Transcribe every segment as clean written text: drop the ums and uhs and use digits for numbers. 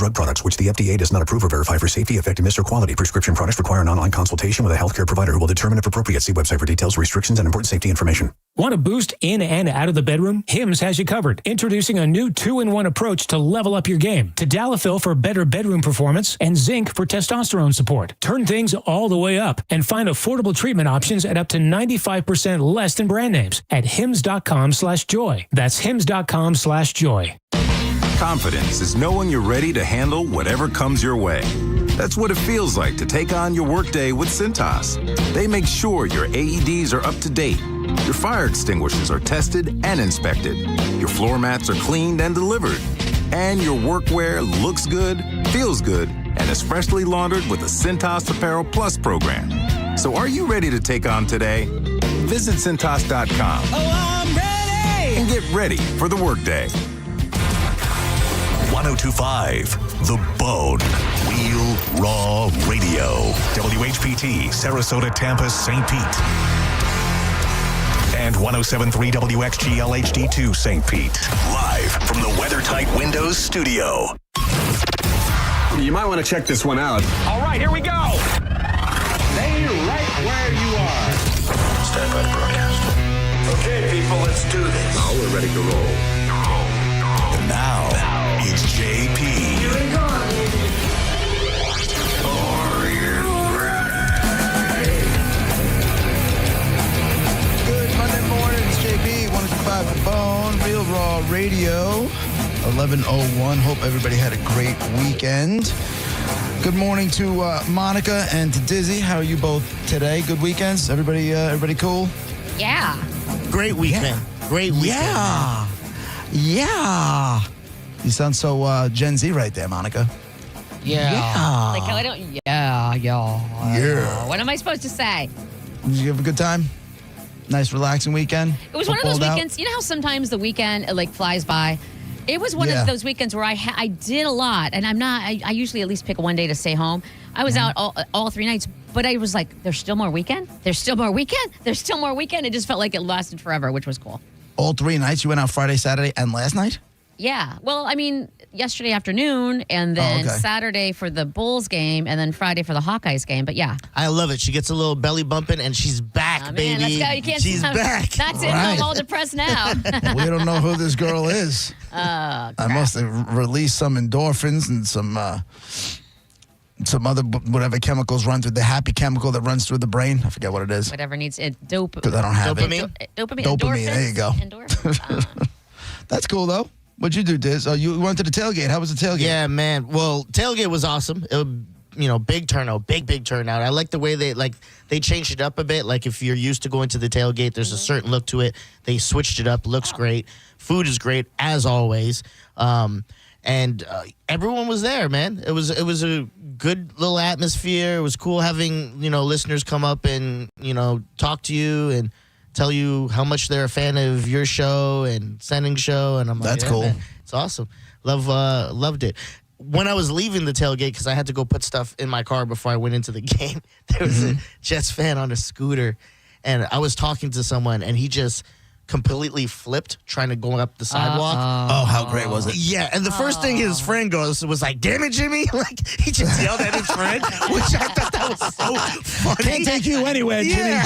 drug products, which the FDA does not approve or verify for safety, effectiveness, or quality. Prescription products require an online consultation with a healthcare provider who will determine if appropriate. See website for details, restrictions, and important safety information. Want to boost in and out of the bedroom? Hims has you covered. Introducing a new 2-in-1 approach to level up your game. Tadalafil for better bedroom performance and zinc for testosterone support. Turn things all the way up and find affordable treatment options at up to 95% less than brand names at hims.com/joy. That's hims.com/joy. Confidence is knowing you're ready to handle whatever comes your way. That's what it feels like to take on your workday with Cintas. They make sure your AEDs are up to date, your fire extinguishers are tested and inspected, your floor mats are cleaned and delivered, and your workwear looks good, feels good, and is freshly laundered with the Cintas Apparel Plus program. So are you ready to take on today? Visit Cintas.com. Oh, I'm ready! And get ready for the workday. 1025 The Bone. Real Raw Radio. WHPT, Sarasota, Tampa, St. Pete. And 1073 WXGL HD2 St. Pete. Live from the WeatherTight Windows studio. You might want to check this one out. All right, here we go. Stay right where you are. Stand by to broadcast. Okay, people, let's do this. Now we're ready to roll. And now, it's JP. Here we go. Are you ready? Good Monday morning. It's JP, 105 The Bone, Real Raw Radio, 11:01. Hope everybody had a great weekend. Good morning to Monica and to Dizzy. How are you both today? Good weekends? Everybody cool? Yeah. Great weekend. Yeah. Great weekend. Yeah. You sound so Gen Z right there, Monica. Like, I don't, Yeah. What am I supposed to say? Did you have a good time? Nice, relaxing weekend? It was one of those Footballed out? weekends. You know how sometimes the weekend, flies by? It was one of those weekends where I did a lot, and I usually at least pick one day to stay home. I was out all 3 nights, but I was like, there's still more weekend? There's still more weekend? There's still more weekend? It just felt like it lasted forever, which was cool. All 3 nights? You went out Friday, Saturday, and last night? Yeah. Well, I mean, yesterday afternoon, and then Saturday for the Bulls game, and then Friday for the Hawkeyes game. But yeah. I love it. She gets a little belly bumping, and she's back, baby. Man, let's go. You can't She's back. Not sitting home all depressed now. We don't know who this girl is. Oh, I must have released some endorphins and some other whatever chemicals run through the happy chemical that runs through the brain. I forget what it is. Whatever needs it. Because I don't have Dopamine? Dopamine. Dopamine, there you go. Endorphins. That's cool though. What'd you do, Diz? Oh, you went to the tailgate. How was the tailgate? Yeah, man. Well, tailgate was awesome. It was, big turnout, big turnout. I like the way they changed it up a bit. Like if you're used to going to the tailgate, there's a certain look to it. They switched it up. Looks great. Food is great as always. And everyone was there, man. It was a good little atmosphere. It was cool having listeners come up and talk to you and tell you how much they're a fan of your show and sending show. And I'm like, that's yeah, cool. Man, it's awesome. Loved it. When I was leaving the tailgate, because I had to go put stuff in my car before I went into the game, there was a Jets fan on a scooter, and I was talking to someone, and he just completely flipped trying to go up the sidewalk. Oh, how great was it? Yeah, and the first thing his friend was like, "Damn it, Jimmy!" Like he just yelled at his friend, which I thought that was so funny. Can't take you anywhere, Jimmy. Yeah.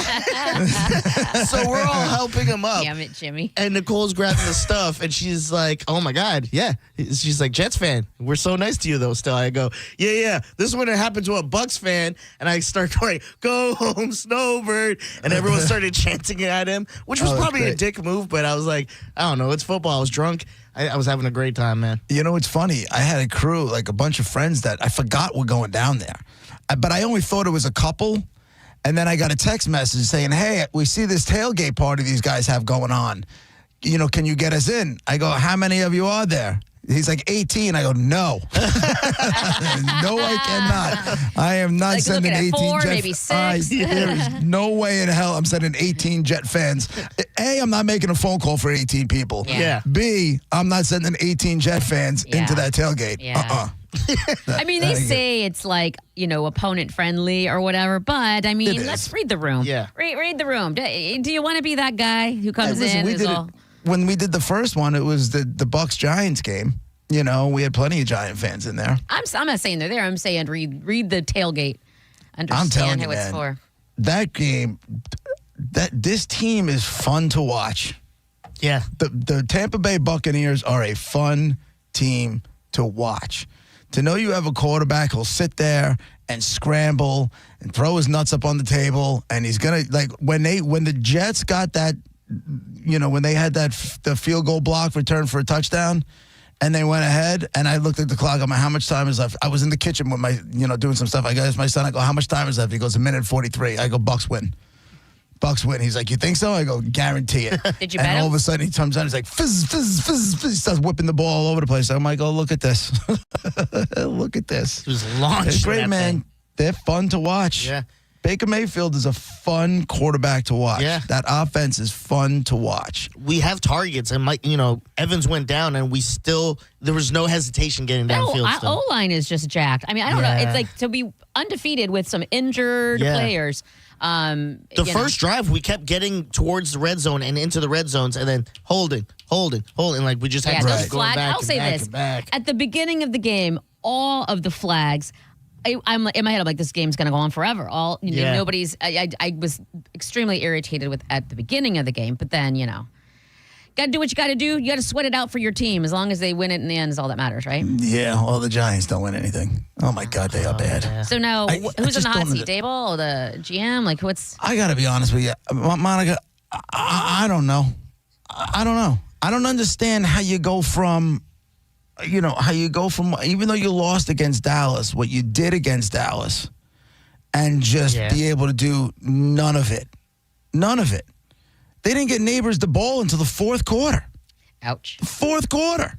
So we're all helping him up. Damn it, Jimmy. And Nicole's grabbing the stuff, and she's like, "Oh my God, yeah." She's like, "Jets fan, we're so nice to you, though." Still, I go, "Yeah." This is when it happened to a Bucks fan, and I start going, "Go home, Snowbird," and everyone started chanting it at him, which was probably a dick move, but I was like, I don't know, it's football. I was drunk. I was having a great time, man. You know, it's funny. I had a crew, like a bunch of friends that I forgot were going down there, but I only thought it was a couple. And then I got a text message saying, "Hey, we see this tailgate party these guys have going on. Can you get us in?" I go, "How many of you are there?" He's like, 18. I go, "No." No, I cannot. I am not sending 18 4, Jet maybe 6. There is no way in hell I'm sending 18 Jet fans. A, I'm not making a phone call for 18 people. Yeah. B, I'm not sending 18 Jet fans into that tailgate. Yeah. I mean, they say it's like, opponent friendly or whatever, but I mean, let's read the room. Yeah. Read the room. Do you want to be that guy who comes in? When we did the first one, it was the Bucks-Giants game. You know, we had plenty of Giant fans in there. I'm not saying they're there. I'm saying read the tailgate. Understand I'm telling you, who it's man, for. that game, this team is fun to watch. Yeah. The Tampa Bay Buccaneers are a fun team to watch. To know you have a quarterback who'll sit there and scramble and throw his nuts up on the table, and he's gonna when the Jets got that, when they had the field goal block return for a touchdown, and they went ahead, and I looked at the clock. I'm like, how much time is left? I was in the kitchen with my, doing some stuff. I asked my son, I go, how much time is left? He goes, 1:43. I go, Bucks win. Bucks win. He's like, you think so? I go, guarantee it. Did you and bet him? all of a sudden he comes out, he's like, fizz, fizz, fizz, fizz. He starts whipping the ball all over the place. I'm like, oh, look at this. Look at this. It was launched. It's great, that man. thing. They're fun to watch. Yeah. Baker Mayfield is a fun quarterback to watch. Yeah. That offense is fun to watch. We have targets, and Evans went down, and there was no hesitation getting downfield. still. O-line is just jacked. I mean, I don't know. Yeah. It's like to be undefeated with some injured players. The first drive, we kept getting towards the red zone and into the red zones, and then holding. Like we just had to those keep going flags. back I'll and say back this: and back. at the beginning of the game, all of the flags. I'm in my head. I'm like, this game's going to go on forever. Nobody's. I was extremely irritated with at the beginning of the game, but then got to do what you got to do. You got to sweat it out for your team. As long as they win it in the end is all that matters, right? Yeah, well, the Giants don't win anything. Oh, my God, they are bad. Yeah. So now, I who's in just the hot don't seat? Dable or the GM? Like, what's? I got to be honest with you, Monica, I don't know. I don't know. I don't understand how you go from, even though you lost against Dallas, what you did against Dallas, and just be able to do none of it. None of it. They didn't get Neighbors the ball until the fourth quarter. Ouch. Fourth quarter.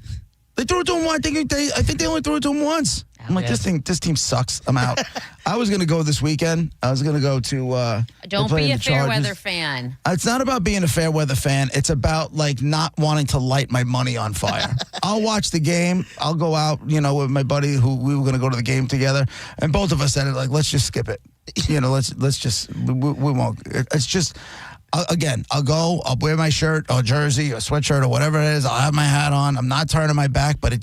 They threw it to him once. I think they only threw it to him once. I'm like, this team sucks. I'm out. I was going to go this weekend. I was going to go to Don't be a fair weather fan. It's not about being a fair weather fan. It's about not wanting to light my money on fire. I'll watch the game. I'll go out, with my buddy who we were going to go to the game together, and both of us said it let's just skip it. Let's just we won't. It's just. Again, I'll go, I'll wear my shirt or jersey or sweatshirt or whatever it is. I'll have my hat on. I'm not turning my back, but he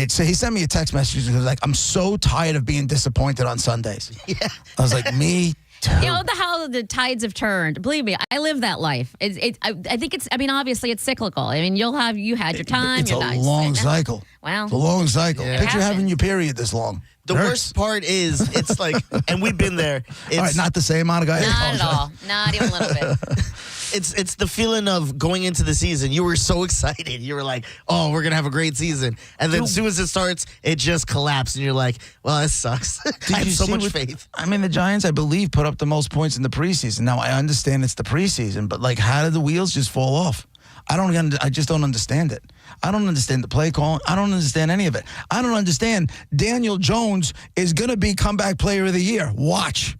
sent me a text message. He was like, I'm so tired of being disappointed on Sundays. Yeah. I was like, me too. How the tides have turned. Believe me, I live that life. I think it's, obviously it's cyclical. I mean, you had your time. It's a long cycle. Well, it's a long cycle. Yeah. Picture having your period this long. The worst part is, it's like, and we've been there. It's, all right, not the same amount of guys. not at all. Not even a little bit. It's the feeling of going into the season. You were so excited. You were like, oh, we're going to have a great season. And then as soon as it starts, it just collapsed. And you're like, well, this sucks. I have so much faith. The Giants, I believe, put up the most points in the preseason. Now, I understand it's the preseason, but how did the wheels just fall off? I just don't understand it. I don't understand the play call. I don't understand any of it. I don't understand Daniel Jones is going to be comeback player of the year. Watch.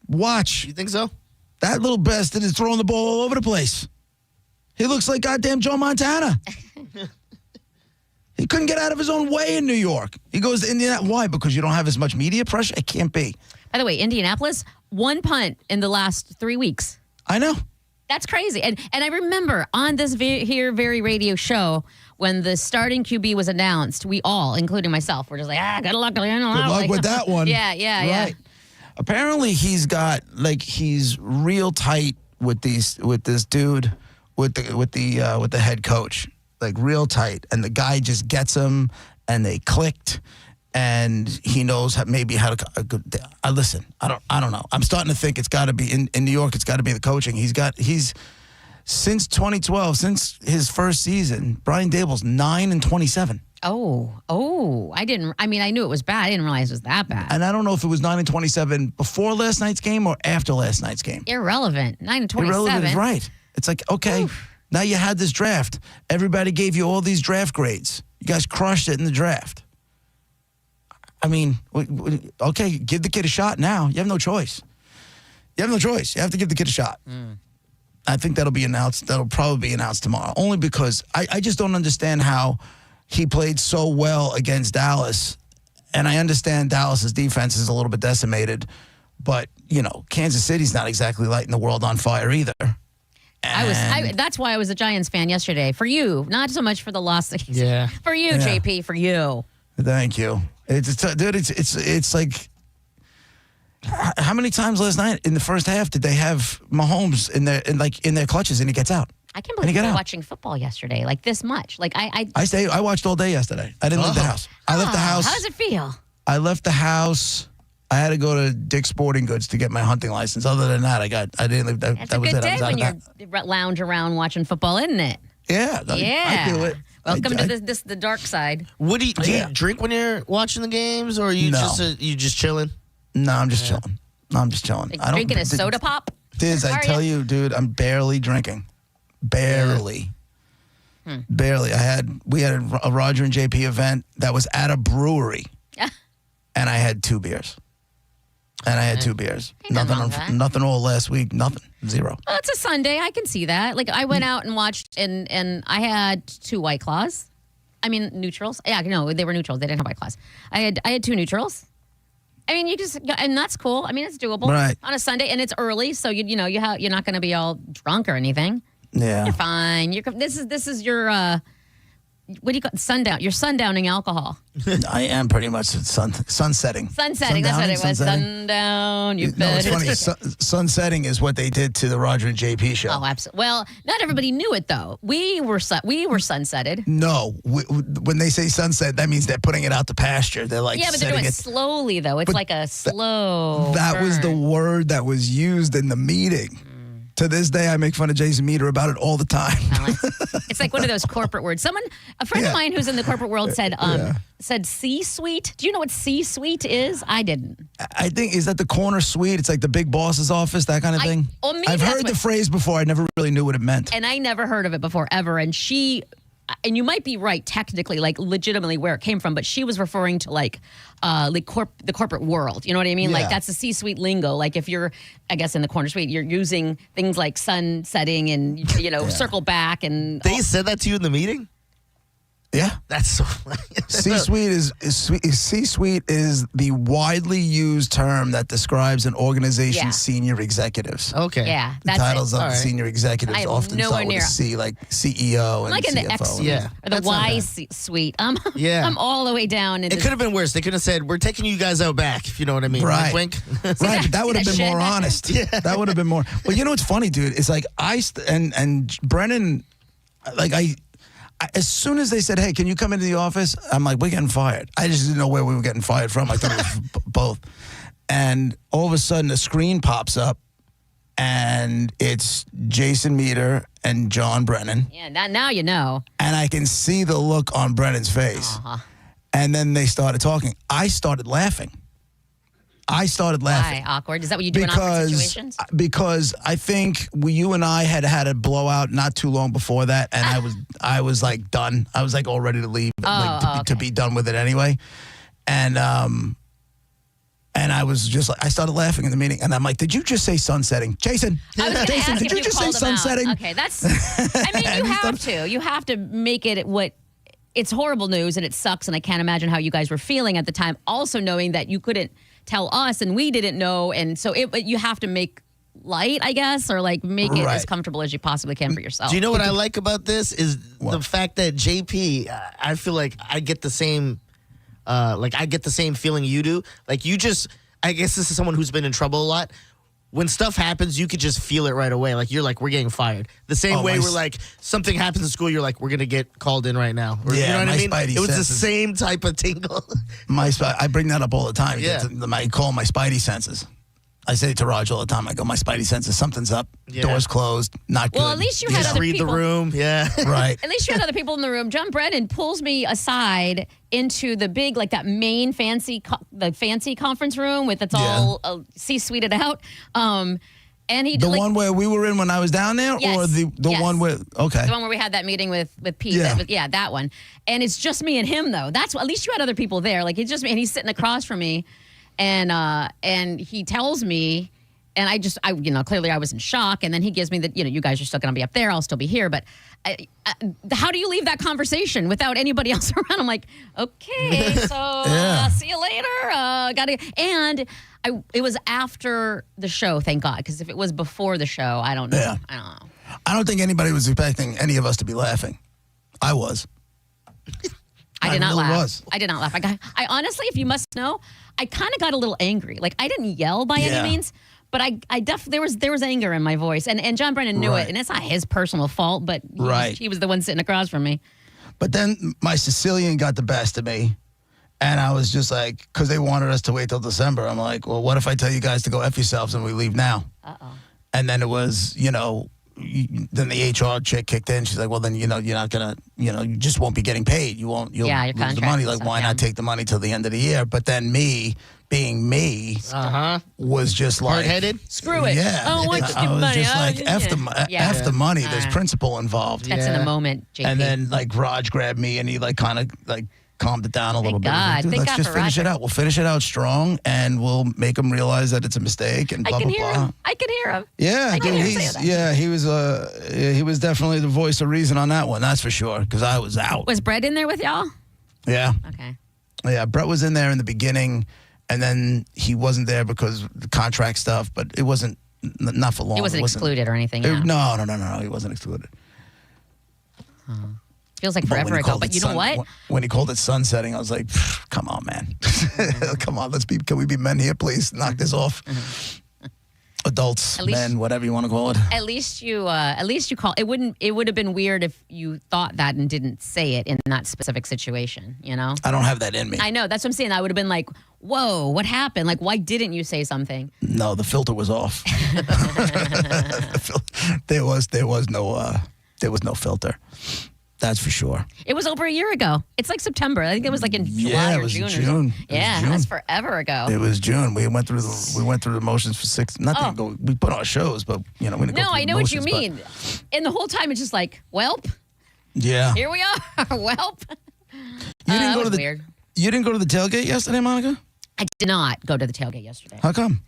You think so? That little bastard is throwing the ball all over the place. He looks like goddamn Joe Montana. He couldn't get out of his own way in New York. He goes to Indiana. Why? Because you don't have as much media pressure? It can't be. By the way, Indianapolis, 1 punt in the last 3 weeks. I know. That's crazy. And I remember on this very radio show, when the starting QB was announced, we all, including myself, were just like, good luck. Good luck with that one. Yeah. Apparently he's got he's real tight with this dude with the head coach, real tight, and the guy just gets him, and they clicked, and he knows how to. Listen, I don't know. I'm starting to think it's got to be in New York. It's got to be the coaching. He's since 2012, since his first season, Brian Dable's 9-27. Oh, I knew it was bad. I didn't realize it was that bad. And I don't know if it was 9-27 before last night's game or after last night's game. Irrelevant. 9-27. Irrelevant is right. It's like, okay, now you had this draft. Everybody gave you all these draft grades. You guys crushed it in the draft. Okay, give the kid a shot now. You have no choice. You have to give the kid a shot. I think that'll be announced. That'll probably be announced tomorrow. Only because I just don't understand how he played so well against Dallas. And I understand Dallas's defense is a little bit decimated. But, Kansas City's not exactly lighting the world on fire either. That's why I was a Giants fan yesterday. For you, not so much for the loss. Yeah. For you, Yeah. JP. For you. Thank you. Dude, it's like, how many times last night in the first half did they have Mahomes in their clutches and he gets out? I can't And he believe you got were out. watching football yesterday, like this much. Like I watched all day yesterday. I didn't leave the house. I left the house. How does it feel? I left the house. I had to go to Dick's Sporting Goods to get my hunting license. Other than that, I didn't leave. It's That a was good it. I day was out when of you that. lounge around watching football, isn't it? Yeah. Yeah. I do it. Welcome to the dark side. What do you Yeah. drink when you're watching the games, or are you No. just chilling? No, I'm just chilling. No, I'm just chilling. Like drinking a soda pop? Diz, I Are tell ya? you, dude, I'm barely drinking. Barely. Barely. We had a Roger and JP event that was at a brewery, and I had 2 beers. Ain't nothing wrong with that. Nothing all last week. Nothing. 0. Well, it's a Sunday. I can see that. Like I went out and watched, and I had 2 White Claws. I mean neutrals. Yeah, no, they were neutrals. They didn't have White Claws. I had 2 neutrals. I mean, and that's cool. I mean, it's doable Right. on a Sunday, and it's early, so you're not going to be all drunk or anything. Yeah. You're fine. This is your what do you call it? Sundown? You're sundowning alcohol. I am pretty much sunsetting. Sunsetting. That's what it was. Sundown. You No, it's bet. funny. Sunsetting is what they did to the Roger and JP show. Oh, absolutely. Well, not everybody knew it though. We were sunsetted. No, when they say sunset, that means they're putting it out to pasture. They're like Yeah, but they're setting doing it it. slowly though. It's But like a slow. That was the burn. word that was used in the meeting. To this day, I make fun of Jason Meter about it all the time. It's like one of those corporate words. A friend of Yeah. mine who's in the corporate world said C-suite. Do you know what C-suite is? I didn't. I think, is that the corner suite? It's like the big boss's office, that kind of thing? well, maybe I've that's heard the what- phrase before. I never really knew what it meant. And I never heard of it before ever. And you might be right technically, like legitimately where it came from, but she was referring to the corporate world. You know what I mean? Yeah. Like that's the C-suite lingo. Like if you're, I guess in the corner suite, you're using things like sun setting and circle back and They said that to you in the meeting? Yeah. That's so funny. C-suite C-suite is the widely used term that describes an organization's Yeah. senior executives. Okay. yeah, The that's titles it. of All the right. senior executives I am often nowhere start with near- a C, like CEO and Like in the CFO. X suite Yeah, or the that's not Y bad. suite. Yeah. I'm all the way down. It could have been worse. They could have said, "We're taking you guys out back," if you know what I mean. Right. Wink, wink. Right, but that would have that been shit? more honest. That would have been more. Well, you know what's funny, dude? It's like and Brennan, like as soon as they said, "Hey, can you come into the office?" I'm like, "We're getting fired." I just didn't know where we were getting fired from. I thought it was both. And all of a sudden, the screen pops up, and it's Jason Meter and John Brennan, Yeah, now you know. and I can see the look on Brennan's face. And then they started talking. I started laughing. Why awkward? Is that what you do in awkward situations? Because I think you and I had a blowout not too long before that, and I was like done. I was like all ready to leave, to be done with it anyway, and I was just like, I started laughing in the meeting, and I'm like, "Did you just say sunsetting, Jason? I was gonna Jason, ask did if you just say called him out. sunsetting?" Okay, that's. I mean, you have to. You have to make it what. It's horrible news and it sucks, and I can't imagine how you guys were feeling at the time. Also, knowing that you couldn't tell us and we didn't know, and so you have to make light, I guess, or like make it as Right. comfortable as you possibly can for yourself. Do you know what I like about this is the fact that JP, I feel like I get the same, I get the same feeling you do. Like you just, I guess this is someone who's been in trouble a lot. When stuff happens, you could just feel it right away. Like you're like, we're getting fired. The same way we're like, something happens in school, you're like, we're gonna get called in right now. Or, Yeah, you know what my I mean? spidey It was the senses. same type of tingle. I bring that up all the time. Yeah. I call them my spidey senses. I say it to Raj all the time. I go, my spidey senses, something's up. Yeah. Doors closed, not good. Well, at least you had Just other read people. the room. Yeah. Right. At least you had other people in the room. John Brennan pulls me aside into the big, like that main fancy conference room with it's all C-suited out. And he The like, one where we were in when I was down there, Yes. or the Yes. one where the one where we had that meeting with Pete. Yeah. That one. And it's just me and him though. That's at least you had other people there. Like it's just me, and he's sitting across from me, and he tells me. And I clearly I was in shock. And then he gives me that, you guys are still going to be up there. I'll still be here. But how do you leave that conversation without anybody else around? I'm like, okay, so see you later. It was after the show, thank God. Because if it was before the show, I don't know. Yeah. I don't know. I don't think anybody was expecting any of us to be laughing. I was. I did not really laugh. was. I did not laugh. I honestly, if you must know, I kind of got a little angry. Like I didn't yell by any means, but I definitely there was anger in my voice, and John Brennan knew it, and it's not his personal fault, but he was the one sitting across from me. But then my Sicilian got the best of me, and I was just like, because they wanted us to wait till December. I'm like, well, what if I tell you guys to go F yourselves and we leave now? And then it was, then the HR chick kicked in. She's like, well, then, you're not going to, you just won't be getting paid. You'll your lose the contract money. and Like, stuff, why not take the money till the end of the year? But then me, being me, was just like. Hard-headed? Screw it. Yeah. I want I was money. just like, F the money. There's principle involved. That's in the moment, JP. And then, like, Raj grabbed me and he, like, kind of, like, calmed it down a little bit. God. Dude, Thank let's God just for finish it Roger. out. We'll finish it out strong, and we'll make them realize that it's a mistake. And blah I can blah hear blah. him. I can hear him. Yeah, I dude, can hear him say that. he was definitely the voice of reason on that one. That's for sure. Because I was out. Was Brett in there with y'all? Yeah, Okay. yeah. Brett was in there in the beginning, and then he wasn't there because of the contract stuff. But it wasn't not for long. He wasn't excluded or anything. No, Yeah. no. He wasn't excluded. Feels like But when forever he ago. called But it you know what? When he called it sunsetting, I was like, come on, man. Come on, can we be men here, please? Knock this off. Adults, At least- men, whatever you want to call it. At least you call it. It would have been weird if you thought that and didn't say it in that specific situation. I don't have that in me. I know. That's what I'm saying. I would have been like, whoa, what happened? Like, why didn't you say something? No, the filter was off. There was no filter. That's for sure. It was over a year ago. It's like September. I think it was like in July Yeah, it or was in June. June. Or It was yeah, June. that's forever ago. It was June. We went through the motions for 6. We put on shows, but we didn't go No, through I the know what you motions, mean. And the whole time it's just like, welp, Yeah. here we are. Welp. You didn't go was to the weird. You didn't go to the tailgate yesterday, Monica? I did not go to the tailgate yesterday. How come?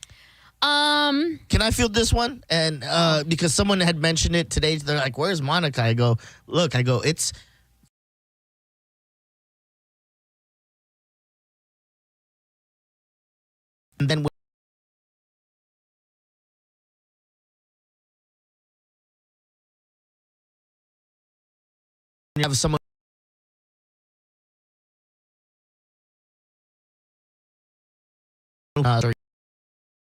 Can I field this one? And because someone had mentioned it today, they're like, "Where's Monica?" I go, it's. And then you have someone.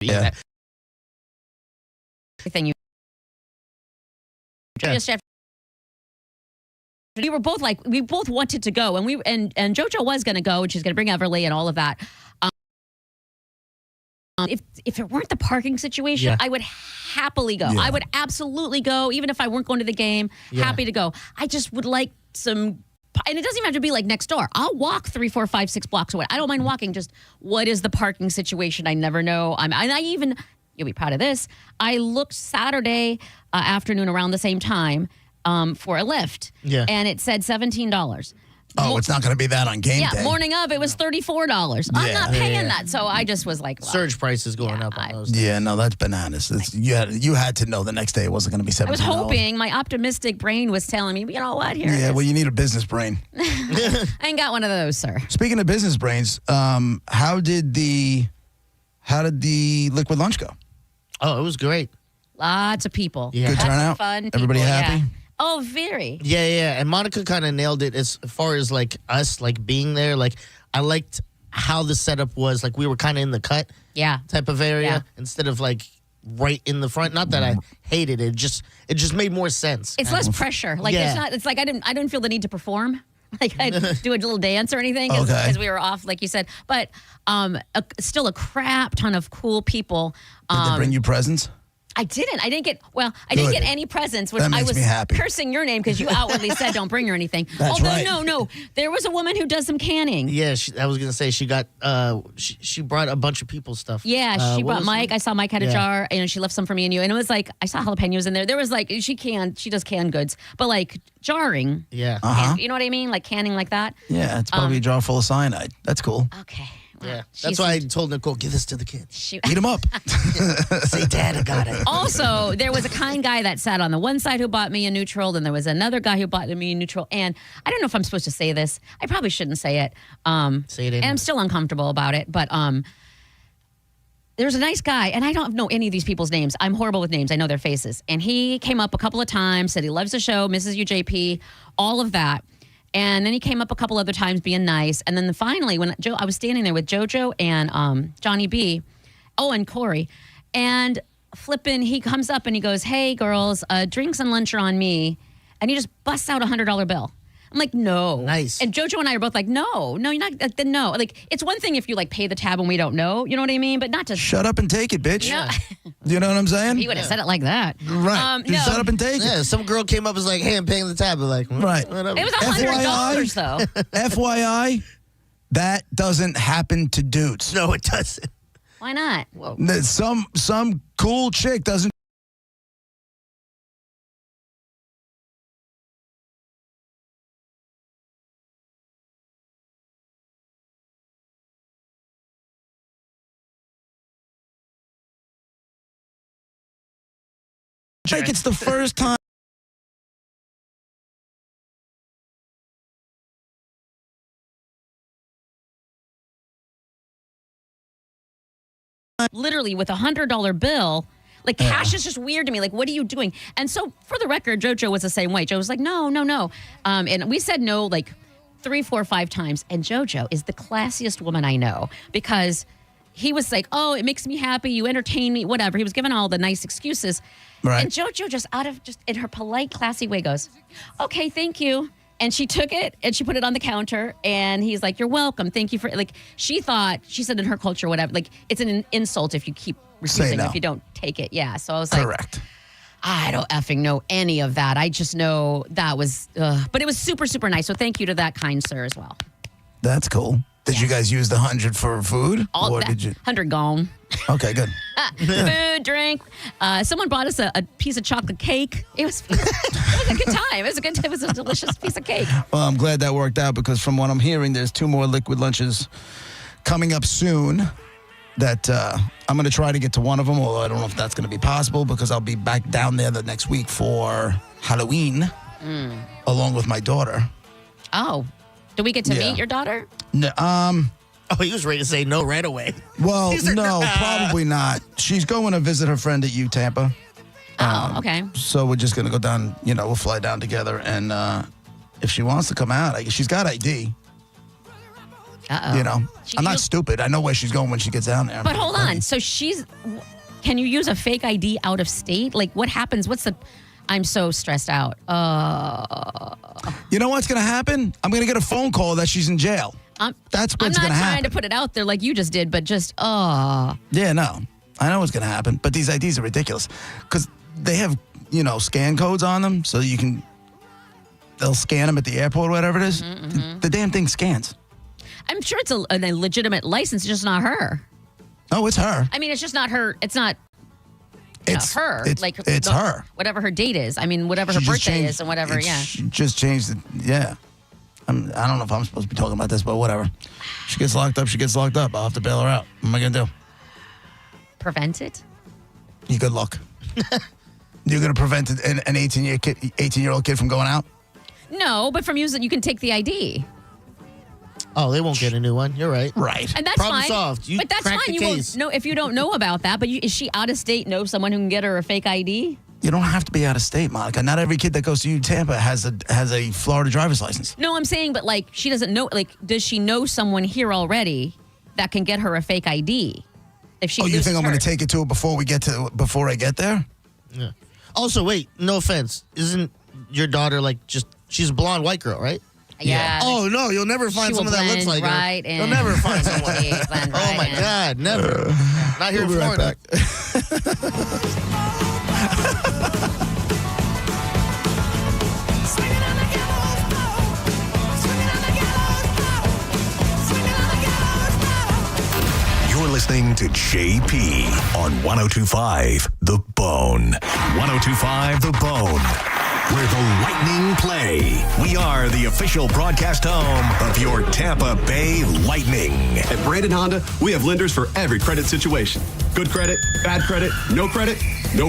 Yeah. Everything you. Yeah. Just after- we were both like, we both wanted to go, and JoJo was going to go, and she's going to bring Everly and all of that. If it weren't the parking situation, Yeah. I would happily go. Yeah. I would absolutely go, even if I weren't going to the game. Yeah. Happy to go. I just would like some, and it doesn't even have to be like next door. I'll walk 3, 4, 5, 6 blocks away. I don't mind walking. Just what is the parking situation? I never know. You'll be proud of this. I looked Saturday afternoon around the same time for a Lyft. Yeah. And it said $17. Oh, it's not going to be that on game Yeah, day. morning of, it was $34. I'm not paying that. So I just was like, well, Surge prices going up on those. Yeah, no, that's bananas. You had to know the next day it wasn't going to be $17. I was hoping, my optimistic brain was telling me, you know what, here it Yeah, is. well, you need a business brain. I ain't got one of those, sir. Speaking of business brains, how did the liquid lunch go? Oh, it was great. Lots of people. Yeah. Good Lots of turnout? fun people, Everybody happy? yeah. Oh, very. Yeah. And Monica kind of nailed it as far as like us like being there. Like I liked how the setup was. Like we were kind of in the cut Yeah. type of area Yeah. instead of like right in the front. Not that I hated it. It just made more sense. It's less pressure. Like Yeah. it's like I didn't feel the need to perform. Like I'd do a little dance or anything because Okay. we were off, like you said. But still a crap ton of cool people. Did they bring you presents? I didn't get Good. any presents, which That I makes was me happy. cursing your name because you outwardly said don't bring her anything. That's Although right. no, there was a woman who does some canning. Yeah, I was gonna say she got she brought a bunch of people's stuff. Yeah, she what brought was Mike. it? I saw Mike had a Yeah. jar, and she left some for me and you. And it was like I saw jalapenos in there. There was like she does canned goods, but like jarring. Yeah, You know what I mean? Like canning like that. Yeah, it's probably a jar full of cyanide. That's cool. Okay. Well, yeah. she That's why I seemed- told Nicole, give this to the kids. she- Eat them up. Say, Dad, I got it. Also, there was a kind guy that sat on the one side who bought me a neutral, then there was another guy who bought me a neutral. And I don't know if I'm supposed to say this. I probably shouldn't say it. Say it And I'm anyway. still uncomfortable about it. But there's a nice guy, and I don't know any of these people's names. I'm horrible with names. I know their faces. And he came up a couple of times, said he loves the show, misses you, JP, all of that. And then he came up a couple other times being nice. And then finally, when I was standing there with JoJo and Johnny B, and Corey, and flipping, he comes up and he goes, "Hey, girls, drinks and lunch are on me." And he just busts out $100 bill. I'm like, no. Nice. And JoJo and I are both like, no, you're not. Then no. Like, it's one thing if you like pay the tab and we don't know. You know what I mean? But not to Shut up and take it, bitch. No. You know what I'm saying? He would have said it like that. Right. No. Shut up and take it. Yeah, some girl came up and was like, "Hey, I'm paying the tab." We're like, Right. Whatever. It was $100 though. FYI, that doesn't happen to dudes. No, it doesn't. Why not? Some cool chick doesn't. Like it's the first time. Literally with $100 bill. Like, cash is just weird to me. Like, what are you doing? And so, for the record, JoJo was the same way. Joe was like, no. And we said no like 3, 4, 5 times. And JoJo is the classiest woman I know because he was like, "Oh, it makes me happy. You entertain me, whatever." He was giving all the nice excuses. Right. And JoJo just in her polite, classy way goes, "Okay, thank you." And she took it and she put it on the counter. And he's like, "You're welcome. Thank you for," like, she said in her culture, whatever, like, it's an insult if you keep refusing, no. if you don't take it. Yeah. So I was like, Correct. I don't effing know any of that. I just know that was, but it was super, super nice. So thank you to that kind sir as well. That's cool. Did you guys use the 100 for food? All or that, did you? 100 gone. Okay, good. Food, drink. Someone brought us a piece of chocolate cake. It was a good time. It was a delicious piece of cake. Well, I'm glad that worked out because from what I'm hearing, there's 2 more liquid lunches coming up soon that I'm going to try to get to one of them, although I don't know if that's going to be possible because I'll be back down there the next week for Halloween along with my daughter. Oh, do we get to meet your daughter? No, Oh, he was ready to say no right away. well, He said, no, "Nah." probably not. She's going to visit her friend at U Tampa. Oh, okay. So we're just going to go down, we'll fly down together. And if she wants to come out, I guess she's got ID. Uh-oh. I'm not stupid. I know where she's going when she gets down there. But hold on. So can you use a fake ID out of state? Like, what happens? I'm so stressed out. You know what's going to happen? I'm going to get a phone call that she's in jail. That's I'm what's not going to trying happen. to put it out there like you just did, but just, Yeah, no. I know what's going to happen. But these IDs are ridiculous because they have, scan codes on them so they'll scan them at the airport or whatever it is. The damn thing scans. I'm sure it's a legitimate license, it's just not her. Oh, it's her. I mean, it's just not her. It's not her. It's her. Whatever her date is. I mean, whatever her She just birthday changed- is and whatever, yeah. She just changed it. Yeah. I don't know if I'm supposed to be talking about this, but whatever. She gets locked up. She gets locked up. I'll have to bail her out. What am I going to do? Prevent it? You good luck. You're going to prevent an 18-year-old kid from going out? No, but from using, you can take the ID. Oh, they won't get a new one. You're right. Right. And that's Problem fine. solved. You but that's cracked fine. the You case. won't know if you don't know about that. But is she out of state? Know someone who can get her a fake ID? You don't have to be out of state, Monica. Not every kid that goes to U Tampa has a Florida driver's license. No, I'm saying, but like she doesn't know. Like, does she know someone here already that can get her a fake ID? If she You loses think I'm going hers? to take it to her before I get there? Yeah. Also, wait. No offense. Isn't your daughter she's a blonde white girl, right? Yeah. Oh no, you'll never find She will someone that looks blend like right her. in. You'll never find someone. Blend Oh right my in. God, never. Not here in We'll be right Florida. back. You're listening to JP on 1025 The Bone. 1025 The Bone, where the Lightning play. We are the official broadcast home of your Tampa Bay Lightning. At Brandon Honda, we have lenders for every credit situation. Good credit, bad credit, no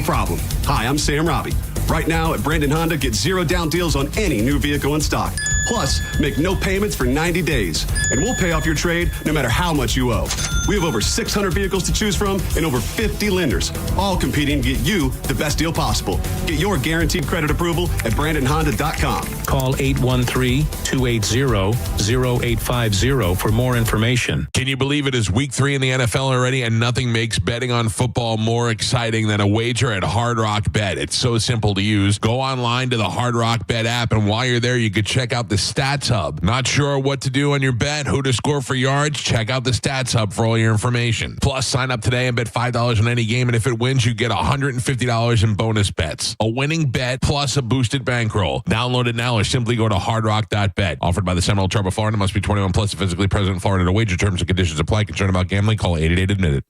problem. Hi, I'm Sam Robbie. Right now at Brandon Honda, get 0 down deals on any new vehicle in stock. Plus, make no payments for 90 days, and we'll pay off your trade no matter how much you owe. We have over 600 vehicles to choose from and over 50 lenders, all competing to get you the best deal possible. Get your guaranteed credit approval at BrandonHonda.com. Call 813-280-0850 for more information. Can you believe it is week 3 in the NFL already, and nothing makes betting on football more exciting than a wager at Hard Rock Bet? It's so simple to use. Go online to the Hard Rock Bet app, and while you're there, you can check out the Stats Hub. Not sure what to do on your bet, who to score for yards? Check out the Stats Hub for all your information. Plus, sign up today and bet $5 on any game, and if it wins, you get $150 in bonus bets. A winning bet plus a boosted bankroll. Download it now or simply go to hardrock.bet. Offered by the Seminole Tribe of Florida. Must be 21 plus and physically present in Florida. To wager, terms and conditions apply. Concerned about gambling? Call 888-ADMIT-IT.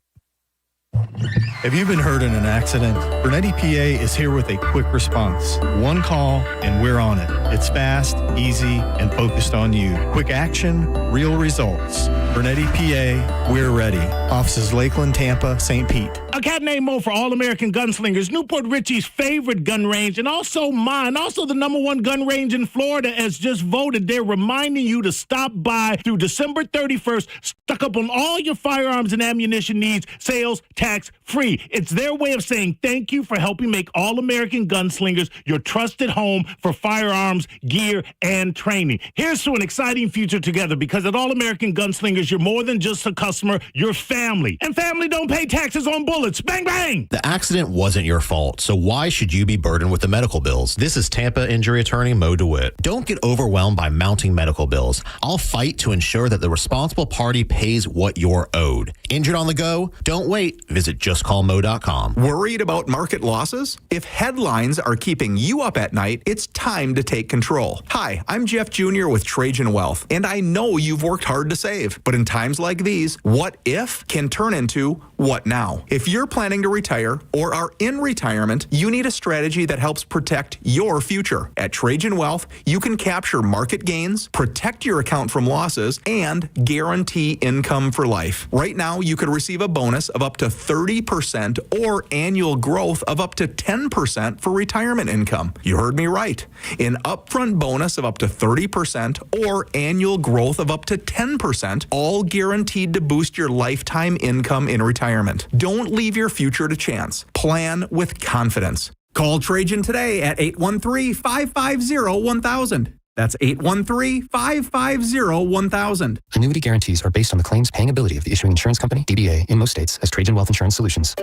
Have you been hurt in an accident? Burnett EPA is here with a quick response. One call and we're on it. It's fast, easy, and focused on you. Quick action, real results. Burnett EPA, we're ready. Offices Lakeland, Tampa, St. Pete. A cat named Mo for All American Gunslingers, Newport Richie's favorite gun range, and also mine. Also the #1 gun range in Florida has just voted. They're reminding you to stop by through December 31st, stock up on all your firearms and ammunition needs, sales, tax free. It's their way of saying thank you for helping make All American Gunslingers your trusted home for firearms, gear, and training. Here's to an exciting future together, because at All American Gunslingers, you're more than just a customer, you're family. And family don't pay taxes on bullets. Bang, bang! The accident wasn't your fault, so why should you be burdened with the medical bills? This is Tampa injury attorney Mo DeWitt. Don't get overwhelmed by mounting medical bills. I'll fight to ensure that the responsible party pays what you're owed. Injured on the go? Don't wait. Visit justcallmo.com. Worried about market losses? If headlines are keeping you up at night, it's time to take control. Hi, I'm Jeff Jr. with Trajan Wealth, and I know you've worked hard to save. But in times like these, what if can turn into what now? If you're planning to retire or are in retirement, you need a strategy that helps protect your future. At Trajan Wealth, you can capture market gains, protect your account from losses, and guarantee income for life. Right now, you could receive a bonus of up to 30% or annual growth of up to 10% for retirement income. You heard me right. An upfront bonus of up to 30% or annual growth of up to 10%, all guaranteed to boost your lifetime income in retirement. Don't leave your future to chance. Plan with confidence. Call Trajan today at 813-550-1000. That's 813-550-1000. Annuity guarantees are based on the claims paying ability of the issuing insurance company, DBA, in most states as Trajan Wealth Insurance Solutions.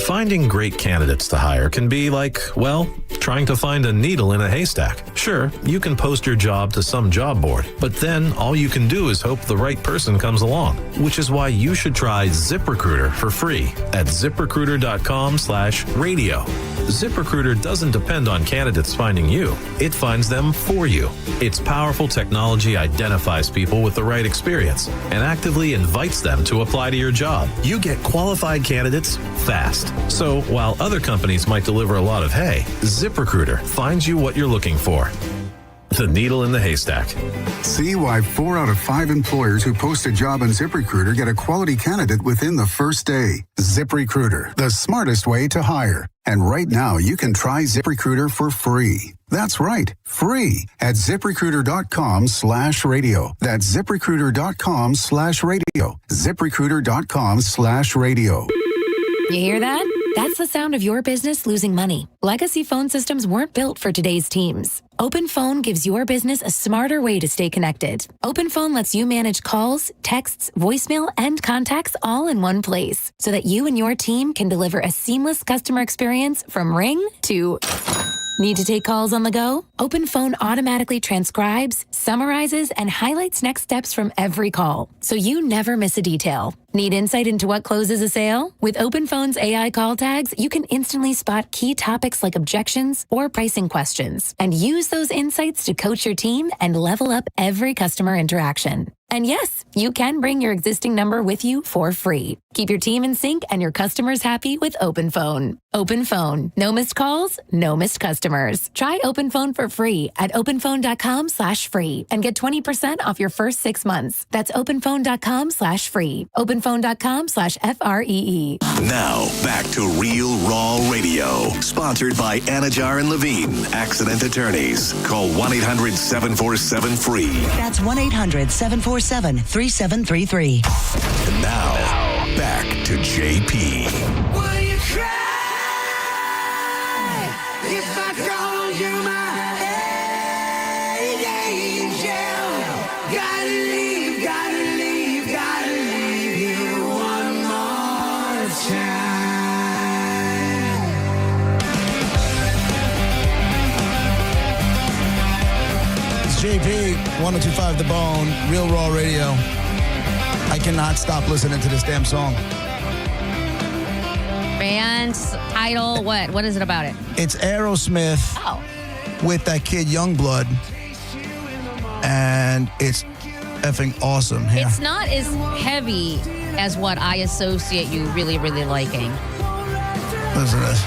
Finding great candidates to hire can be like, well, trying to find a needle in a haystack. Sure, you can post your job to some job board, but then all you can do is hope the right person comes along, which is why you should try ZipRecruiter for free at ZipRecruiter.com/radio. ZipRecruiter doesn't depend on candidates finding you. It finds them for you. Its powerful technology identifies people with the right experience and actively invites them to apply to your job. You get qualified candidates fast. So while other companies might deliver a lot of hay, ZipRecruiter finds you what you're looking for. The needle in the haystack. See why 4 out of 5 employers who post a job on ZipRecruiter get a quality candidate within the first day. ZipRecruiter, the smartest way to hire. And right now, you can try ZipRecruiter for free. That's right, free at ZipRecruiter.com/radio. That's ZipRecruiter.com/radio. ZipRecruiter.com/radio. You hear that? That's the sound of your business losing money. Legacy phone systems weren't built for today's teams. OpenPhone gives your business a smarter way to stay connected. OpenPhone lets you manage calls, texts, voicemail, and contacts all in one place so that you and your team can deliver a seamless customer experience from ring to... Need to take calls on the go? OpenPhone automatically transcribes, summarizes, and highlights next steps from every call, so you never miss a detail. Need insight into what closes a sale? With OpenPhone's AI call tags, you can instantly spot key topics like objections or pricing questions, and use those insights to coach your team and level up every customer interaction. And yes, you can bring your existing number with you for free. Keep your team in sync and your customers happy with OpenPhone. OpenPhone. No missed calls, no missed customers. Try OpenPhone for free at openphone.com/free and get 20% off your first 6 months. That's openphone.com/free. openphone.com/FREE. Now, back to Real Raw Radio. Sponsored by Anajar and Levine, accident attorneys. Call 1-800-747-FREE. That's 1-800-747-3733. And now, back to JP. Will you cry if I call you my angel? Gotta leave, gotta leave, gotta leave you one more time. It's JP, 102.5 The Bone, Real Raw Radio. I cannot stop listening to this damn song. Band's title, what? What is it about it? It's Aerosmith with that kid Youngblood, and it's effing awesome. Yeah. It's not as heavy as what I associate you really, really liking. Listen to this.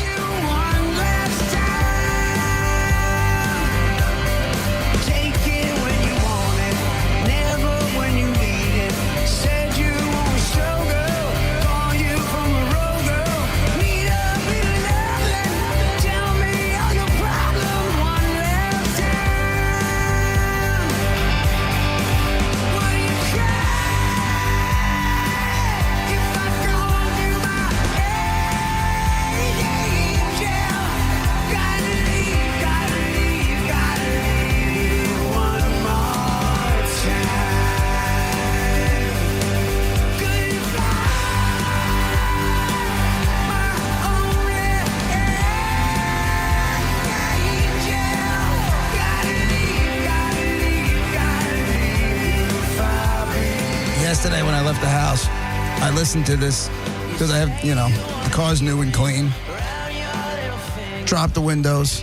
Yesterday when I left the house, I listened to this because I have, the car's new and clean. Dropped the windows,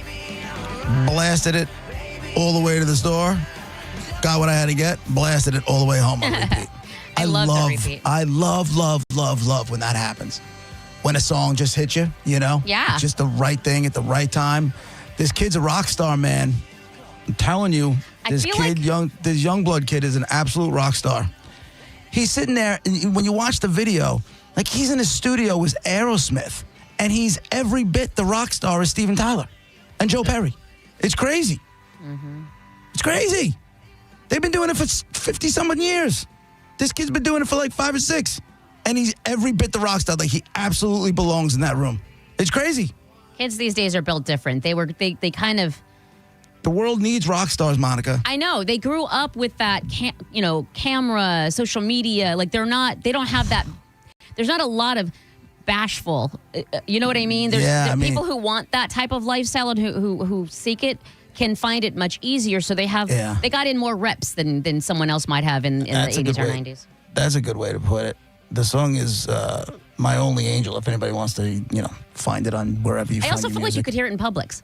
blasted it all the way to the store, got what I had to get, blasted it all the way home on repeat. I love the repeat. I love when that happens. When a song just hits you, Yeah. Just the right thing at the right time. This kid's a rock star, man. I'm telling you, this Youngblood kid is an absolute rock star. He's sitting there, and when you watch the video, like he's in his studio with Aerosmith, and he's every bit the rock star as Steven Tyler and Joe Perry. It's crazy. It's crazy. They've been doing it for 50-something years. This kid's been doing it for like 5 or 6, and he's every bit the rock star. Like he absolutely belongs in that room. It's crazy. Kids these days are built different. They kind of. The world needs rock stars, Monica. I know. They grew up with that, camera, social media. Like they don't have that. There's not a lot of bashful. You know what I mean? There's people who want that type of lifestyle and who seek it can find it much easier. So they got in more reps than someone else might have in the 80s or 90s. That's a good way to put it. The song is My Only Angel, if anybody wants to, find it on wherever you find I also your feel like music. you could hear it in Publix.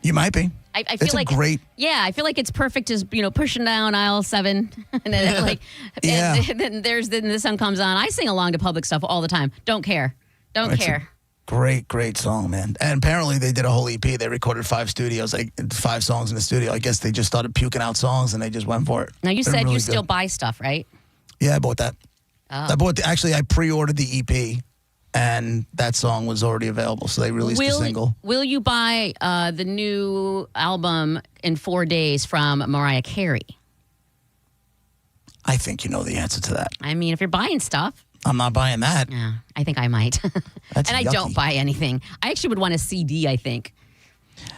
You might be. I feel it's like great. Yeah, I feel like it's perfect as pushing down aisle 7, and then then the song comes on. I sing along to Public stuff all the time. Don't care. Don't care. Great song, man. And apparently they did a whole EP. They recorded 5 studios, like 5 songs in the studio. I guess they just started puking out songs and they just went for it. Now you They're said really you still good. buy stuff, right? Yeah, I bought that. Oh. I pre-ordered the EP, and that song was already available, so they released the single. Will you buy the new album in 4 days from Mariah Carey? I think you know the answer to that. I mean, if you're buying stuff. I'm not buying that. Yeah, I think I might. That's and I yucky. don't buy anything. I actually would want a CD, I think.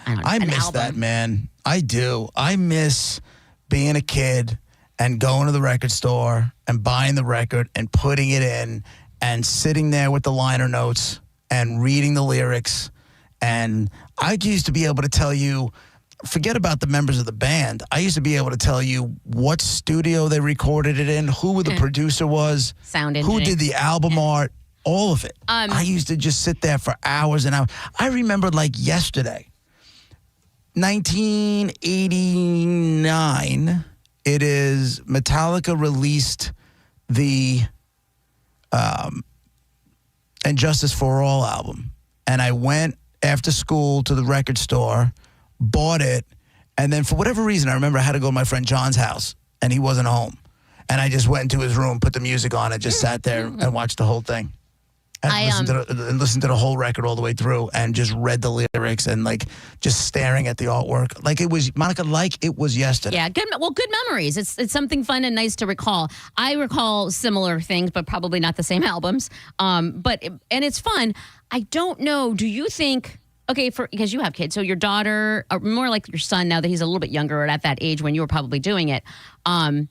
I miss that, man. I do. I miss being a kid and going to the record store and buying the record and putting it in and sitting there with the liner notes and reading the lyrics. And I used to be able to tell you, forget about the members of the band. I used to be able to tell you what studio they recorded it in, who the producer was, sound who engineer. did the album art, all of it. I used to just sit there for hours and hours. I remember like yesterday, 1989 It is Metallica released the And Justice for All album. And I went after school to the record store, bought it, and then for whatever reason, I remember I had to go to my friend John's house, and he wasn't home. And I just went into his room, put the music on, and just sat there and watched the whole thing. And listened to the whole record all the way through and just read the lyrics and like just staring at the artwork. Like it was, Monica, like it was yesterday. Yeah, good memories. It's something fun and nice to recall. I recall similar things, but probably not the same albums. And it's fun. I don't know, do you think, okay, because you have kids, so your daughter, or more like your son now that he's a little bit younger or at that age when you were probably doing it, I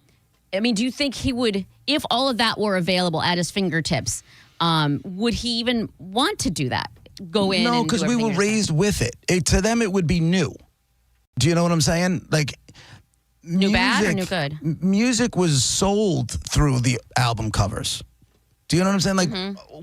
mean, do you think he would, if all of that were available at his fingertips, would he even want to do that? Go in? No, because we were raised with it. To them, it would be new. Do you know what I'm saying? Like, new bad or new good? Music was sold through the album covers. Do you know what I'm saying? Like,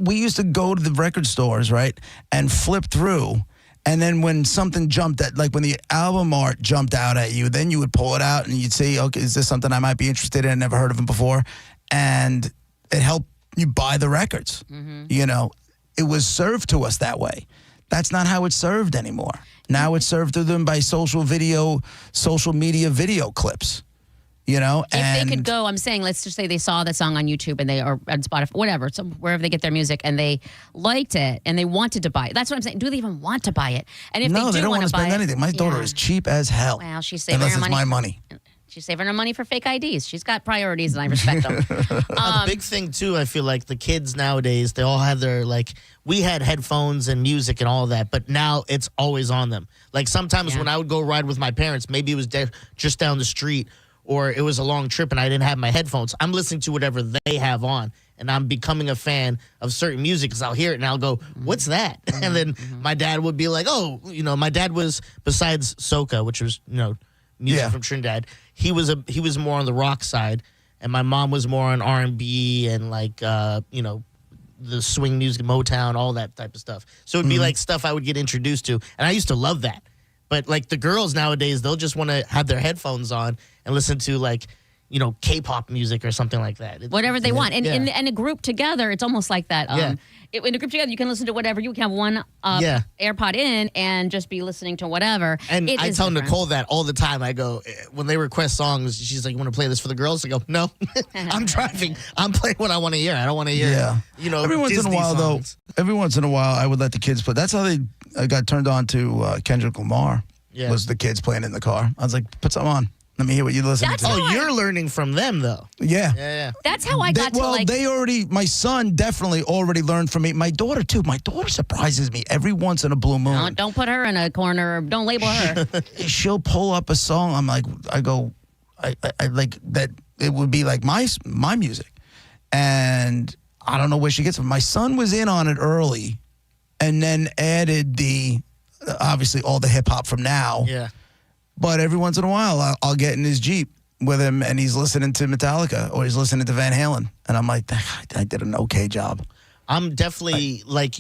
we used to go to the record stores, right, and flip through. And then when something jumped at, like when the album art jumped out at you, then you would pull it out and you'd say, okay, is this something I might be interested in? Never heard of him before. And it helped you buy the records. You know, it was served to us that way. That's not how it's served anymore. Now it's served to them by social media video clips. You know, if they could go, I'm saying, let's just say they saw the song on YouTube and or on Spotify, whatever, so wherever they get their music, and they liked it and they wanted to buy it. That's what I'm saying. Do they even want to buy it? And if no, they don't want to spend anything. My daughter is cheap as hell. Well, she's saving her money. Unless it's my money. She's saving her money for fake IDs. She's got priorities, and I respect them. The big thing, too, I feel like the kids nowadays, they all have their, like, we had headphones and music and all that, but now it's always on them. Like, sometimes when I would go ride with my parents, maybe it was just down the street, or it was a long trip and I didn't have my headphones. I'm listening to whatever they have on, and I'm becoming a fan of certain music because I'll hear it and I'll go, what's that? And then my dad would be like, oh, you know, my dad was, besides soca, which was, you know, music from Trinidad, he was more on the rock side, and my mom was more on R&B and like, you know, the swing music, Motown, all that type of stuff. So it'd be like stuff I would get introduced to, and I used to love that. But like the girls nowadays, they'll just want to have their headphones on and listen to like, you know, K-pop music or something like that. Whatever they want. And in a group together, it's almost like that. In a group together, you can listen to whatever. You can have one AirPod in and just be listening to whatever. And I tell Nicole that all the time. I go, when they request songs, she's like, you want to play this for the girls? I go, no, I'm driving. I'm playing what I want to hear. I don't want to hear, you know, every once in a while, songs. Every once in a while, I would let the kids play. That's how they got turned on to Kendrick Lamar, was the kids playing in the car. I was like, put something on. Let me hear what you listen to. Oh, you're learning from them, though. Yeah. That's how I got to like... my son definitely already learned from me. My daughter, too. My daughter surprises me every once in a blue moon. No, don't put her in a corner. Don't label her. She'll pull up a song. I'm like, I like that. It would be like my music. And I don't know where she gets it. My son was in on it early and then added obviously all the hip hop from now. Yeah. But every once in a while, I'll get in his Jeep with him, and he's listening to Metallica or he's listening to Van Halen. And I'm like, I did an okay job. I'm definitely like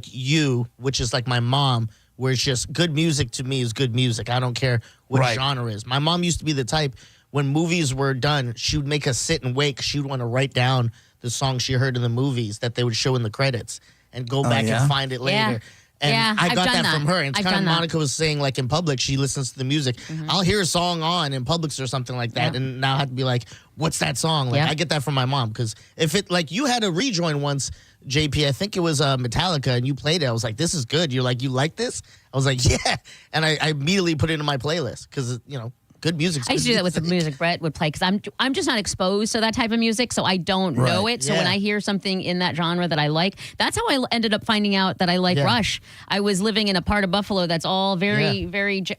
you, which is like my mom, where it's just good music to me is good music. I don't care what genre is. My mom used to be the type, when movies were done, she would make us sit and wait 'cause she would want to write down the songs she heard in the movies that they would show in the credits and go back and find it later. Yeah. And I I've got done that from her. And it's I've kind of done that. Monica was saying, like in public, she listens to the music. I'll hear a song on in Publix or something like that, and now I have to be like, what's that song? Like, I get that from my mom. Because if it, like, you had a rejoin once, JP, I think it was Metallica, and you played it. I was like, this is good. You're like, you like this? I was like, yeah. And I immediately put it in my playlist because, you know, good music. I used to do that with the music Brett would play because I'm just not exposed to that type of music, so I don't know it. So when I hear something in that genre that I like, that's how I ended up finding out that I like Rush. I was living in a part of Buffalo that's all very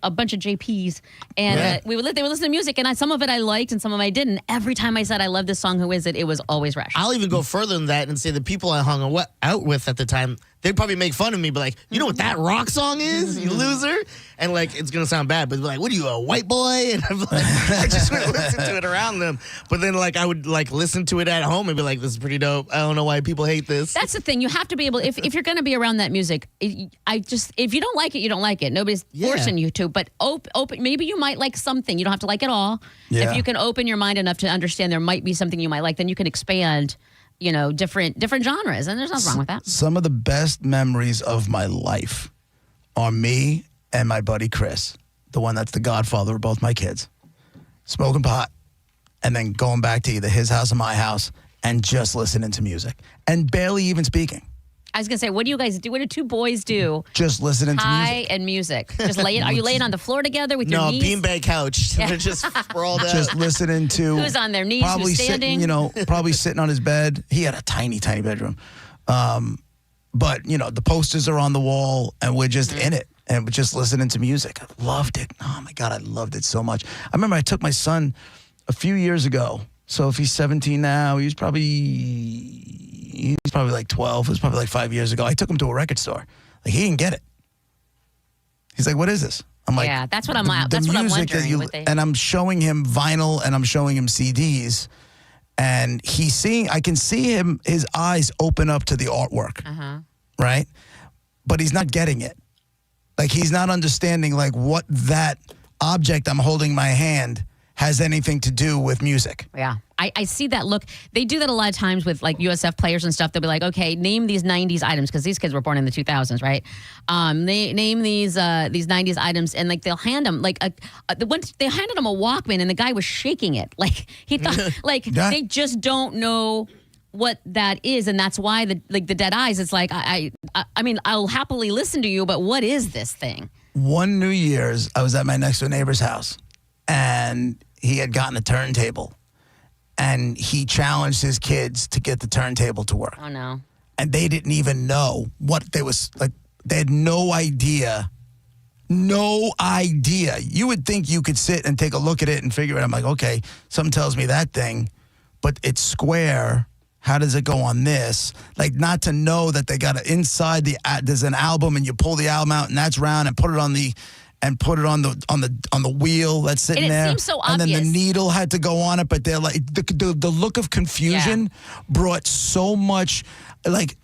a bunch of JPs, and they would listen to music, and some of it I liked and some of it I didn't. Every time I said I love this song, who is it? It was always Rush. I'll even go further than that and say the people I hung out with at the time, they'd probably make fun of me, but like, you know what that rock song is, you loser? And like, it's gonna sound bad, but like, what are you, a white boy? And I'm like, I just wouldn't listen to it around them. But then like, I would like listen to it at home and be like, this is pretty dope. I don't know why people hate this. That's the thing. You have to be able, if you're going to be around that music, if you don't like it, you don't like it. Nobody's forcing you to, but open, maybe you might like something. You don't have to like it all. Yeah. If you can open your mind enough to understand there might be something you might like, then you can expand, different genres. And there's nothing wrong with that. Some of the best memories of my life are me and my buddy Chris, the one that's the godfather of both my kids, smoking pot and then going back to either his house or my house and just listening to music and barely even speaking. I was going to say, what do you guys do? What do two boys do? Just listening to music. High and music. Just are you laying on the floor together with your knees? No, beanbag couch. They're just sprawled out. Just listening to. Who's on their knees, probably who's standing? Sitting, probably sitting on his bed. He had a tiny, tiny bedroom. But, the posters are on the wall and we're just in it. And we're just listening to music. I loved it. Oh, my God, I loved it so much. I remember I took my son a few years ago. So if he's 17 now, he's probably like 12. It was probably like 5 years ago. I took him to a record store. Like, he didn't get it. He's like, what is this? I'm like, yeah, that's what I'm wondering. And I'm showing him vinyl and I'm showing him CDs. And I can see his eyes open up to the artwork. Right? But he's not getting it. Like, he's not understanding, like, what that object I'm holding in my hand has anything to do with music. Yeah. I see that look. They do that a lot of times with, like, USF players and stuff. They'll be like, okay, name these 90s items, because these kids were born in the 2000s, right? They name these 90s items, and, like, they'll hand them, like, they handed him a Walkman, and the guy was shaking it. Like, he thought, like, they just don't know what that is, and that's why the dead eyes. It's like I mean, I'll happily listen to you, but what is this thing? One New Year's, I was at my next door neighbor's house, and he had gotten a turntable, and he challenged his kids to get the turntable to work. Oh no! And they didn't even know what they was like. They had no idea. No idea. You would think you could sit and take a look at it and figure it out. I'm like, okay, something tells me that thing, but it's square. How does it go on this? Like, not to know that they got it inside there's an album and you pull the album out and that's round and put it on the wheel that's sitting and it there. Seems so and obvious. then the needle had to go on it, but they're like the look of confusion brought so much like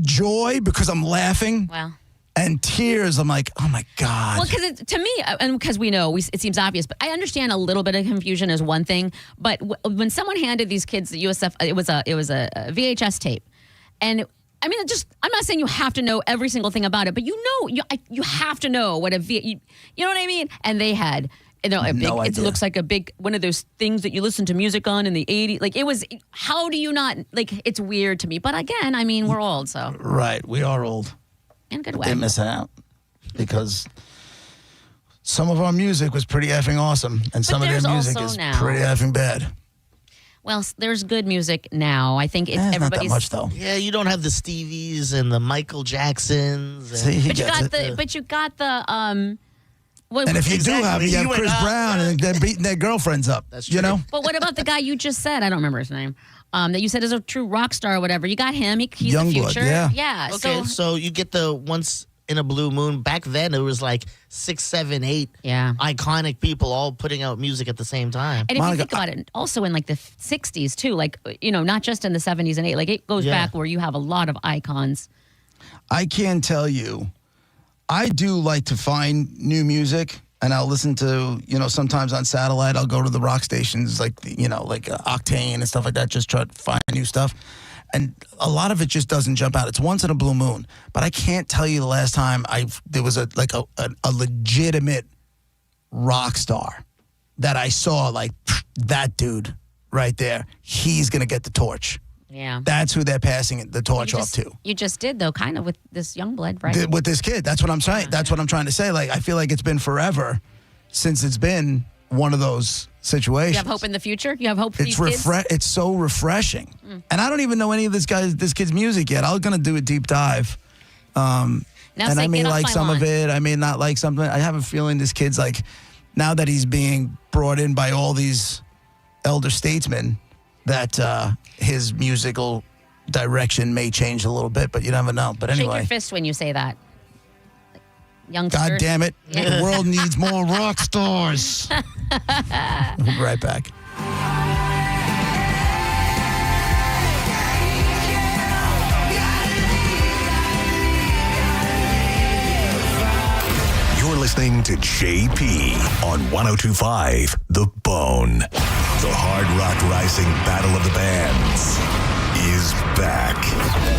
joy because I'm laughing. Wow. And tears, I'm like, oh my God. Well, because to me, and because we know, it seems obvious, but I understand a little bit of confusion is one thing. But when someone handed these kids the USF, it was a VHS tape, and I mean, I'm not saying you have to know every single thing about it, but you have to know what you know what I mean? And they had. It looks like a big one of those things that you listen to music on in the 80s. Like, it was, how do you not, like, it's weird to me. But again, I mean, we're old, so. Right, we are old. In a good way. They're missing out because some of our music was pretty effing awesome, and some of their music is pretty effing bad. Well, there's good music now. I think everybody's not that much though. Yeah, you don't have the Stevies and the Michael Jacksons. See, but you got the and if you do have, you have Chris Brown, and they're beating their girlfriends up. That's true. You know. But what about the guy you just said? I don't remember his name. That you said is a true rock star or whatever. You got him. He's Youngblood, the future. yeah. Okay, so you get the Once in a Blue Moon. Back then, it was like 6, 7, 8 iconic people all putting out music at the same time. And if you think about it, also in like the 60s too, like, not just in the 70s and 80s. Like, it goes back where you have a lot of icons. I can tell you, I do like to find new music. And I'll listen to, sometimes on satellite, I'll go to the rock stations like Octane and stuff like that, just try to find new stuff. And a lot of it just doesn't jump out. It's once in a blue moon. But I can't tell you the last time there was a legitimate rock star that I saw, like, that dude right there. He's going to get the torch. Yeah. That's who they're passing the torch off to. You just did, though, kind of with this Youngblood, right? With this kid. That's what I'm saying. That's what I'm trying to say. Like, I feel like it's been forever since it's been one of those situations. You have hope in the future? You have hope for these kids? It's so refreshing. And I don't even know any of this kid's music yet. I'm going to do a deep dive. And I may like some of it. I may not like something. I have a feeling this kid's like, now that he's being brought in by all these elder statesmen, that his musical direction may change a little bit, but you never know. But Shake anyway. your fist when you say that. Like, youngsters. God damn it. Yeah. The world needs more rock stars. We'll be right back. You're listening to JP on 102.5 The Bone. The Hard Rock Rising Battle of the Bands is back.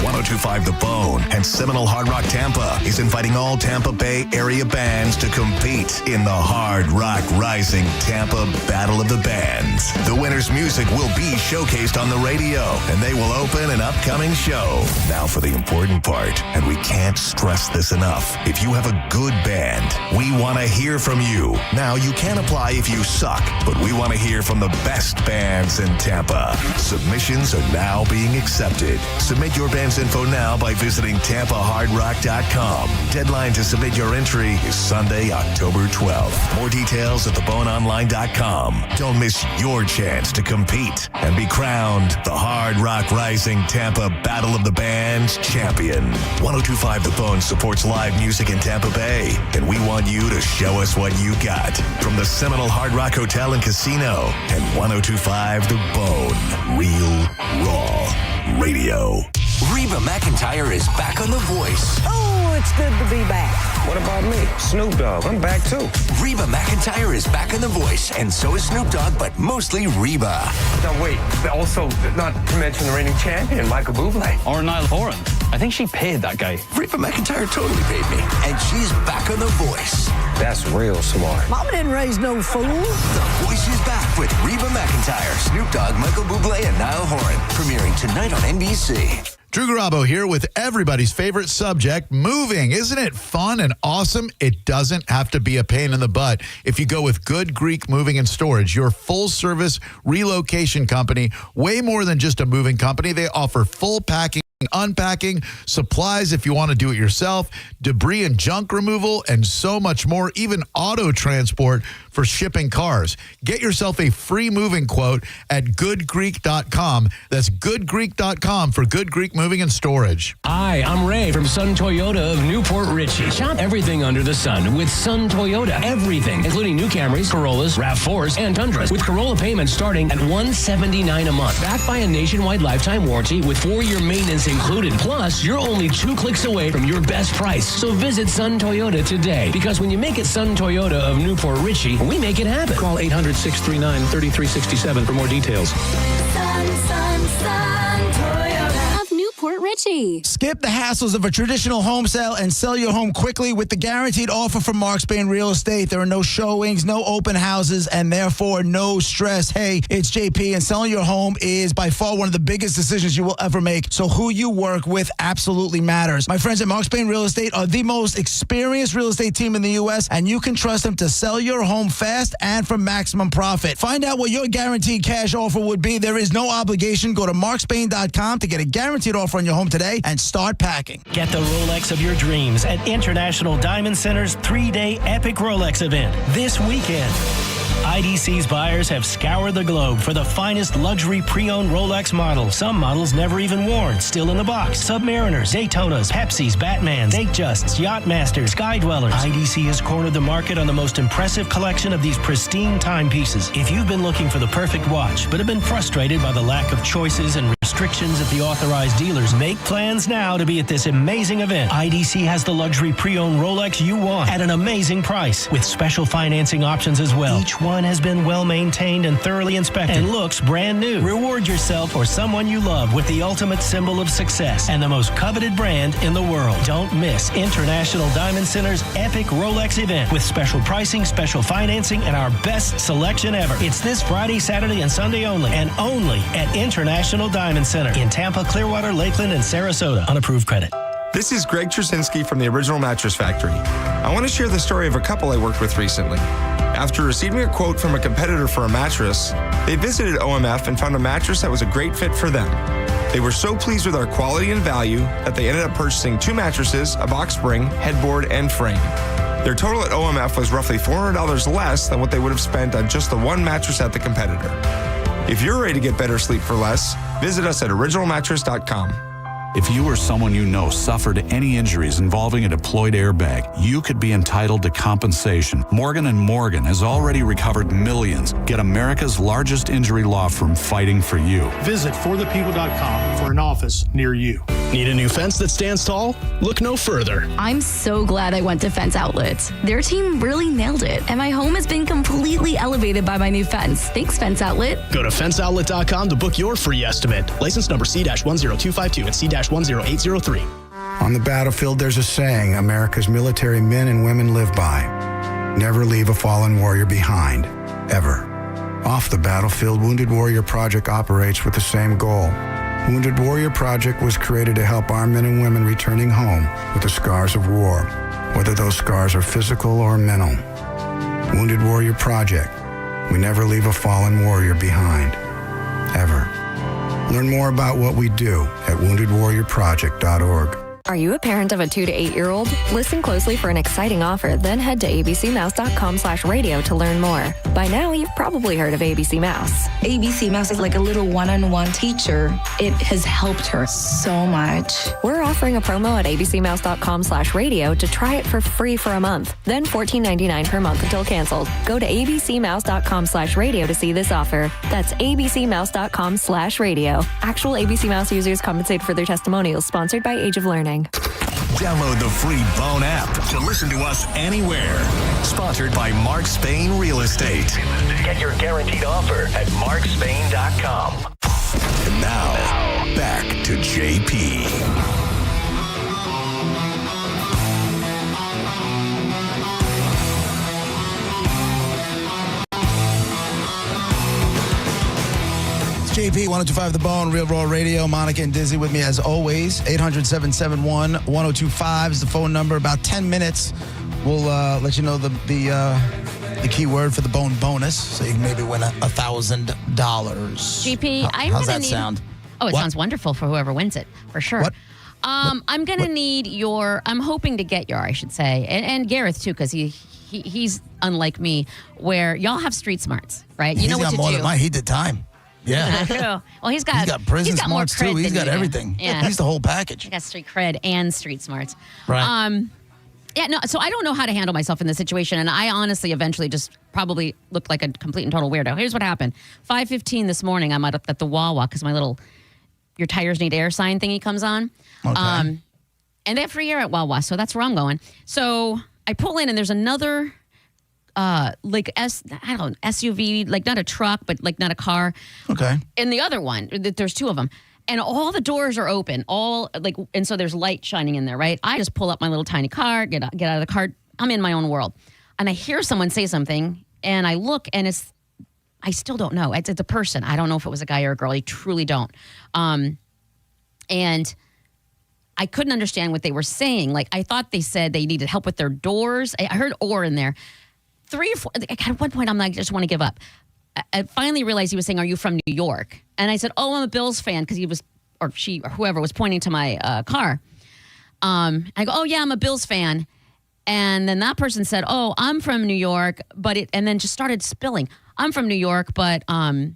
102.5 The Bone and Seminole Hard Rock Tampa is inviting all Tampa Bay area bands to compete in the Hard Rock Rising Tampa Battle of the Bands. The winner's music will be showcased on the radio, and they will open an upcoming show. Now for the important part, and we can't stress this enough. If you have a good band, we want to hear from you. Now, you can apply if you suck, but we want to hear from the best bands in Tampa. Submissions are now being accepted. Submit your band's info now by visiting TampaHardRock.com. Deadline to submit your entry is Sunday, October 12th. More details at TheBoneOnline.com. Don't miss your chance to compete and be crowned the Hard Rock Rising Tampa Battle of the Bands champion. 102.5 The Bone supports live music in Tampa Bay, and we want you to show us what you got. From the Seminole Hard Rock Hotel and Casino and 102.5 The Bone. Real, raw radio. Reba McEntire is back on The Voice. Oh, it's good to be back. What about me? Snoop Dogg, I'm back too. Reba McEntire is back on The Voice, and so is Snoop Dogg, but mostly Reba. Now wait, also not to mention the reigning champion, Michael Bublé. Or Niall Horan. I think she paid that guy. Reba McEntire totally paid me, and she's back on The Voice. That's real smart. Mama didn't raise no fool. The Voice is back with Reba McEntire, Snoop Dogg, Michael Bublé, and Niall Horan, premiering tonight on NBC. Drew Garabo here with everybody's favorite subject, moving. Isn't it fun and awesome? It doesn't have to be a pain in the butt. If you go with Good Greek Moving and Storage, your full-service relocation company, way more than just a moving company. They offer full packing, unpacking, supplies if you want to do it yourself, debris and junk removal, and so much more, even auto transport for shipping cars. Get yourself a free moving quote at goodgreek.com. That's goodgreek.com for Good Greek Moving and Storage. Hi, I'm Ray from Sun Toyota of Newport Richey. Shop everything under the sun with Sun Toyota. Everything, including new Camrys, Corollas, RAV4s, and Tundras, with Corolla payments starting at $179 a month. Backed by a nationwide lifetime warranty with 4-year maintenance included. Plus, you're only 2 clicks away from your best price. So visit Sun Toyota today, because when you make it Sun Toyota of Newport Richey, we make it happen. Call 800-639-3367 for more details. Sun Toyota of Newport Richey. Skip the hassles of a traditional home sale and sell your home quickly with the guaranteed offer from Mark Spain Real Estate. There are no showings, no open houses, and therefore no stress. Hey, it's JP, and selling your home is by far one of the biggest decisions you will ever make. So who you work with absolutely matters. My friends at Mark Spain Real Estate are the most experienced real estate team in the U.S., and you can trust them to sell your home fast and for maximum profit. Find out what your guaranteed cash offer would be. There is no obligation. Go to markspain.com to get a guaranteed offer on your home today and start packing. Get the Rolex of your dreams at International Diamond Center's 3-day epic Rolex event this weekend. IDC's buyers have scoured the globe for the finest luxury pre-owned Rolex models. Some models never even worn, still in the box. Submariners, Daytonas, Pepsis, Batmans, Datejusts, Yachtmasters, Sky Dwellers. IDC has cornered the market on the most impressive collection of these pristine timepieces. If you've been looking for the perfect watch, but have been frustrated by the lack of choices and restrictions at the authorized dealers, make plans now to be at this amazing event. IDC has the luxury pre-owned Rolex you want at an amazing price, with special financing options as well. Each one has been well maintained and thoroughly inspected and looks brand new. Reward yourself or someone you love with the ultimate symbol of success and the most coveted brand in the world. Don't miss International Diamond Center's epic Rolex event with special pricing, special financing, and our best selection ever. It's this Friday, Saturday, and Sunday only, and only at International Diamond Center in Tampa, Clearwater, Lakeland, and Sarasota on approved credit. This is Greg Trzynski from the Original Mattress Factory. I want to share the story of a couple I worked with recently. After receiving a quote from a competitor for a mattress, they visited OMF and found a mattress that was a great fit for them. They were so pleased with our quality and value that they ended up purchasing 2 mattresses, a box spring, headboard, and frame. Their total at OMF was roughly $400 less than what they would have spent on just the one mattress at the competitor. If you're ready to get better sleep for less, Visit us at originalmattress.com. If you or someone you know suffered any injuries involving a deployed airbag, you could be entitled to compensation. Morgan & Morgan has already recovered millions. Get America's largest injury law firm fighting for you. Visit forthepeople.com for an office near you. Need a new fence that stands tall? Look no further. I'm so glad I went to Fence Outlet. Their team really nailed it, and my home has been completely elevated by my new fence. Thanks, Fence Outlet. Go to fenceoutlet.com to book your free estimate. License number C-10252 and C-10803. On the battlefield, there's a saying America's military men and women live by. Never leave a fallen warrior behind, ever. Off the battlefield, Wounded Warrior Project operates with the same goal. Wounded Warrior Project was created to help our men and women returning home with the scars of war, whether those scars are physical or mental. Wounded Warrior Project. We never leave a fallen warrior behind, ever. Learn more about what we do at woundedwarriorproject.org. Are you a parent of a 2 to 8 year old? Listen closely for an exciting offer, then head to abcmouse.com/radio to learn more. By now, you've probably heard of ABC Mouse. ABC Mouse is like a little one-on-one teacher. It has helped her so much. We're offering a promo at abcmouse.com/radio to try it for free for a month, then $14.99 per month until canceled. Go to abcmouse.com/radio to see this offer. That's abcmouse.com/radio. Actual ABC Mouse users compensate for their testimonials, sponsored by Age of Learning. Download the free Bone app to listen to us anywhere. Sponsored by Mark Spain Real Estate. Get your guaranteed offer at markspain.com. And now, back to JP. JP, 1025 The Bone, Real Raw Radio. Monica and Dizzy with me as always. 800-771-1025 is the phone number. About 10 minutes, we'll let you know the key word for the Bone bonus, so you can maybe win $1,000. GP, how's that sound? Oh, it sounds wonderful for whoever wins it, for sure. What? I'm going to need I'm hoping to get I should say, and Gareth too, because he's unlike me, where y'all have street smarts, right? You know what to do. He's got more than mine. He did time. Yeah. Well, he's got prison he's got more smarts too. cred He's than got you do. everything. Yeah. He's the whole package. He got street cred and street smarts. Right. Yeah, no, so I don't know how to handle myself in this situation, and I honestly eventually just probably looked like a complete and total weirdo. Here's what happened. 5:15 this morning, I'm at the Wawa because my little your tires need air sign thingy comes on. Okay. And they have free air at Wawa, so that's where I'm going. So I pull in, and there's another SUV, like not a truck, but like not a car. Okay. And the other one, there's two of them. And all the doors are open, and so there's light shining in there, right? I just pull up my little tiny car, get out of the car. I'm in my own world. And I hear someone say something, and I look, and I still don't know. It's a person. I don't know if it was a guy or a girl. I truly don't. And I couldn't understand what they were saying. Like, I thought they said they needed help with their doors. I heard "or" in there. 3 or 4, at one point, I'm like, I just want to give up. I finally realized he was saying, "Are you from New York?" And I said, "Oh, I'm a Bills fan," because he was, or she, or whoever was pointing to my car. I go, "Oh, yeah, I'm a Bills fan." And then that person said, "Oh, I'm from New York," and then just started spilling. "I'm from New York, but I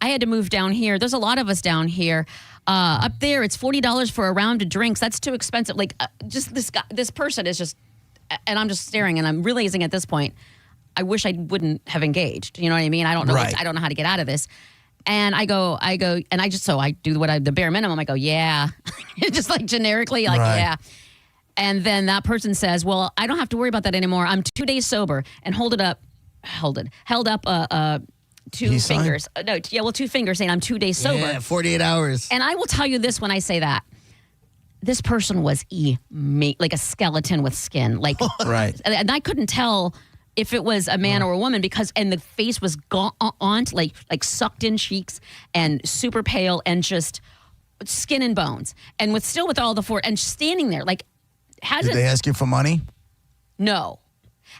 had to move down here. There's a lot of us down here. Up there, it's $40 for a round of drinks. That's too expensive." Like, just this guy, this person is just, and I'm just staring, and I'm realizing at this point, I wish I wouldn't have engaged. You know what I mean? I don't know. Right. I don't know how to get out of this. And I do the bare minimum. I go, "Yeah," just like generically, like, Right. "Yeah." And then that person says, "Well, I don't have to worry about that anymore. I'm 2 days sober," and held up 2 Peace sign? fingers. 2 fingers saying I'm 2 days sober. Yeah, 48 hours. And I will tell you this when I say that. This person was like a skeleton with skin. Like, Right. And I couldn't tell if it was a man or a woman and the face was gaunt, like sucked in cheeks and super pale and just skin and bones. And with all the and standing there, like, Did they ask you for money? No.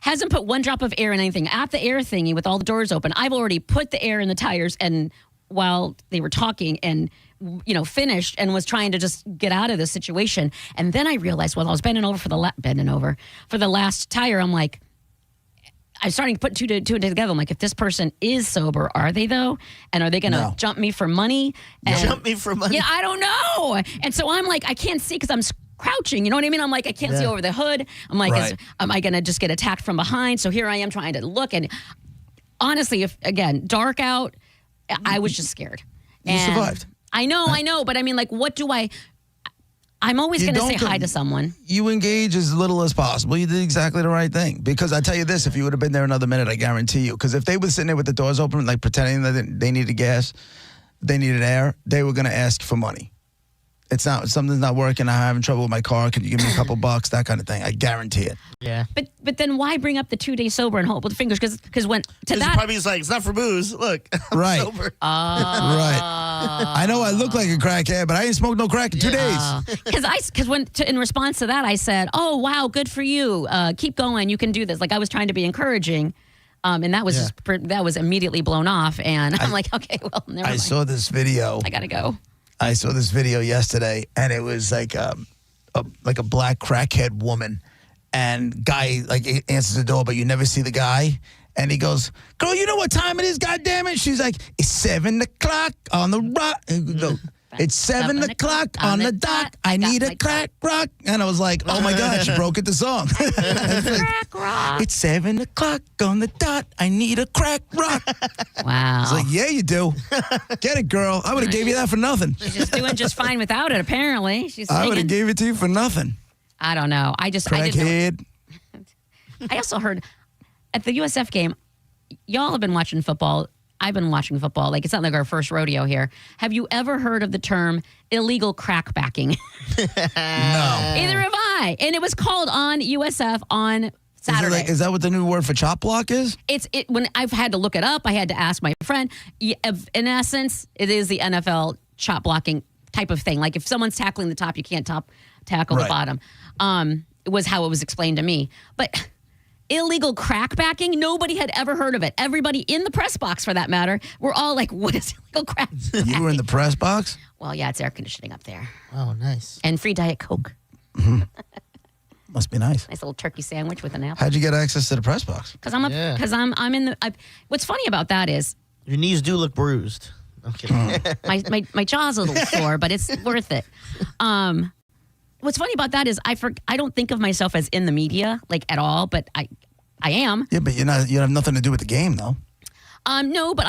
Hasn't put one drop of air in anything. At the air thingy with all the doors open, I've already put the air in the tires, and while they were talking and, finished and was trying to just get out of this situation. And then I realized, I was bending over for the last tire, I'm like, I'm starting to put two together. I'm like, if this person is sober, are they though? And are they going to jump me for money? And, jump me for money? Yeah, I don't know. And so I'm like, I can't see because I'm crouching. You know what I mean? I'm like, I can't see over the hood. I'm like, am I going to just get attacked from behind? So here I am trying to look. And honestly, if again, dark out, I was just scared. You survived. I know. But I mean, like, what do I'm always going to say hi to someone. You engage as little as possible. You did exactly the right thing. Because I tell you this, if you would have been there another minute, I guarantee you. Because if they were sitting there with the doors open, like pretending that they needed gas, they needed air, they were going to ask for money. Something's not working. I'm having trouble with my car. Can you give me a couple bucks? That kind of thing. I guarantee it. Yeah. But then why bring up the 2 days sober and hold with the fingers? Because when to that probably is like, it's not for booze. Look, I'm sober. Right. I know I look like a crackhead, but I ain't smoked no crack in 2 days. Because in response to that, I said, "Oh wow, good for you. Keep going. You can do this." Like I was trying to be encouraging. And that was that was immediately blown off. And I'm like, okay, well, never mind. I saw this video. I gotta go. I saw this video yesterday, and it was like a black crackhead woman, and guy like answers the door, but you never see the guy, and he goes, "Girl, you know what time it is? God damn it!" She's like, "It's 7 o'clock on the rock." It's 7 o'clock on the dot. I need a crack rock. And I was like, oh my God, she broke it the song. Crack rock. It's 7 o'clock on the dot. I need a crack rock. Wow. I was like, yeah, you do. Get it, girl. I would have gave you that for nothing. She's just doing just fine without it, apparently. I would have gave it to you for nothing. I don't know. Crackhead. I also heard at the USF game, y'all have been watching football. I've been watching football. Like, it's not like our first rodeo here. Have you ever heard of the term illegal crackbacking? No. Either have I. And it was called on USF on Saturday. Is that what the new word for chop block is? When I've had to look it up, I had to ask my friend. In essence, it is the NFL chop blocking type of thing. Like if someone's tackling the top, you can't tackle the bottom. It was how it was explained to me. But illegal crackbacking, nobody had ever heard of it. Everybody in the press box, for that matter, were all like, what is illegal crackbacking? You were in the press box? Well, yeah, it's air conditioning up there. Oh, nice. And free Diet Coke. Mm-hmm. Must be nice. Nice little turkey sandwich with an apple. How'd you get access to the press box? Because I'm in the. What's funny about that is your knees do look bruised. Okay. my jaw's a little sore, but it's worth it. What's funny about that is I don't think of myself as in the media like at all, but I am. Yeah, but you have nothing to do with the game though. No, but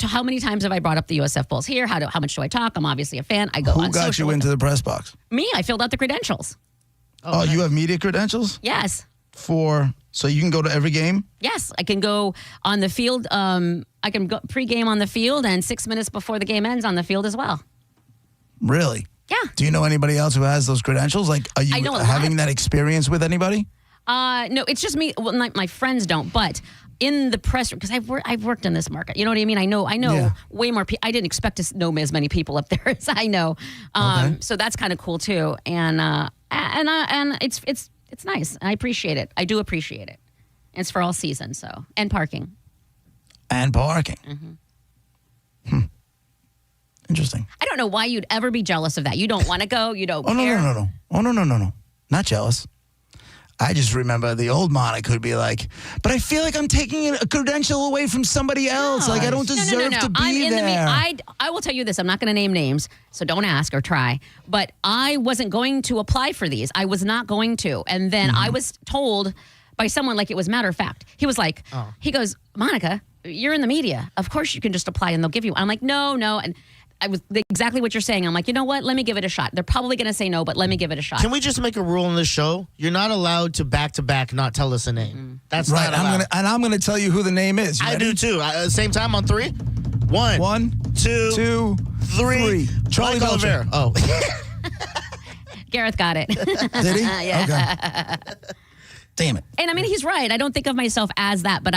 how many times have I brought up the USF Bulls here? How much do I talk? I'm obviously a fan. I go on Who got social you into the press box? Me. I filled out the credentials. Oh, you have media credentials? Yes. So you can go to every game? Yes, I can go on the field. I can go pregame on the field and 6 minutes before the game ends on the field as well. Really? Yeah. Do you know anybody else who has those credentials? Like, are you having that experience with anybody? No, it's just me. Well, my friends don't, but in the press, because I've worked in this market. You know what I mean? I know way more people. I didn't expect to know as many people up there as I know. So that's kind of cool too. And it's nice. I appreciate it. I do appreciate it. It's for all seasons, and parking. And parking. Mm-hmm. Interesting. I don't know why you'd ever be jealous of that. You don't want to go. You don't care. No. Oh, no. Not jealous. I just remember the old Monica would be like, but I feel like I'm taking a credential away from somebody else. Like, I don't deserve to be there. I will tell you this. I'm not going to name names, so don't ask or try. But I wasn't going to apply for these. I was not going to. And then I was told by someone, like it was matter of fact. He was like, he goes, Monica, you're in the media. Of course you can just apply and they'll give you. I'm like, no. And I was exactly what you're saying. I'm like, you know what? Let me give it a shot. They're probably going to say no, but let me give it a shot. Can we just make a rule on this show? You're not allowed to back not tell us a name. That's right. Not allowed. I'm gonna tell you who the name is. I do too. Same time on 3. 1, 2, 3. Charlie Belcher. Oh, Gareth got it. Did he? Yeah. Okay. Damn it. And I mean, he's right. I don't think of myself as that, but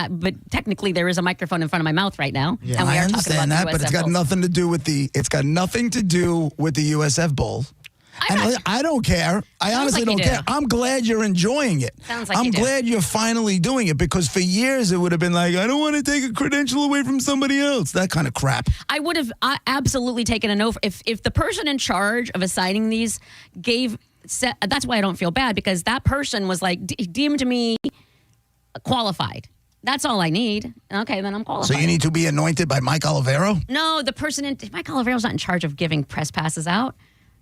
technically there is a microphone in front of my mouth right now. Yeah. And we I are understand talking that, about but it's got nothing to do with the USF Bulls. And I don't care. I honestly don't care. I'm glad you're enjoying it. Sounds like I'm you do. glad you're finally doing it, because for years it would have been like, I don't want to take a credential away from somebody else. That kind of crap. I would have absolutely taken a no if the person in charge of assigning these that's why I don't feel bad, because that person was like deemed me qualified. That's all I need. Okay, then I'm qualified. So you need to be anointed by Mike Olivero? No, the person Mike Olivero's not in charge of giving press passes out,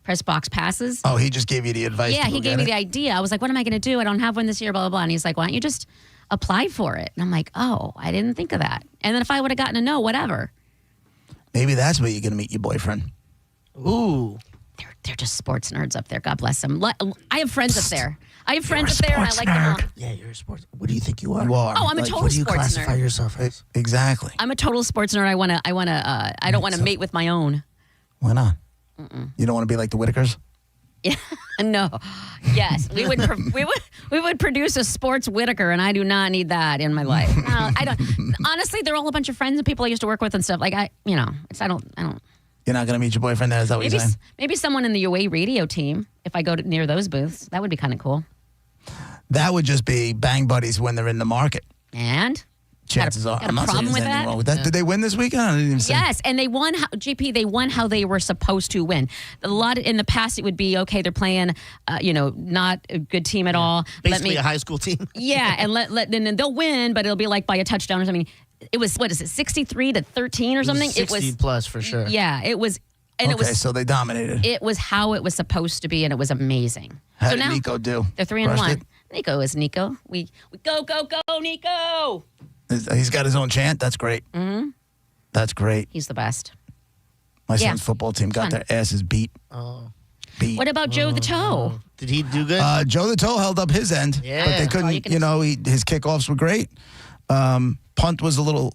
press box passes. Oh, he just gave you the advice. Yeah, he gave me the idea. I was like, what am I going to do? I don't have one this year, blah, blah, blah. And he's like, why don't you just apply for it? And I'm like, oh, I didn't think of that. And then if I would have gotten a no, whatever. Maybe that's where you're going to meet your boyfriend. Ooh. They're just sports nerds up there. God bless them. I have friends up there. I have friends up there, and I like them all. Yeah, you're a sports. What do you think you are? You are. Oh, I'm a total What do you sports classify nerd. yourself as? Exactly. I'm a total sports nerd. I don't want to mate with my own. Why not? You don't want to be like the Whitakers? Yeah, no. Yes, we would produce a sports Whitaker, and I do not need that in my life. No, I don't. Honestly, they're all a bunch of friends and people I used to work with and stuff. Like I don't. You're not going to meet your boyfriend there? Is that what you're saying? Maybe someone in the UA radio team. If I go near those booths, that would be kind of cool. That would just be bang buddies when they're in the market. And chances are, I'm not saying problem there's with anything that? wrong with that. Did they win this weekend? I didn't even see. Yes, and they won. GP, they won how they were supposed to win. A lot in the past, it would be okay. They're playing, not a good team at all. Basically a high school team. Yeah, and then they'll win, but it'll be like by a touchdown or something. It was 63-13 or something. 60 plus for sure. Yeah, it was. And Okay, it was. so they dominated. It was how it was supposed to be, and it was amazing. How so did now Nico do? they're 3-1. Nico is Nico. We go Nico. He's got his own chant. That's great. Mm-hmm. That's great. He's the best. My Yeah. son's football team got Fun. their asses beat. Beat. What about Joe the Toe? Did he do good? Joe the Toe held up his end, Yeah. but they Oh, couldn't. you can- His kickoffs were great. Punt was a little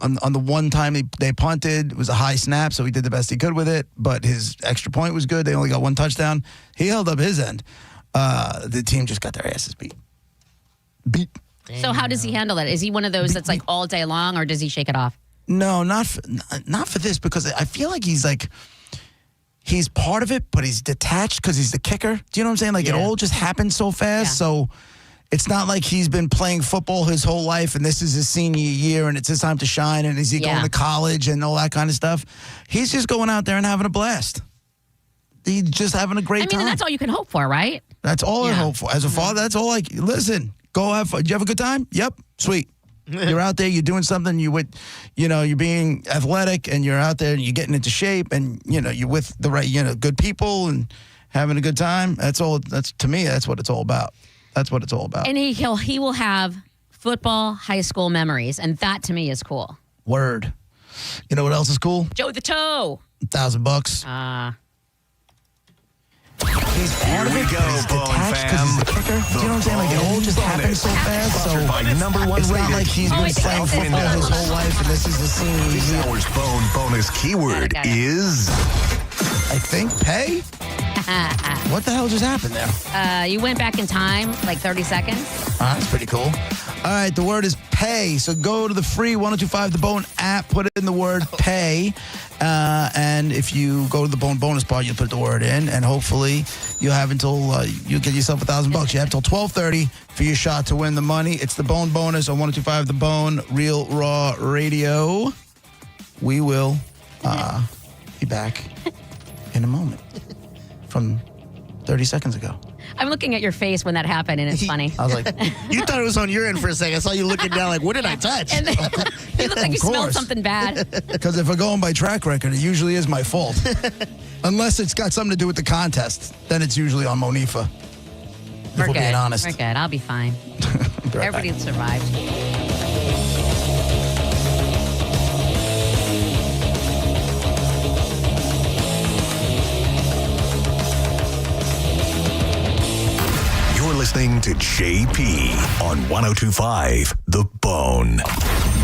on the one time they punted. It was a high snap, so he did the best he could with it. But his extra point was good. They only got one touchdown. He held up his end. The team just got their asses beat. So how does he handle that? Is he one of those that's like all day long, or does he shake it off? No, not for this, because I feel like he's part of it, but he's detached because he's the kicker. Do you know what I'm saying? Like it all just happens so fast. So it's not like he's been playing football his whole life and this is his senior year and it's his time to shine and is he going to college and all that kind of stuff. He's just going out there and having a blast. He's just having a great time. And that's all you can hope for, right? That's all I hope for. As a father, that's all listen, go have fun. Did you have a good time? Yep. Sweet. You're out there, you're doing something, you're being athletic and you're out there and you're getting into shape and, you're with the right, good people and having a good time. To me, that's what it's all about. That's what it's all about. And he will have football high school memories, and that to me is cool. Word. You know what else is cool? Joe the Toe. $1,000. Here we go, Bone Fam. Do you know what I'm saying? Like it all just happens so fast. So By number one it's not rated. like he's been playing football his whole life and this is the senior This year. hour's Bone bonus keyword is... I think pay? What the hell just happened there? You went back in time like 30 seconds. That's pretty cool. All right, the word is pay. So go to the free 1025 The Bone app, put in the word pay, and if you go to the Bone bonus part, you'll put the word in, and hopefully you'll have until you get yourself $1,000. You have till 12:30 for your shot to win the money. It's the Bone bonus on 1025 The Bone, Real Raw Radio. We will be back in a moment from 30 seconds ago. I'm looking at your face when that happened, and it's funny. I was like, You thought it was on your end for a second. I saw you looking down like, what did I touch? And then, you look like you smelled course. something bad. Because if we're going by track record, it usually is my fault. Unless it's got something to do with the contest, then it's usually on Monifa. If we're being honest. We're good. I'll be fine. Be right Everybody back. survived. You're listening to JP on 1025 The Bone.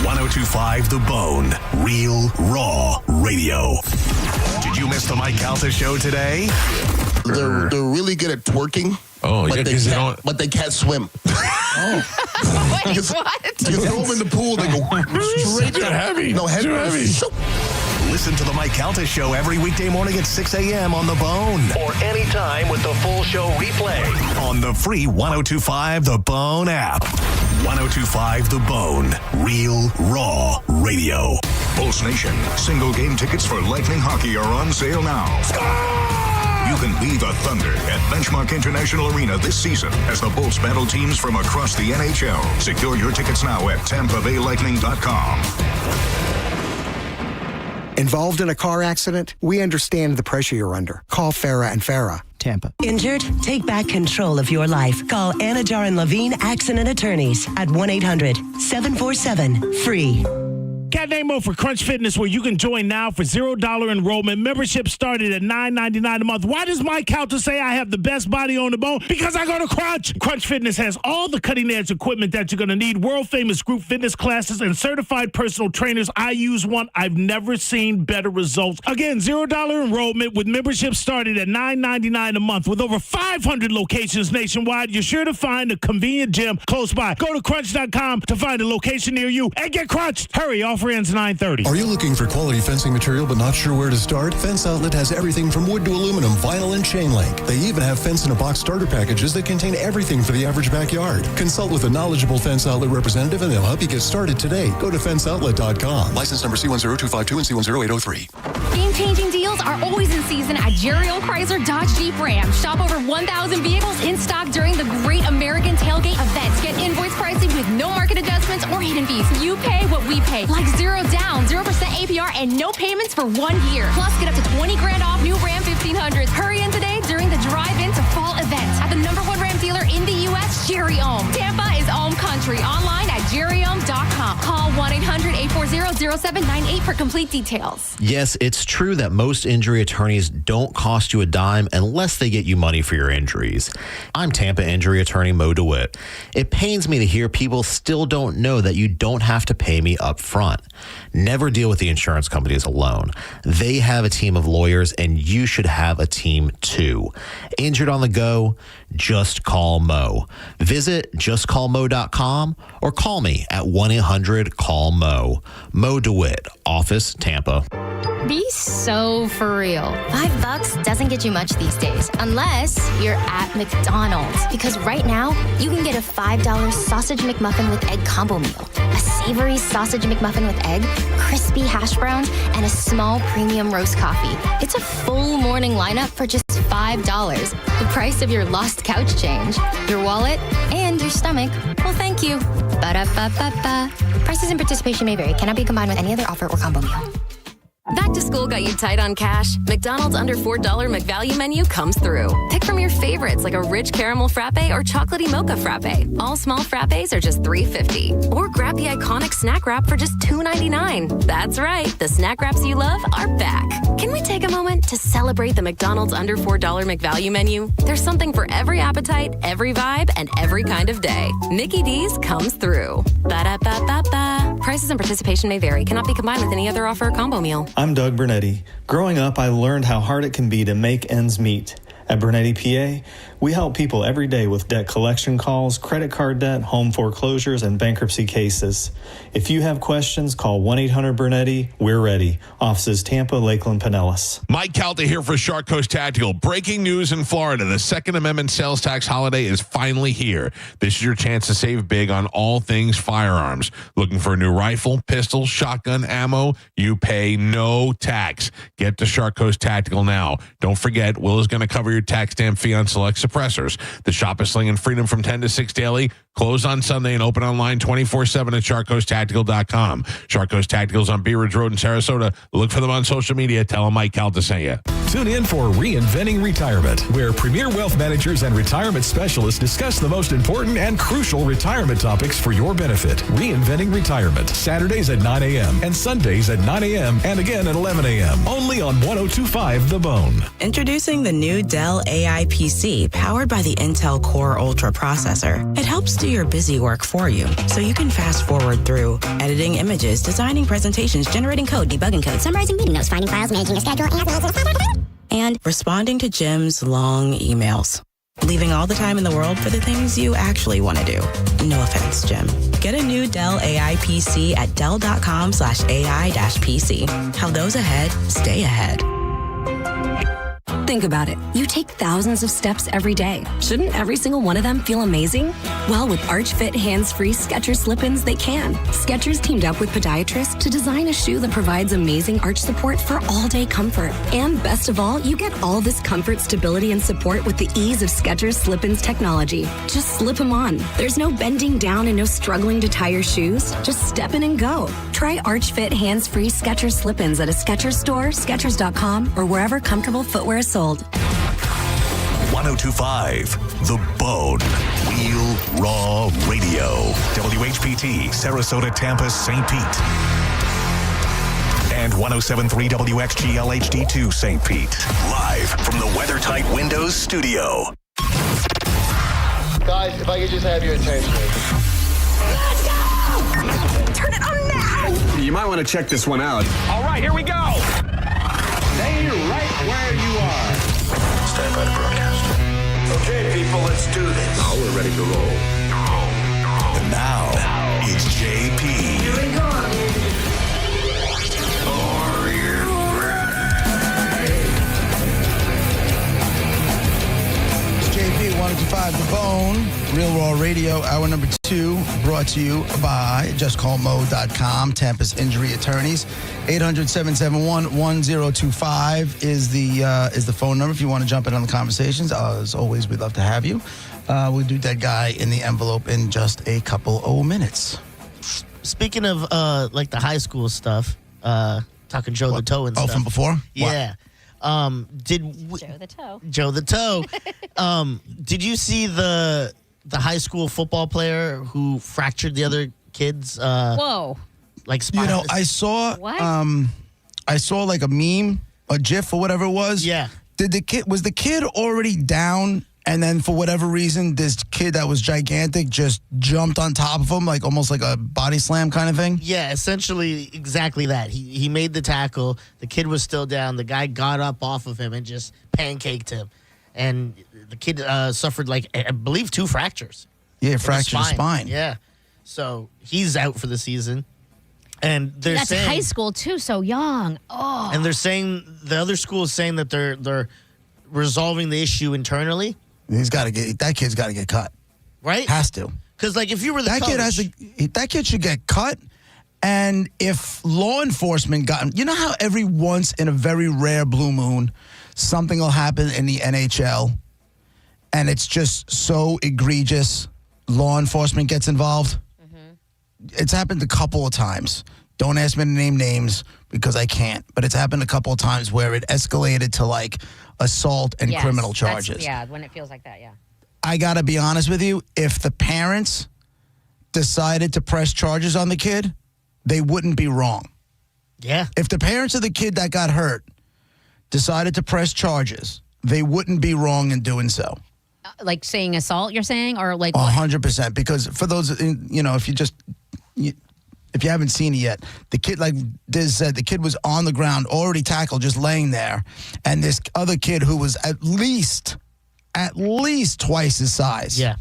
1025 The Bone, Real Raw Radio. Did you miss the Mike Calta show today? They're really good at twerking. Oh, but yeah, they 'cause they can't, but they can't swim. Wait, You throw them in the pool, they go straight Too heavy. No, head Too heavy. Listen to the Mike Calta show every weekday morning at 6 a.m. on The Bone. Or anytime with the full show replay on the free 1025 The Bone app. 1025 The Bone, Real Raw Radio. Pulse Nation, single game tickets for Lightning Hockey are on sale now. You can Be the Thunder at Benchmark International Arena this season as the Bolts battle teams from across the NHL. Secure your tickets now at TampaBayLightning.com. Involved in a car accident? We understand the pressure you're under. Call Farah and Farah. Tampa. Injured? Take back control of your life. Call Anajar and Levine Accident Attorneys at 1-800-747-FREE. Cat Nemo for Crunch Fitness, where you can join now for $0 enrollment. Membership started at $9.99 a month. Why does Mike Calta say I have the best body on the bone? Because I go to Crunch. Crunch Fitness has all the cutting-edge equipment that you're going to need, world-famous group fitness classes, and certified personal trainers. I use one. I've never seen better results. Again, $0 enrollment with membership started at $9.99 a month. With over 500 locations nationwide, you're sure to find a convenient gym close by. Go to crunch.com to find a location near you and get crunched. Hurry, offer ends 9:30. Are you looking for quality fencing material but not sure where to start? Fence Outlet has everything from wood to aluminum, vinyl, and chain link. They even have fence-in-a-box starter packages that contain everything for the average backyard. Consult with a knowledgeable Fence Outlet representative and they'll help you get started today. Go to fenceoutlet.com. License number C10252 and C10803. Game-changing deals are always in season at Jerry O. Chrysler Dodge Jeep Ram. Shop over 1,000 vehicles in stock during the Great American Tailgate event. Get invoice pricing with no market adjustments or hidden fees. You pay what we pay. Like 0 down, 0% APR, and no payments for 1 year. Plus, get up to $20,000 off new Ram 1500s. Hurry in today during the drive-in to fall event at the #1 Ram dealer in the U.S., Jerry Ohm. Tampa is Ohm Country. Online at jerryohm.com. Call 1-800-840-0798 for complete details. Yes, it's true that most injury attorneys don't cost you a dime unless they get you money for your injuries. I'm Tampa injury attorney Mo DeWitt. It pains me to hear people still don't know that you don't have to pay me up front. Never deal with the insurance companies alone. They have a team of lawyers and you should have a team too. Injured on the go? Just call Mo. Visit justcallmo.com or call me at 1-800-CALL-MO. Mo DeWitt, Office, Tampa. Be so for real. $5 doesn't get you much these days, unless you're at McDonald's. Because right now, you can get a $5 sausage McMuffin with egg combo meal. A savory sausage McMuffin with egg, crispy hash browns, and a small premium roast coffee. It's a full morning lineup for just $5. The price of your lost couch change, your wallet, and your stomach. Well, thank you. Ba-da-ba-ba-ba. Prices and participation may vary. Cannot be combined with any other offer or combo meal. Back to school got you tight on cash? McDonald's under $4 McValue menu comes through. Pick from your favorites like a rich caramel frappe or chocolatey mocha frappe. All small frappes are just $3.50. Or grab the iconic snack wrap for just $2.99. That's right, the snack wraps you love are back. Can we take a moment to celebrate the McDonald's under $4 McValue menu? There's something for every appetite, every vibe, and every kind of day. Mickey D's comes through. Ba-da-ba-ba-ba. Prices and participation may vary. Cannot be combined with any other offer or combo meal. I'm Doug Bernetti. Growing up, I learned how hard it can be to make ends meet. At Bernetti PA, we help people every day with debt collection calls, credit card debt, home foreclosures, and bankruptcy cases. If you have questions, call 1-800-BERNETTI. We're ready. Offices Tampa, Lakeland, Pinellas. Mike Calta here for Shark Coast Tactical. Breaking news in Florida. The Second Amendment sales tax holiday is finally here. This is your chance to save big on all things firearms. Looking for a new rifle, pistol, shotgun, ammo? You pay no tax. Get to Shark Coast Tactical now. Don't forget, Will is going to cover your tax stamp fee on select suppressors. The shop is slinging freedom from 10 to 6 daily. Closed on Sunday and open online 24/7 at SharkCoastTactical.com. Shark Coast Tactical's on Bee Ridge Road in Sarasota. Look for them on social media. Tell them Mike Calta sent you. Tune in for Reinventing Retirement, where premier wealth managers and retirement specialists discuss the most important and crucial retirement topics for your benefit. Reinventing Retirement, Saturdays at 9 a.m. and Sundays at 9 a.m. and again at 11 a.m. Only on 102.5 The Bone. Introducing the new Dell AI PC, powered by the Intel Core Ultra processor. It helps do your busy work for you, so you can fast forward through editing images, designing presentations, generating code, debugging code, summarizing meeting notes, finding files, managing a schedule, and responding to Jim's long emails. Leaving all the time in the world for the things you actually want to do. No offense, Jim. Get a new Dell AI PC at Dell.com/AI-PC. How those ahead stay ahead. Think about it. You take thousands of steps every day. Shouldn't every single one of them feel amazing? Well, with Arch Fit hands-free Skechers slip-ins, they can. Skechers teamed up with podiatrists to design a shoe that provides amazing arch support for all-day comfort. And best of all, you get all this comfort, stability, and support with the ease of Skechers slip-ins technology. Just slip them on. There's no bending down and no struggling to tie your shoes. Just step in and go. Try Arch Fit hands-free Skechers slip-ins at a Skechers store, Skechers.com, or wherever comfortable footwear is sold. 1025 The Bone. Real Raw Radio. WHPT, Sarasota, Tampa, St. Pete. And 1073 WXGL HD2 St. Pete. Live from the WeatherTight Windows studio. Guys, if I could just have your attention. Let's go! Turn it on now! You might want to check this one out. All right, here we go. Stay right where you are. Stand by the broadcast. Okay, people, let's do this. Now we're ready to roll. And now, it's JP. Here we go. Are you It's JP 1025 The Bone, Real Raw Radio, hour number 2, brought to you by JustCallMo.com, Tampa's injury attorneys. 800-771-1025 is the phone number if you want to jump in on the conversations. As always, we'd love to have you. We'll do Dead Guy in the Envelope in just a couple of minutes. Speaking of like the high school stuff, talking Joe the Toe and stuff. Oh, from before? Yeah. Joe the Toe. Joe the Toe. Did you see the high school football player who fractured the other kids? Whoa. Like spinal. You know, I saw What? I saw like a meme, a GIF or whatever it was. Yeah. Was the kid already down, and then for whatever reason, this kid that was gigantic just jumped on top of him, like almost like a body slam kind of thing? Yeah, essentially exactly that. He made the tackle. The kid was still down. The guy got up off of him and just pancaked him. And the kid suffered, like, I believe 2 fractures. Yeah, fractured his spine. Yeah. So he's out for the season. And they're That's saying, high school, too, so young. Oh. and they're saying, the other school is saying that they're resolving the issue internally. That kid's got to get cut. Right? Has to. Because, like, if you were the That coach, that kid should get cut. And if law enforcement you know how every once in a very rare blue moon, something will happen in the NHL, and it's just so egregious, law enforcement gets involved? It's happened a couple of times. Don't ask me to name names because I can't. But it's happened a couple of times where it escalated to like assault and Yes, criminal that's- charges. Yeah, when it feels like that, yeah. I got to be honest with you. If the parents decided to press charges on the kid, they wouldn't be wrong. Yeah. If the parents of the kid that got hurt decided to press charges, they wouldn't be wrong in doing so. Like saying assault, you're saying? Or like what? 100%. Because for those, you know, if you haven't seen it yet, the kid, like Diz said, the kid was on the ground, already tackled, just laying there. And this other kid who was at least twice his size. Yeah.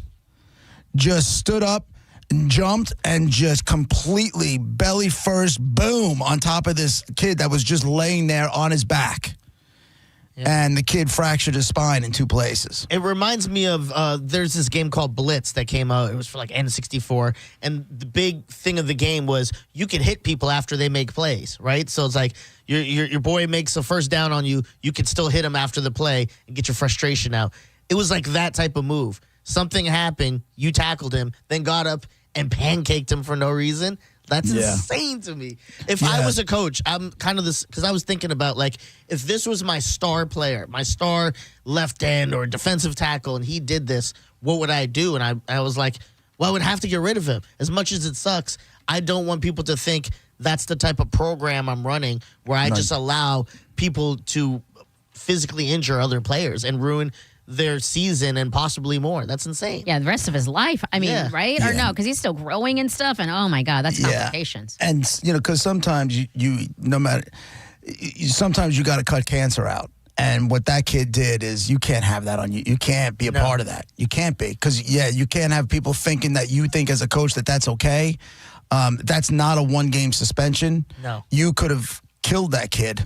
Just stood up and jumped and just completely belly first, boom, on top of this kid that was just laying there on his back. And the kid fractured his spine in 2 places. It reminds me of there's this game called Blitz that came out. It was for like N64, and the big thing of the game was you could hit people after they make plays, right? So it's like your boy makes a first down on you, you could still hit him after the play and get your frustration out. It was like that type of move. Something happened, you tackled him, then got up and pancaked him for no reason. That's insane to me. If I was a coach, I'm kind of this, because I was thinking about, like, if this was my star player, my star left end or defensive tackle, and he did this, what would I do? And I was like, well, I would have to get rid of him. As much as it sucks, I don't want people to think that's the type of program I'm running where I just allow people to physically injure other players and ruin their season and possibly more. That's insane. Yeah, the rest of his life. I mean, right? Or no, because he's still growing and stuff. And oh my God, that's complications. And, you know, because sometimes sometimes you got to cut cancer out. And what that kid did is you can't have that on you. You can't be a part of that. You can't be. Because, you can't have people thinking that you think as a coach that that's okay. That's not a 1-game suspension. No. You could have killed that kid.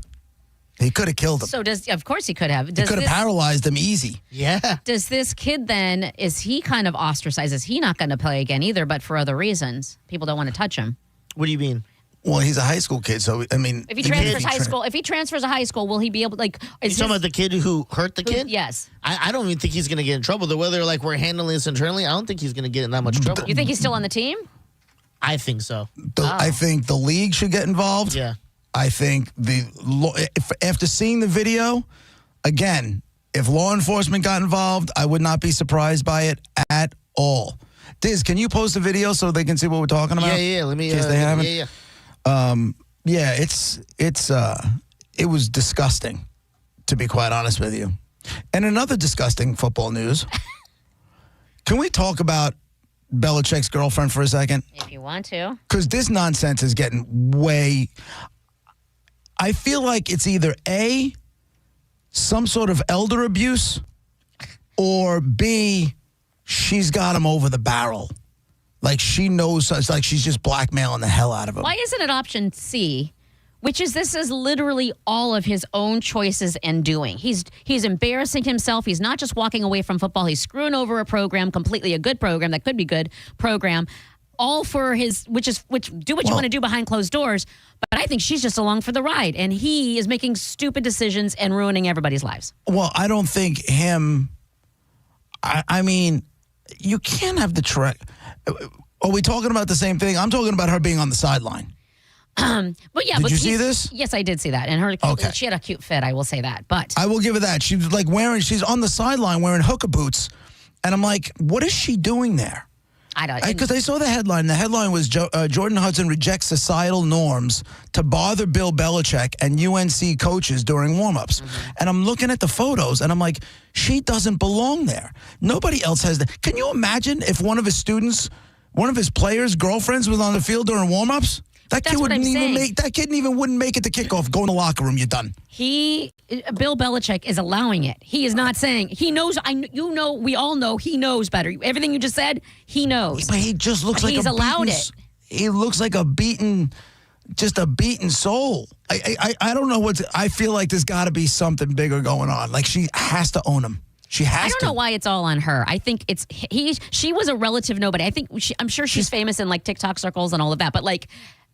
He could have killed him. So of course he could have. He could have paralyzed him easy. Yeah. Does this kid then, is he kind of ostracized? Is he not going to play again either, but for other reasons? People don't want to touch him. What do you mean? Well, he's a high school kid, so I mean, If he transfers if he transfers to high school, will he be able to You talking about the kid who hurt the kid? Yes. I don't even think he's going to get in trouble. The whether we're handling this internally, I don't think he's going to get in that much trouble. You think he's still on the team? I think so. I think the league should get involved. Yeah. I think after seeing the video, again, if law enforcement got involved, I would not be surprised by it at all. Diz, can you post a video so they can see what we're talking about? Yeah. Let me. In case they haven't. Yeah. It was disgusting, to be quite honest with you. And another disgusting football news. Can we talk about Belichick's girlfriend for a second? If you want to. Because this nonsense is getting way... I feel like it's either A, some sort of elder abuse, or B, she's got him over the barrel. Like she knows, it's like she's just blackmailing the hell out of him. Why isn't it option C, which is this is literally all of his own choices and doing. He's embarrassing himself. He's not just walking away from football. He's screwing over a program, completely a good program that could be good program. All for his, which do what you want to do behind closed doors. But I think she's just along for the ride. And he is making stupid decisions and ruining everybody's lives. Well, I don't think him, I mean, you can't have the track. Are we talking about the same thing? I'm talking about her being on the sideline. But yeah, Did you see this? Yes, I did see that. And she had a cute fit, I will say that. But I will give her that. She was like she's on the sideline wearing hookah boots. And I'm like, what is she doing there? I don't. Because I saw the headline. The headline was Jordan Hudson rejects societal norms to bother Bill Belichick and UNC coaches during warmups. And I'm looking at the photos, and I'm like, she doesn't belong there. Nobody else has that. Can you imagine if one of his students, one of his players' girlfriends was on the field during warmups? That kid wouldn't even make it to kickoff. Go in the locker room. You're done. Bill Belichick is allowing it. He is not saying he knows. We all know he knows better. Everything you just said, he knows. But he just looks like he's allowed it. He looks like a beaten soul. I don't know I feel like there's got to be something bigger going on. Like she has to own him. I don't know why it's all on her. I think she was a relative nobody. I'm sure she's famous in like TikTok circles and all of that. But like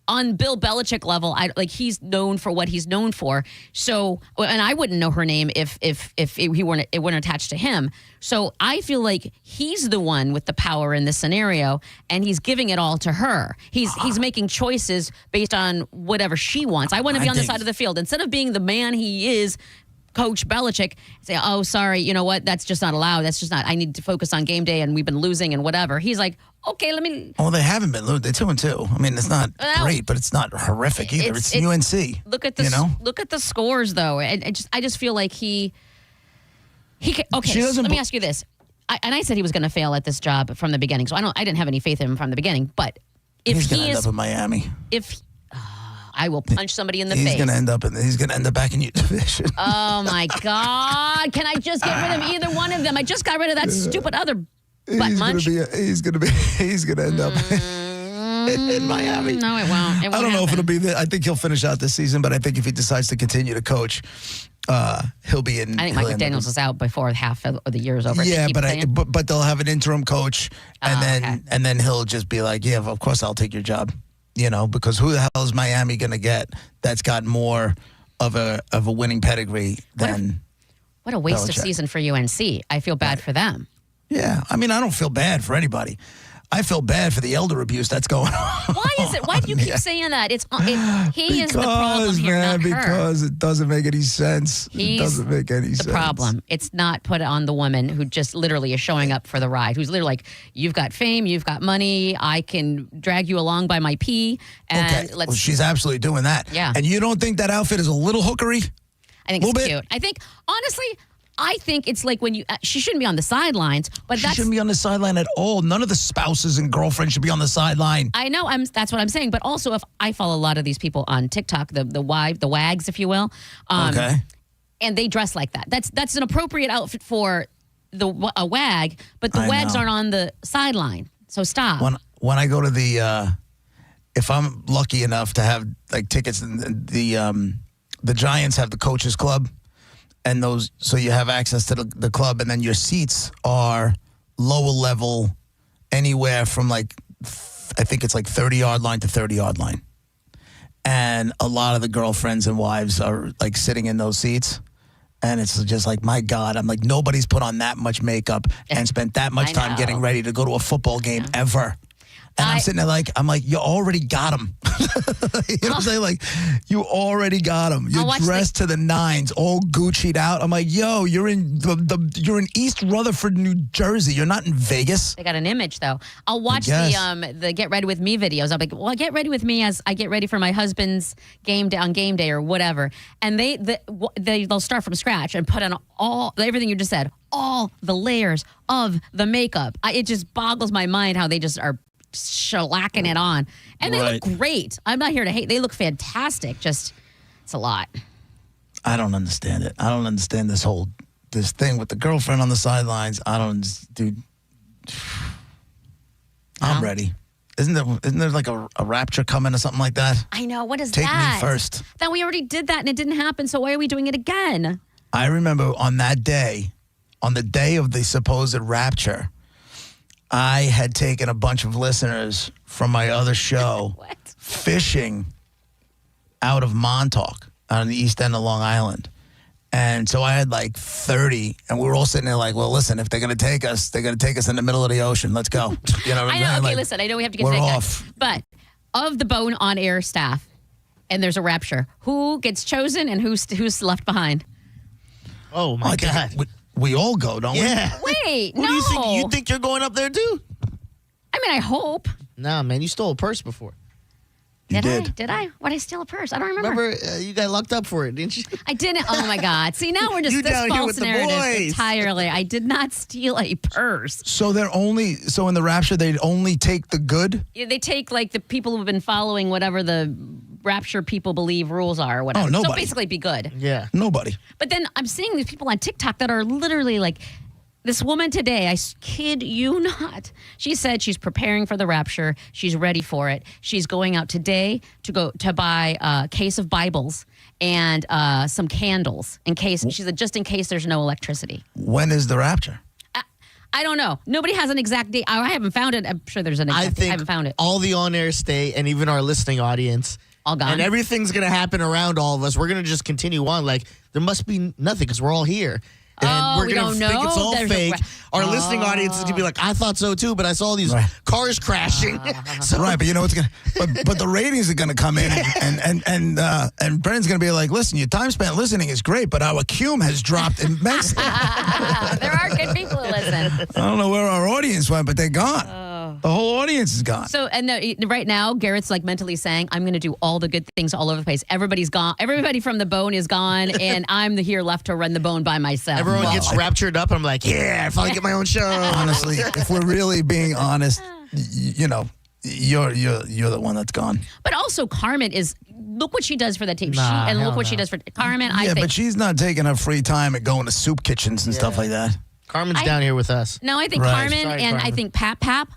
on Bill Belichick level, he's known for what he's known for. So, and I wouldn't know her name if it weren't attached to him. So I feel like he's the one with the power in this scenario, and he's giving it all to her. He's making choices based on whatever she wants. I want to be on the side of the field instead of being the man he is. Coach Belichick say, oh, sorry, you know what? That's just not allowed. That's just not. I need to focus on game day, and we've been losing and whatever. He's like, okay, let me. Well, they haven't been losing. They're 2-2. I mean, it's not great, but it's not horrific either. It's UNC. Look at the look at the scores though. I just feel like he. Okay, so let me ask you this. I said he was going to fail at this job from the beginning, so I didn't have any faith in him from the beginning. But if he's going to end up in Miami, I will punch somebody in the face. He's going to end up back in your division. Oh my God! Can I just get rid of either one of them? I just got rid of that stupid other butt munch. He's going to end up in Miami. No, it won't. I don't know if it'll be I think he'll finish out this season, but I think if he decides to continue to coach, he'll be in. I think Mike McDaniels is out before half of the year is over. Yeah, but they'll have an interim coach, and then he'll just be like, yeah, of course I'll take your job. Because who the hell is Miami going to get that's got more of a winning pedigree than what a waste Belichick. of season for UNC. I feel bad for them. Yeah, I mean, I don't feel bad for anybody. I feel bad for the elder abuse that's going on. Why is it? Why do you keep saying that? He is the problem here, not her. Because it doesn't make any sense. It doesn't make any sense. The problem. It's not put on the woman who just literally is showing up for the ride. Who's literally like, you've got fame, you've got money, I can drag you along by my pee. And okay, well, she's absolutely doing that. Yeah. And you don't think that outfit is a little hookery? I think it's cute. I think, honestly, it's like when she shouldn't be on the sidelines, but she shouldn't be on the sideline at all. None of the spouses and girlfriends should be on the sideline. I know, that's what I'm saying. But also, if I follow a lot of these people on TikTok, the wags, if you will, okay, and they dress like that. That's an appropriate outfit for a wag, but the wags aren't on the sideline. So stop. When I go to if I'm lucky enough to have like tickets in the the Giants have the coaches club, and so you have access to the club, and then your seats are lower level, anywhere from I think it's 30-yard line to 30-yard line. And a lot of the girlfriends and wives are sitting in those seats. And it's just my God, I'm nobody's put on that much makeup and spent that much time getting ready to go to a football game ever. And I'm sitting there you already got him. You know what I'm saying? You already got him. You're dressed to the nines, all Gucci'd out. I'm yo, you're in you're in East Rutherford, New Jersey. You're not in Vegas. They got an image though. I'll watch the Get Ready With Me videos. I'll be well, get ready with me as I get ready for my husband's game day or whatever. And they'll start from scratch and put on everything you just said, all the layers of the makeup. It just boggles my mind how they just are shellacking it on, and they look great. I'm not here to hate. They look fantastic. Just it's a lot. I don't understand it. I don't understand this thing with the girlfriend on the sidelines. Dude. I'm ready. Isn't there a rapture coming or something like that? I know. What is that? Take me first. That we already did that and it didn't happen. So why are we doing it again? I remember on that day, on the day of the supposed rapture, I had taken a bunch of listeners from my other show fishing out of Montauk on the east end of Long Island. And so I had 30, and we were all sitting there well, listen, if they're going to take us, they're going to take us in the middle of the ocean. Let's go. You know what I'm saying? Okay, listen, I know we have to get to we're that off. But of the Bone on air staff, and there's a rapture, who gets chosen and who's left behind? Oh, my God. We all go, don't we? Yeah. Wait, Who no. do you think? You think you're going up there, too? I mean, I hope. Nah, man, you stole a purse before. You did. Did I? Why'd I steal a purse? I don't remember. Remember, you got locked up for it, didn't you? I didn't. Oh, my God. See, now we're just You this down here false with the narrative boys. entirely. I did not steal a purse. So in the rapture, they'd only take the good? Yeah, they take the people who've been following whatever the rapture people believe rules are or whatever. Oh, nobody. So basically be good. Yeah. Nobody. But then I'm seeing these people on TikTok that are literally this woman today, I kid you not. She said she's preparing for the rapture. She's ready for it. She's going out today to buy a case of Bibles and some candles she said, just in case there's no electricity. When is the rapture? I don't know. Nobody has an exact date. I haven't found it. I'm sure there's an exact date. I haven't found it. All the on-air stay and even our listening audience, all gone. and everything's going to happen around all of us. We're going to just continue on. There must be nothing because we're all here. And we're we going to don't think know. it's all There's fake. Our listening audience is going to be I thought so too, but I saw these cars crashing. Right, but you know what's going to, but the ratings are going to come in and Brennan's going to be listen, your time spent listening is great, but our cume has dropped immensely. There are good people who listen. I don't know where our audience went, but they're gone. The whole audience is gone. So, right now, Garrett's mentally saying, I'm going to do all the good things all over the place. Everybody's gone. Everybody from the Bone is gone, and I'm here left to run the Bone by myself. Everyone gets raptured up, and I'm yeah, I finally get my own show. Honestly, if we're really being honest, you're the one that's gone. But also, Carmen look what she does for that team. Nah, What she does for Carmen. Yeah, but she's not taking her free time and going to soup kitchens and stuff like that. Carmen's down here with us. No, I think Carmen and I think Pap.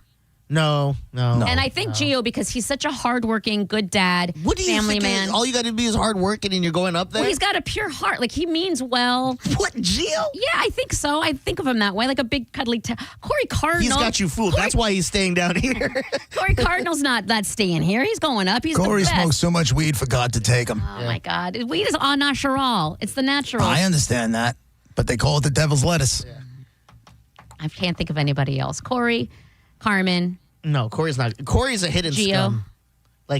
No. And I think Gio, because he's such a hardworking, good dad, what do you family think man. All you got to be is hardworking and you're going up there? Well, he's got a pure heart. He means well. What, Gio? Yeah, I think so. I think of him that way, a big cuddly Corey Cardinal. He's got you fooled. That's why he's staying down here. Corey Cardinal's not staying here. He's going up. He's Corey the best. smokes so much weed for God to take him. Oh, my God. Weed is au natural. It's the natural. I understand that, but they call it the devil's lettuce. Yeah. I can't think of anybody else. Corey, Carmen. No, Corey's not. Corey's a hidden Gio. scum.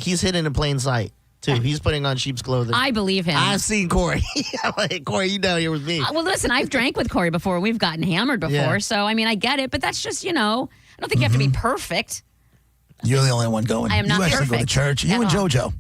He's hidden in plain sight, too. He's putting on sheep's clothing. I believe him. I've seen Corey. I'm Corey, you down here with me. Well, listen, I've drank with Corey before. We've gotten hammered before. Yeah. So, I get it. But that's just, I don't think you have to be perfect. You're the only one going. I am not You actually perfect go to church. You and at all. JoJo.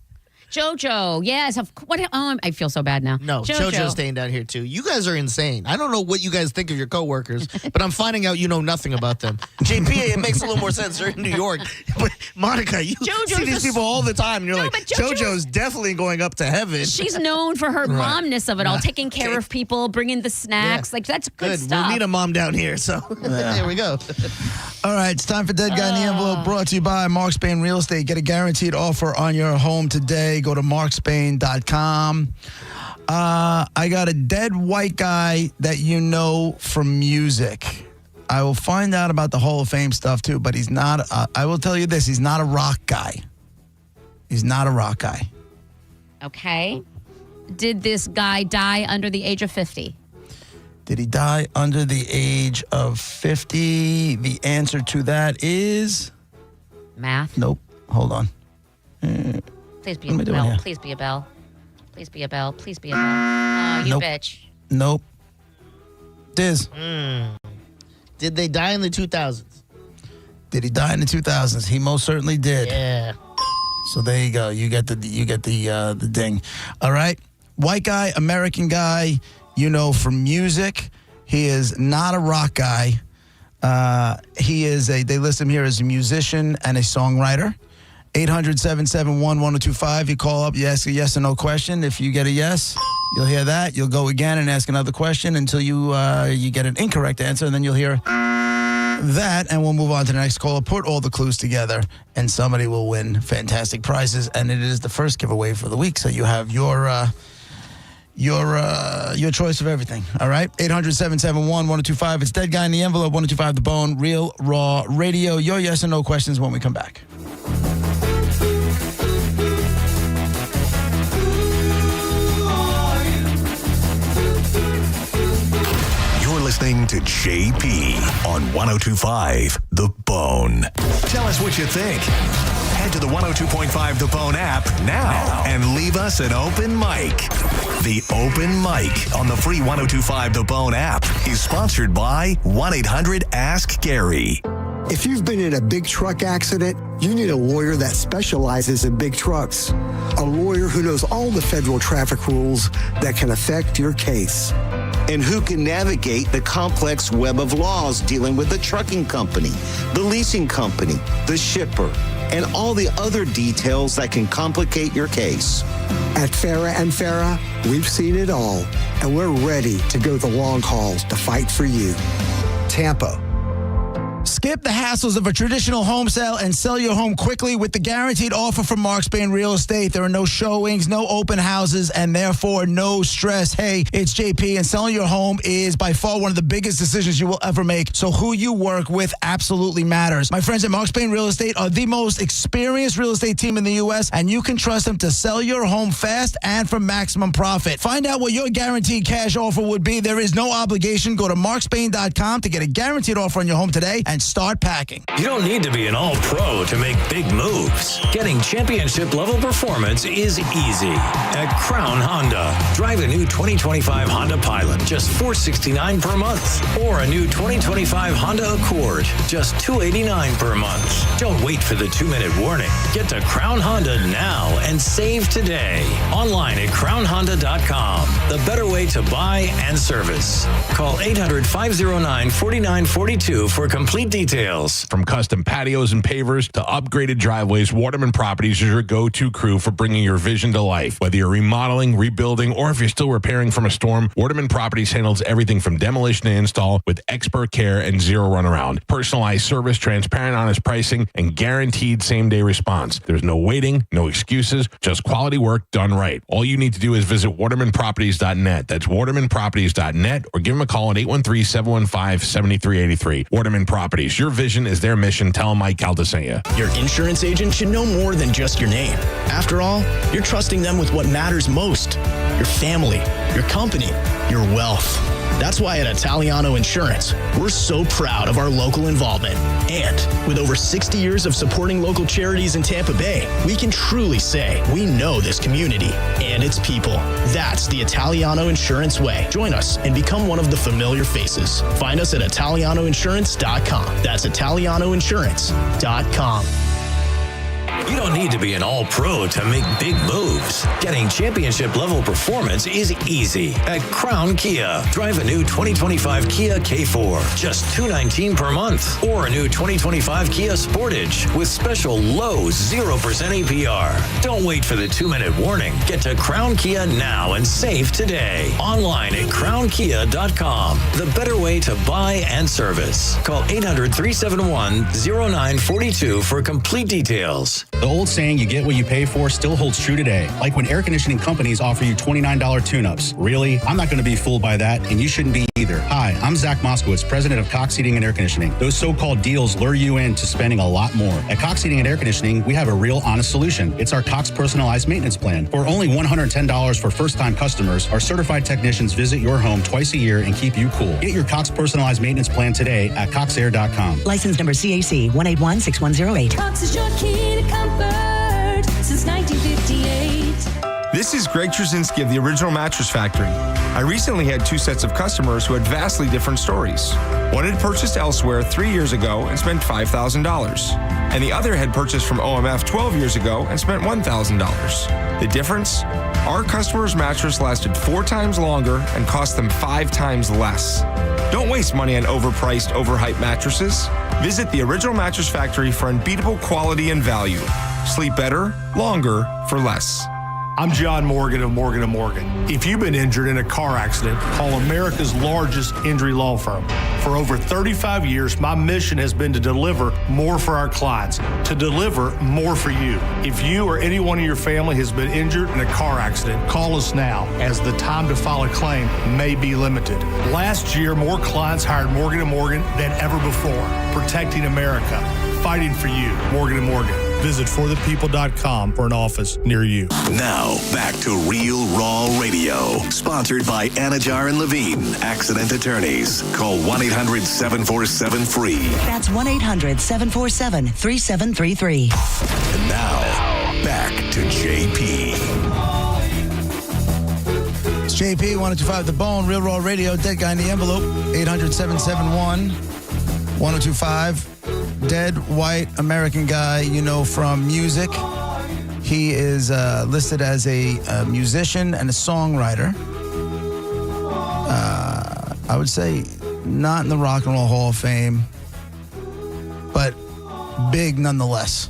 JoJo, yes. I feel so bad now. No, JoJo's staying down here, too. You guys are insane. I don't know what you guys think of your coworkers, but I'm finding out you know nothing about them. JP, it makes a little more sense. They're in New York. But, Monica, you see these people all the time, and you're JoJo's definitely going up to heaven. She's known for her momness of it all, taking care of people, bringing the snacks. That's good stuff. We'll need a mom down here, so there we go. All right, it's time for Dead Guy in the Envelope, brought to you by Mark Spain Real Estate. Get a guaranteed offer on your home today. Go to markspain.com. I got a dead white guy that you know from music. I will find out about the Hall of Fame stuff too, but he's not. I will tell you this: he's not a rock guy. He's not a rock guy. Okay. Did this guy die under the age of 50? Did he die under the age of 50? The answer to that is math. Nope. Hold on. Please be a bell. Please be a bell. Please be a bell. Please be a bell. Oh, you Nope. bitch. Nope. Diz. Did they die in the 2000s? Did he die in the 2000s? He most certainly did. Yeah. So there you go. You get the ding. All right. White guy, American guy, you know from music. He is not a rock guy. He is they list him here as a musician and a songwriter. 800-771-1025. You call up, you ask a yes or no question. If you get a yes, you'll hear that. You'll go again and ask another question until you get an incorrect answer, and then you'll hear that, and we'll move on to the next caller. Put all the clues together, and somebody will win fantastic prizes. And it is the first giveaway for the week, so you have your choice of everything. All right, 800-771-1025. It's Dead Guy in the Envelope. 1025 The Bone. Real Raw Radio. Your yes or no questions when we come back. Listening to JP on 1025 The Bone. Tell us what you think. Head to the 102.5 The Bone app now and leave us an open mic. The open mic on the free 1025 The Bone app is sponsored by 1-800-ASK-GARY. If you've been in a big truck accident, you need a lawyer that specializes in big trucks. A lawyer who knows all the federal traffic rules that can affect your case. And who can navigate the complex web of laws dealing with the trucking company, the leasing company, the shipper, and all the other details that can complicate your case. At Farah and Farah, we've seen it all, and we're ready to go the long hauls to fight for you. Tampa. Skip the hassles of a traditional home sale and sell your home quickly with the guaranteed offer from Mark Spain Real Estate. There are no showings, no open houses, and therefore no stress. Hey, it's JP, and selling your home is by far one of the biggest decisions you will ever make. So who you work with absolutely matters. My friends at Mark Spain Real Estate are the most experienced real estate team in the U.S., and you can trust them to sell your home fast and for maximum profit. Find out what your guaranteed cash offer would be. There is no obligation. Go to markspain.com to get a guaranteed offer on your home today and start packing. You don't need to be an all-pro to make big moves. Getting championship-level performance is easy at Crown Honda. Drive a new 2025 Honda Pilot, just $469 per month. Or a new 2025 Honda Accord, just $289 per month. Don't wait for the 2-minute warning. Get to Crown Honda now and save today. Online at crownhonda.com. The better way to buy and service. Call 800-509-4942 for complete details. From custom patios and pavers to upgraded driveways, Waterman Properties is your go-to crew for bringing your vision to life. Whether you're remodeling, rebuilding, or if you're still repairing from a storm, Waterman Properties handles everything from demolition to install with expert care and zero runaround. Personalized service, transparent, honest pricing, and guaranteed same-day response. There's no waiting, no excuses, just quality work done right. All you need to do is visit watermanproperties.net. That's watermanproperties.net, or give them a call at 813-715-7383. Waterman Properties. Your vision is their mission. Tell them Mike Calda sent you. Your insurance agent should know more than just your name. After all, you're trusting them with what matters most. Your family, your company, your wealth. That's why at Italiano Insurance, we're so proud of our local involvement. And with over 60 years of supporting local charities in Tampa Bay, we can truly say we know this community and its people. That's the Italiano Insurance way. Join us and become one of the familiar faces. Find us at ItalianoInsurance.com. That's ItalianoInsurance.com. You don't need to be an all-pro to make big moves. Getting championship-level performance is easy at Crown Kia. Drive a new 2025 Kia K4, just $219 per month. Or a new 2025 Kia Sportage with special low 0% APR. Don't wait for the 2-minute warning. Get to Crown Kia now and save today. Online at crownkia.com. The better way to buy and service. Call 800-371-0942 for complete details. The old saying, you get what you pay for, still holds true today. Like when air conditioning companies offer you $29 tune-ups. Really? I'm not going to be fooled by that, and you shouldn't be either. Hi, I'm Zach Moskowitz, president of Cox Heating and Air Conditioning. Those so-called deals lure you into spending a lot more. At Cox Heating and Air Conditioning, we have a real honest solution. It's our Cox Personalized Maintenance Plan. For only $110 for first-time customers, our certified technicians visit your home twice a year and keep you cool. Get your Cox Personalized Maintenance Plan today at coxair.com. License number CAC 1816108. Cox is your key to comfort since 1958. This is Greg Trzynski of the Original Mattress Factory. I recently had two sets of customers who had vastly different stories. One had purchased elsewhere 3 years ago and spent $5,000, and the other had purchased from OMF 12 years ago and spent $1,000. The difference? Our customer's mattress lasted 4 times longer and cost them 5 times less. Don't waste money on overpriced, overhyped mattresses. Visit the Original Mattress Factory for unbeatable quality and value. Sleep better, longer, for less. I'm John Morgan of Morgan & Morgan. If you've been injured in a car accident, call America's largest injury law firm. For over 35 years, my mission has been to deliver more for our clients, to deliver more for you. If you or anyone in your family has been injured in a car accident, call us now, as the time to file a claim may be limited. Last year, more clients hired Morgan & Morgan than ever before, protecting America, fighting for you. Morgan & Morgan. Visit forthepeople.com for an office near you. Now, back to Real Raw Radio. Sponsored by Anajar and Levine, accident attorneys. Call 1-800-747-FREE. That's 1-800-747-3733. And now, back to JP. It's JP, 1025 The Bone, Real Raw Radio, Dead Guy in the Envelope, 800-771-1025. Dead white American guy you know from music. He is listed as a musician and a songwriter. I would say not in the Rock and Roll Hall of Fame, but big nonetheless.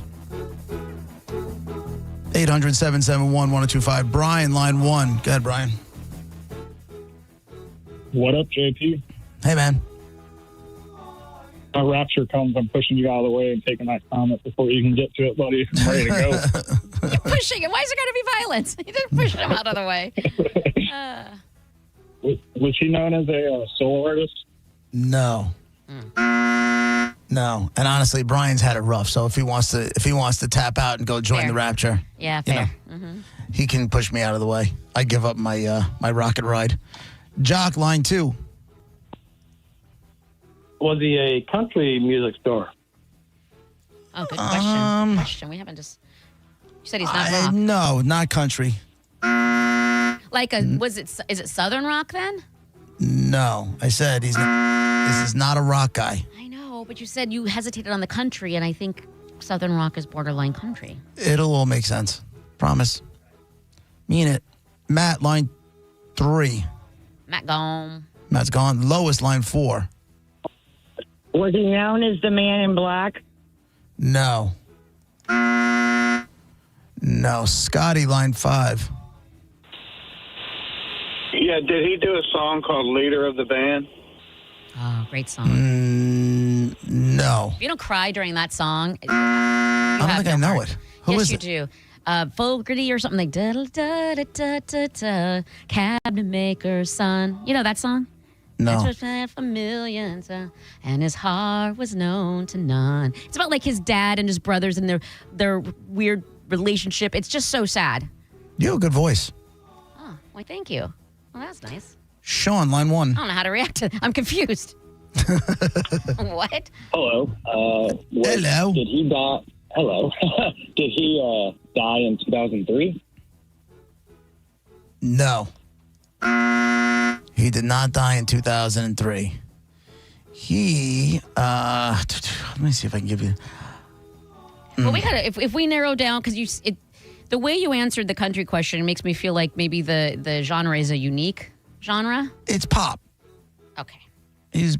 800-771-1025. Brian, line 1. Go ahead, Brian. What up, JP? Hey, man. My rapture comes, I'm pushing you out of the way and taking that comment before you can get to it, buddy. I'm ready to go. You're pushing him. Why is there going to be violence? You didn't push him out of the way. Was he known as a solo artist? No. No. And honestly, Brian's had it rough. So if he wants to tap out and go join Fair. the rapture, Yeah, fair. he can push me out of the way. I give up my my rocket ride. Jock, line 2. Was he a country music star? Oh, good question. Good question. We haven't just. You said he's not rock. No, not country. Like is it Southern rock then? No, I said he's not. This is not a rock guy. I know, but you said you hesitated on the country, and I think Southern rock is borderline country. It'll all make sense. Promise. Mean it. Matt, line 3. Matt gone. Matt's gone. Lois, line 4. Was he known as the Man in Black? No. No. Scotty, line 5. Yeah, did he do a song called Leader of the Band? Oh, great song. No. If you don't cry during that song, I don't think I know it. Who is you it? do. Fogarty or something like da-da-da-da-da-da, cabinet maker's son. You know that song? No. That's what's meant for millions, and his heart was known to none. It's about like his dad and his brothers and their weird relationship. It's just so sad. You have a good voice. Oh, why, thank you. Well, that's nice. Sean, line 1. I don't know how to react to it. I'm confused. What? Hello. Hello. Did he die? Hello. Did he die in 2003? No. He did not die in 2003. He, let me see if I can give you. Well, we gotta if we narrow down because the way you answered the country question makes me feel like maybe the genre is a unique genre. It's pop. Okay. He's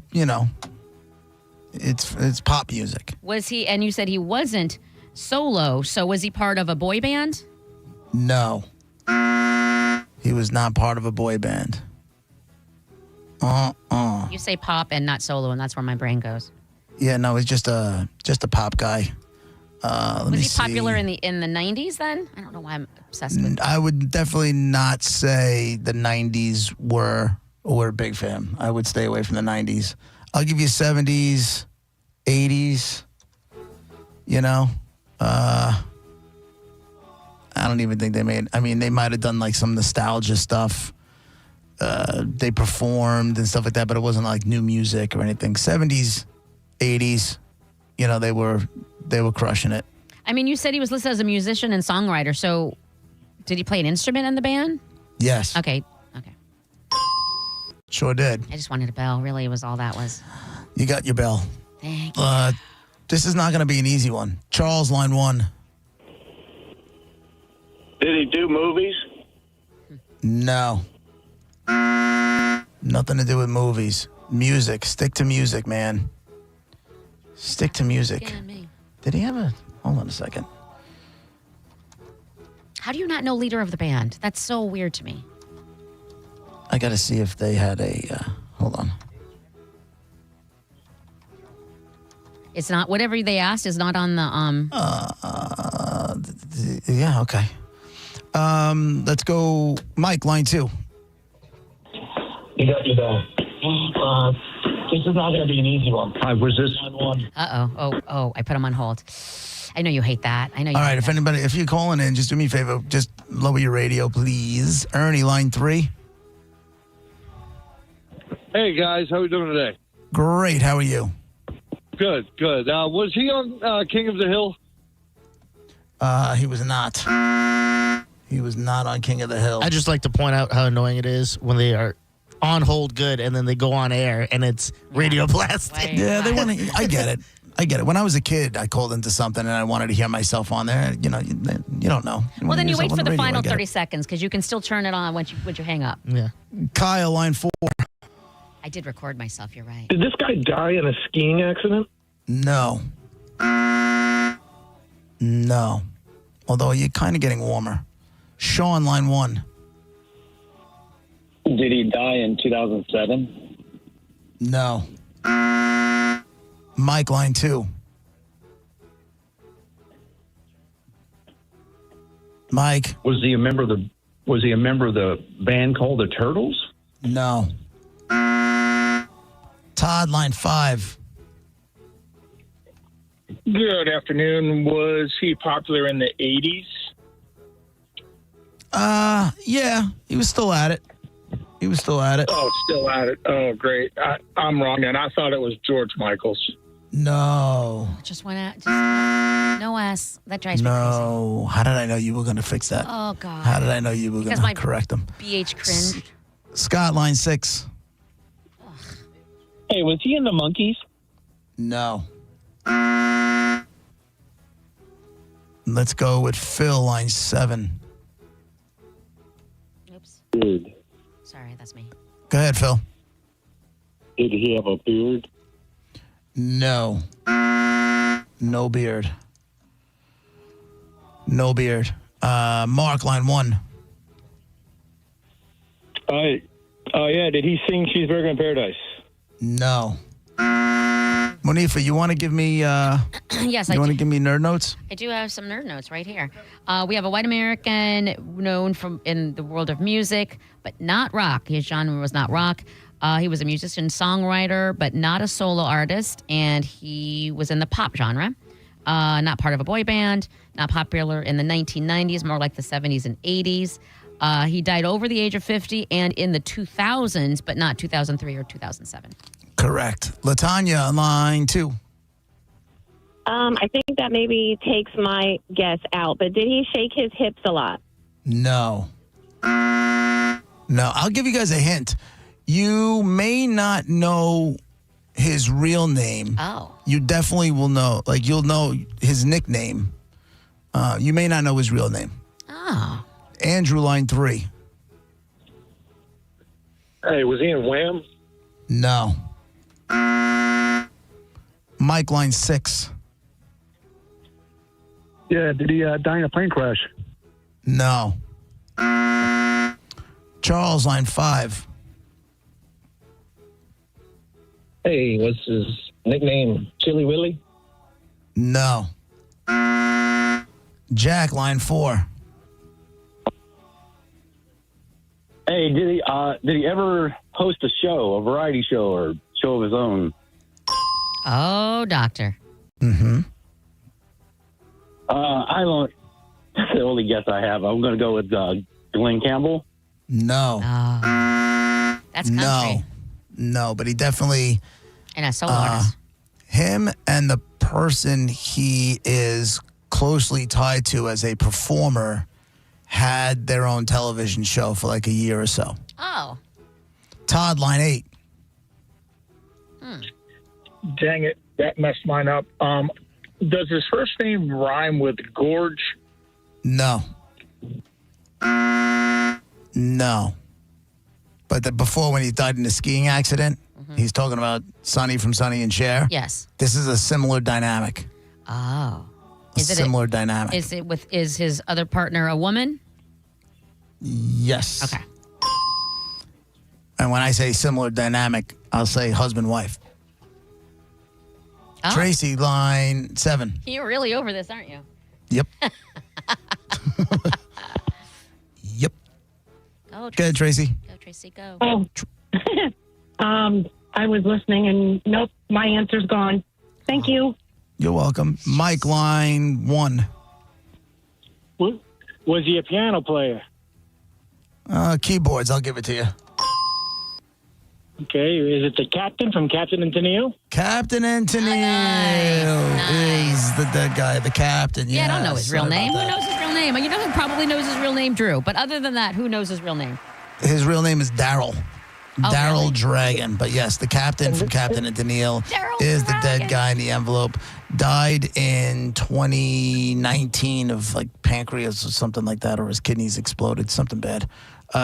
it's pop music. Was he? And you said he wasn't solo. So was he part of a boy band? No. He was not part of a boy band. You say pop and not solo, and that's where my brain goes. Yeah, no, he's just a pop guy. Was he popular in the 90s then? I don't know why I'm obsessed with I would definitely not say the 90s were a big fan. I would stay away from the 90s. I'll give you 70s, 80s, you know. I don't even think they might have done like some nostalgia stuff. They performed and stuff like that, but it wasn't like new music or anything. 70s, 80s, you know, they were crushing it. I mean, you said he was listed as a musician and songwriter, so did he play an instrument in the band? Yes. Okay. Sure did. I just wanted a bell. Really, was all that was. You got your bell. Thank you. This is not going to be an easy one. Charles, line 1. Did he do movies? No. Nothing to do with movies. Music. Stick to music, man. Stick to music. Did he have a... Hold on a second. How do you not know leader of the band? That's so weird to me. I got to see if they had a... hold on. It's not... Whatever they asked is not on the... Yeah, okay. Let's go... Mike, line 2. You got your bell. This is not going to be an easy one. Was this... Oh, I put him on hold. I know you hate that. I know you All hate right, that. if you're calling in, just do me a favor. Just lower your radio, please. Ernie, line 3. Hey, guys. How are we doing today? Great. How are you? Good. Was he on King of the Hill? He was not. He was not on King of the Hill. I just like to point out how annoying it is when they are on hold good and then they go on air and it's radio blasting. Yeah, they want to. I get it. When I was a kid, I called into something and I wanted to hear myself on there. You know, you don't know. Well, then you wait for the final 30 seconds because you can still turn it on once you hang up. Yeah. Kyle, line 4. I did record myself. You're right. Did this guy die in a skiing accident? No. Although you're kind of getting warmer. Sean, line 1. Did he die in 2007? No. Mike, line 2. Mike. Was he a member of the band called the Turtles? No. Todd, line 5. Good afternoon. Was he popular in the 80s? Yeah, he was still at it. Oh, still at it. Oh, great. I'm wrong, and I thought it was George Michaels. No. Just went out. No S. That drives me crazy. No. How did I know you were going to fix that? Oh, God. How did I know you were going to correct them? BH cringe. Scott, line 6. Hey, was he in the Monkees? No. Let's go with Phil, line 7. Oops. Beard. Sorry, that's me. Go ahead, Phil. Did he have a beard? No. No beard. Mark, line 1. Yeah. Did he sing Cheeseburger in Paradise? No. Monifa, you want to give me Yes, you want to give me nerd notes? I do have some nerd notes right here. We have a white American known in the world of music, but not rock. His genre was not rock. He was a musician, songwriter, but not a solo artist, and he was in the pop genre. Not part of a boy band, not popular in the 1990s, more like the 70s and 80s. He died over the age of 50 and in the 2000s, but not 2003 or 2007. Correct. LaTanya, line 2. I think that maybe takes my guess out, but did he shake his hips a lot? No. I'll give you guys a hint. You may not know his real name. Oh. You definitely will know. Like, you'll know his nickname. You may not know his real name. Oh. Andrew, line 3. Hey, was he in Wham? No. Mike, line 6. Yeah, did he die in a plane crash? No. Charles, line 5. Hey, was his nickname Chili Willy? No. Jack, line 4. Hey, did he ever host a show, a variety show, or show of his own? Oh, doctor. Mm-hmm. I don't. That's the only guess I have. I'm going to go with Glenn Campbell. No. That's country. No, but he definitely... And a solo artist. Him and the person he is closely tied to as a performer had their own television show for like a year or so. Oh. Todd, line 8. Dang it, that messed mine up. Does his first name rhyme with Gorge? No. No. But before, when he died in a skiing accident, he's talking about Sonny from Sonny and Cher. Yes. This is a similar dynamic. Oh. Similar dynamic. Is his other partner a woman? Yes. Okay. And when I say similar dynamic, I'll say husband-wife. Oh. Tracy, line 7. You're really over this, aren't you? Yep. Yep. Go, Go ahead, Tracy. Go, Tracy, go. Oh. I was listening, and nope, my answer's gone. Thank you. You're welcome. Mike, line 1. Was he a piano player? Keyboards, I'll give it to you. Okay, is it the captain from Captain and Tennille? Captain and Tennille is the dead guy, the captain. Yeah, I don't know his real sorry name. about Who that. knows his real name? You know who probably knows his real name? Drew. But other than that, who knows his real name? His real name is Daryl. Daryl really? Dragon. But yes, the captain from Captain and Tennille is the dead guy in the envelope. Died in 2019 of like pancreas or something like that, or his kidneys exploded, something bad.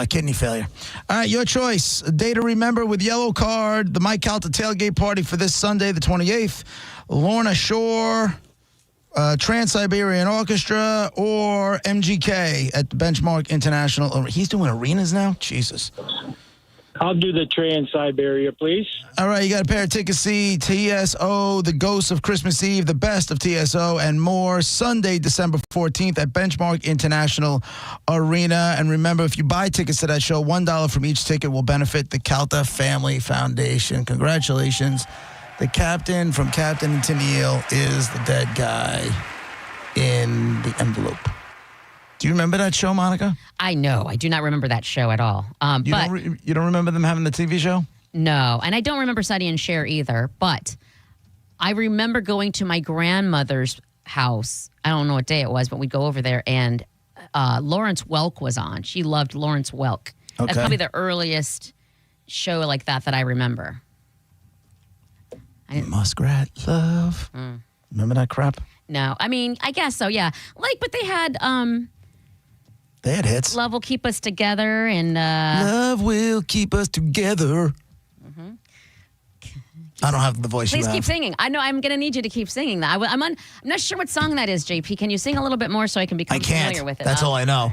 Kidney failure. All right, your choice. A day to remember with Yellow Card, the Mike Calta tailgate party for this Sunday, the 28th. Lorna Shore, Trans-Siberian Orchestra, or MGK at the Benchmark International. He's doing arenas now? Jesus. I'll do the Trans-Siberia, please. All right, you got a pair of tickets. See TSO, The Ghosts of Christmas Eve, The Best of TSO, and more. Sunday, December 14th at Benchmark International Arena. And remember, if you buy tickets to that show, $1 from each ticket will benefit the Calta Family Foundation. Congratulations. The captain from Captain and Tennille is the dead guy in the envelope. Do you remember that show, Monica? I know. I do not remember that show at all. You don't remember them having the TV show? No, and I don't remember Sonny and Cher either, but I remember going to my grandmother's house. I don't know what day it was, but we'd go over there, and Lawrence Welk was on. She loved Lawrence Welk. Okay. That's probably the earliest show like that I remember. Muskrat Love. Remember that crap? No, I mean, I guess so, yeah. But they had... They had hits. Love Will Keep Us Together, and... Love Will Keep Us Together. I don't have the voice Please you have. keep singing. I know I'm going to need you to keep singing that. I'm not sure what song that is, JP. Can you sing a little bit more so I can become familiar with it? That's all I know.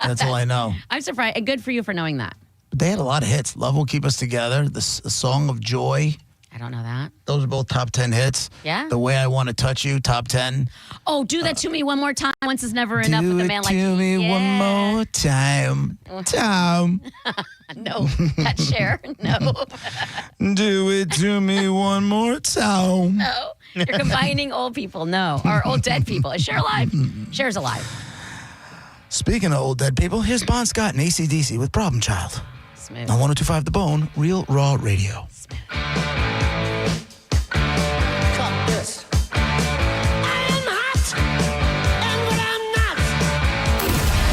That's all I know. I'm surprised. And good for you for knowing that. But they had a lot of hits. Love Will Keep Us Together. The Song of Joy. I don't know that. Those are both top 10 hits. Yeah? The Way I Want to Touch You, top 10. Oh, Do That To Me One More Time. Once is never enough with a man like Do you. me one more time. Time. No, that's Cher. No. Do it to me one more time. No. You're combining old people. No. Or old dead people. Is Cher alive? Cher's alive. Speaking of old dead people, here's Bon Scott and AC/DC with Problem Child. Smooth. On 102.5 The Bone, Real Raw Radio.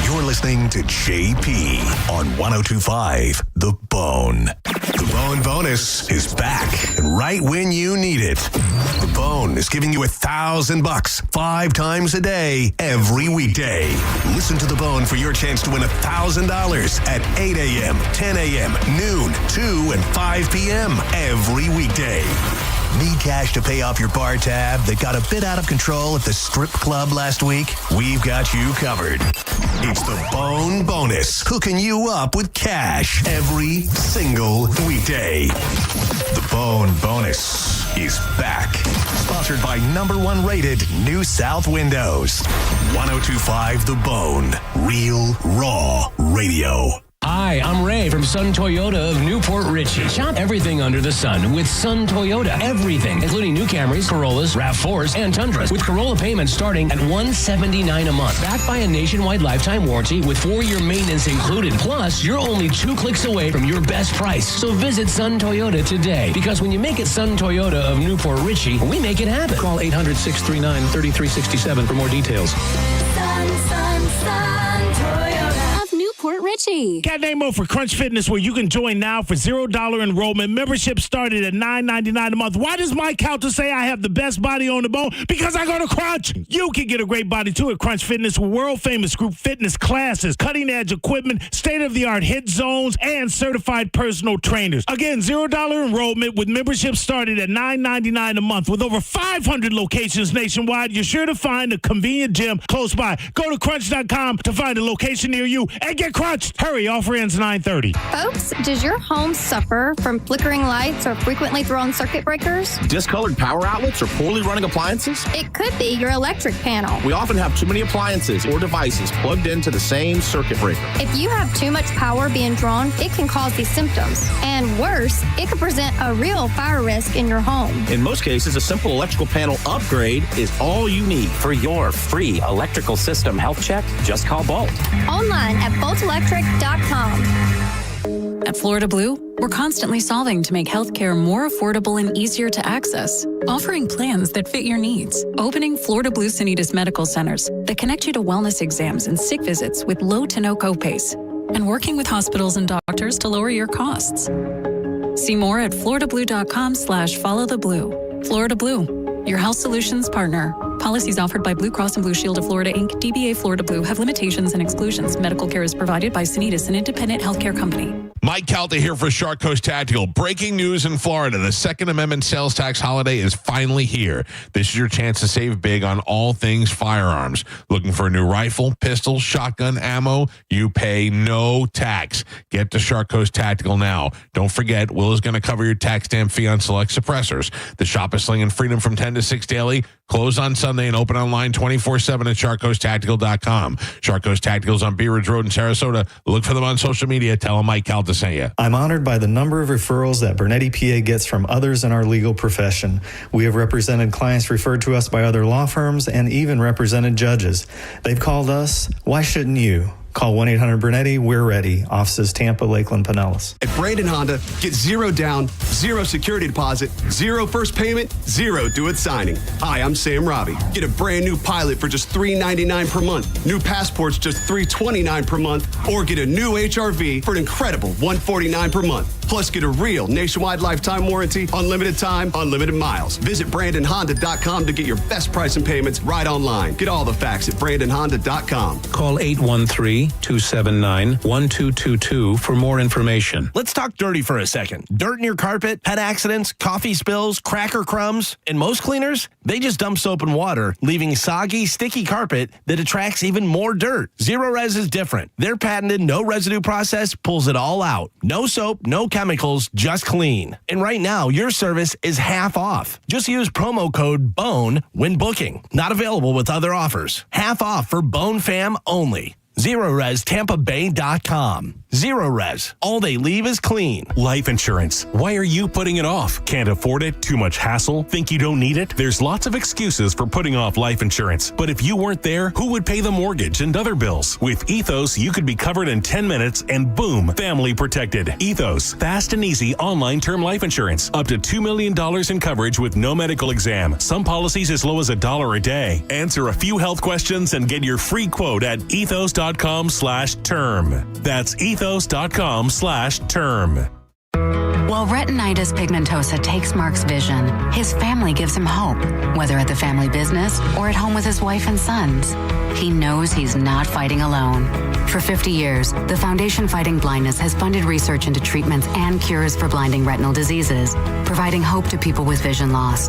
You're listening to JP on 102.5 The Bone. The Bone Bonus is back and right when you need it. The Bone is giving you $1,000 5 times a day, every weekday. Listen to The Bone for your chance to win $1,000 at 8 a.m., 10 a.m., noon, 2, and 5 p.m. every weekday. Need cash to pay off your bar tab that got a bit out of control at the strip club last week? We've got you covered. It's the Bone Bonus, hooking you up with cash every single weekday. The Bone Bonus is back. Sponsored by #1 rated New South Windows. 1025 The Bone. Real, raw radio. Hi, I'm Ray from Sun Toyota of Newport Richey. Shop everything under the sun with Sun Toyota. Everything, including new Camrys, Corollas, RAV4s, and Tundras, with Corolla payments starting at $179 a month. Backed by a nationwide lifetime warranty with 4-year maintenance included. Plus, you're only 2 clicks away from your best price. So visit Sun Toyota today, because when you make it Sun Toyota of Newport Richey, we make it happen. Call 800-639-3367 for more details. Sun Toyota of Newport Richey. Cat Namo for Crunch Fitness, where you can join now for $0 enrollment. Membership started at $9.99 a month. Why does Mike Calta say I have the best body on the bone? Because I go to Crunch. You can get a great body too at Crunch Fitness with world-famous group fitness classes, cutting-edge equipment, state-of-the-art hit zones, and certified personal trainers. Again, $0 enrollment with membership started at $9.99 a month. With over 500 locations nationwide, you're sure to find a convenient gym close by. Go to crunch.com to find a location near you and get crunched. Hurry, offer ends 9:30. Folks, does your home suffer from flickering lights or frequently thrown circuit breakers? Discolored power outlets or poorly running appliances? It could be your electric panel. We often have too many appliances or devices plugged into the same circuit breaker. If you have too much power being drawn, it can cause these symptoms. And worse, it could present a real fire risk in your home. In most cases, a simple electrical panel upgrade is all you need. For your free electrical system health check, just call Bolt. Online at boltelectric.com. At Florida Blue, we're constantly solving to make healthcare more affordable and easier to access, offering plans that fit your needs, opening Florida Blue Sanitas medical centers that connect you to wellness exams and sick visits with low to no copays, and working with hospitals and doctors to lower your costs. See more at floridablue.com/followtheblue. Florida Blue, your health solutions partner. Policies offered by Blue Cross and Blue Shield of Florida, Inc., DBA Florida Blue, have limitations and exclusions. Medical care is provided by Sanitas, an independent healthcare company. Mike Calta here for Shark Coast Tactical. Breaking news in Florida. The Second Amendment sales tax holiday is finally here. This is your chance to save big on all things firearms. Looking for a new rifle, pistol, shotgun, ammo? You pay no tax. Get to Shark Coast Tactical now. Don't forget, Will is going to cover your tax stamp fee on select suppressors. The shop is slinging freedom from 10 to 6 daily. Closed on Sunday and open online 24/7 at sharkcoasttactical.com. Shark Coast Tactical's on Bee Ridge Road in Sarasota. Look for them on social media. Tell them Mike Calta sent you. I'm honored by the number of referrals that Bernetti PA gets from others in our legal profession. We have represented clients referred to us by other law firms and even represented judges. They've called us. Why shouldn't you? Call 1-800-BURNETTI. We're ready. Offices Tampa, Lakeland, Pinellas. At Brandon Honda, get 0 down, 0 security deposit, 0 first payment, 0 due at signing. Hi, I'm Sam Robbie. Get a brand new Pilot for just $399 per month. New Passports just $329 per month. Or get a new HRV for an incredible $149 per month. Plus, get a real nationwide lifetime warranty, unlimited time, unlimited miles. Visit BrandonHonda.com to get your best price and payments right online. Get all the facts at BrandonHonda.com. Call 813-279-1222 for more information. Let's talk dirty for a second. Dirt in your carpet, pet accidents, coffee spills, cracker crumbs. And most cleaners, they just dump soap and water, leaving soggy, sticky carpet that attracts even more dirt. Zero Res is different. Their patented no residue process pulls it all out. No soap, no chemicals, just clean. And right now, your service is half off. Just use promo code BONE when booking. Not available with other offers. Half off for Bone Fam only. ZeroResTampaBay.com. Zero Res. All they leave is clean. Life insurance. Why are you putting it off? Can't afford it? Too much hassle? Think you don't need it? There's lots of excuses for putting off life insurance. But if you weren't there, who would pay the mortgage and other bills? With Ethos, you could be covered in 10 minutes and boom, family protected. Ethos. Fast and easy online term life insurance. Up to $2 million in coverage with no medical exam. Some policies as low as $1 a day. Answer a few health questions and get your free quote at ethos.com/term. That's ethos.com/term. While retinitis pigmentosa takes Mark's vision, his family gives him hope, whether at the family business or at home with his wife and sons. He knows he's not fighting alone. For 50 years, the Foundation Fighting Blindness has funded research into treatments and cures for blinding retinal diseases, providing hope to people with vision loss.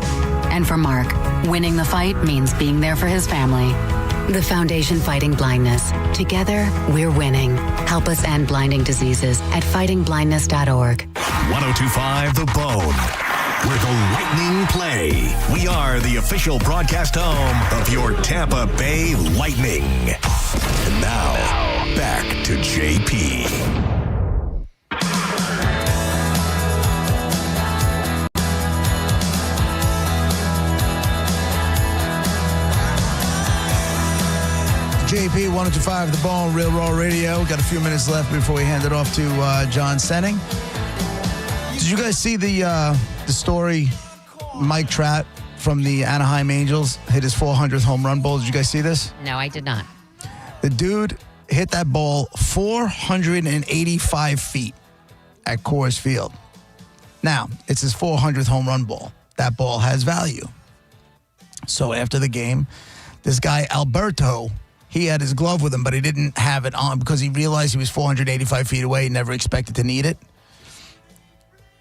And for Mark, winning the fight means being there for his family. The Foundation Fighting Blindness. Together, we're winning. Help us end blinding diseases at fightingblindness.org. 1025 The Bone. where the Lightning play. We are the official broadcast home of your Tampa Bay Lightning. And now, back to JP. JP 1025 The Bone, Real Raw Radio. Got a few minutes left before we hand it off to John Senning. Did you guys see the story? Mike Trout from the Anaheim Angels hit his 400th home run ball. Did you guys see this? No, I did not. The dude hit that ball 485 feet at Coors Field. Now, it's his 400th home run ball. That ball has value. So after the game, this guy, Alberto, he had his glove with him, but he didn't have it on because he realized he was 485 feet away. He never expected to need it.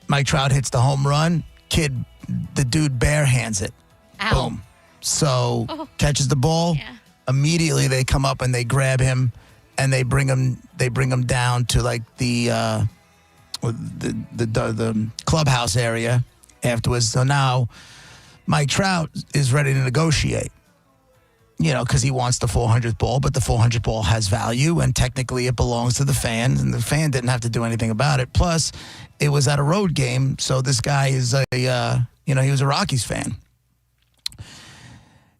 Mike Trout hits the home run. The dude bare hands it. Ow. Boom. So catches the ball. Yeah. Immediately they come up and they grab him and they bring him down to like the clubhouse area afterwards. So now Mike Trout is ready to negotiate. You know, because he wants the 400th ball, but the 400th ball has value, and technically it belongs to the fan, and the fan didn't have to do anything about it. Plus, it was at a road game, so this guy is he was a Rockies fan.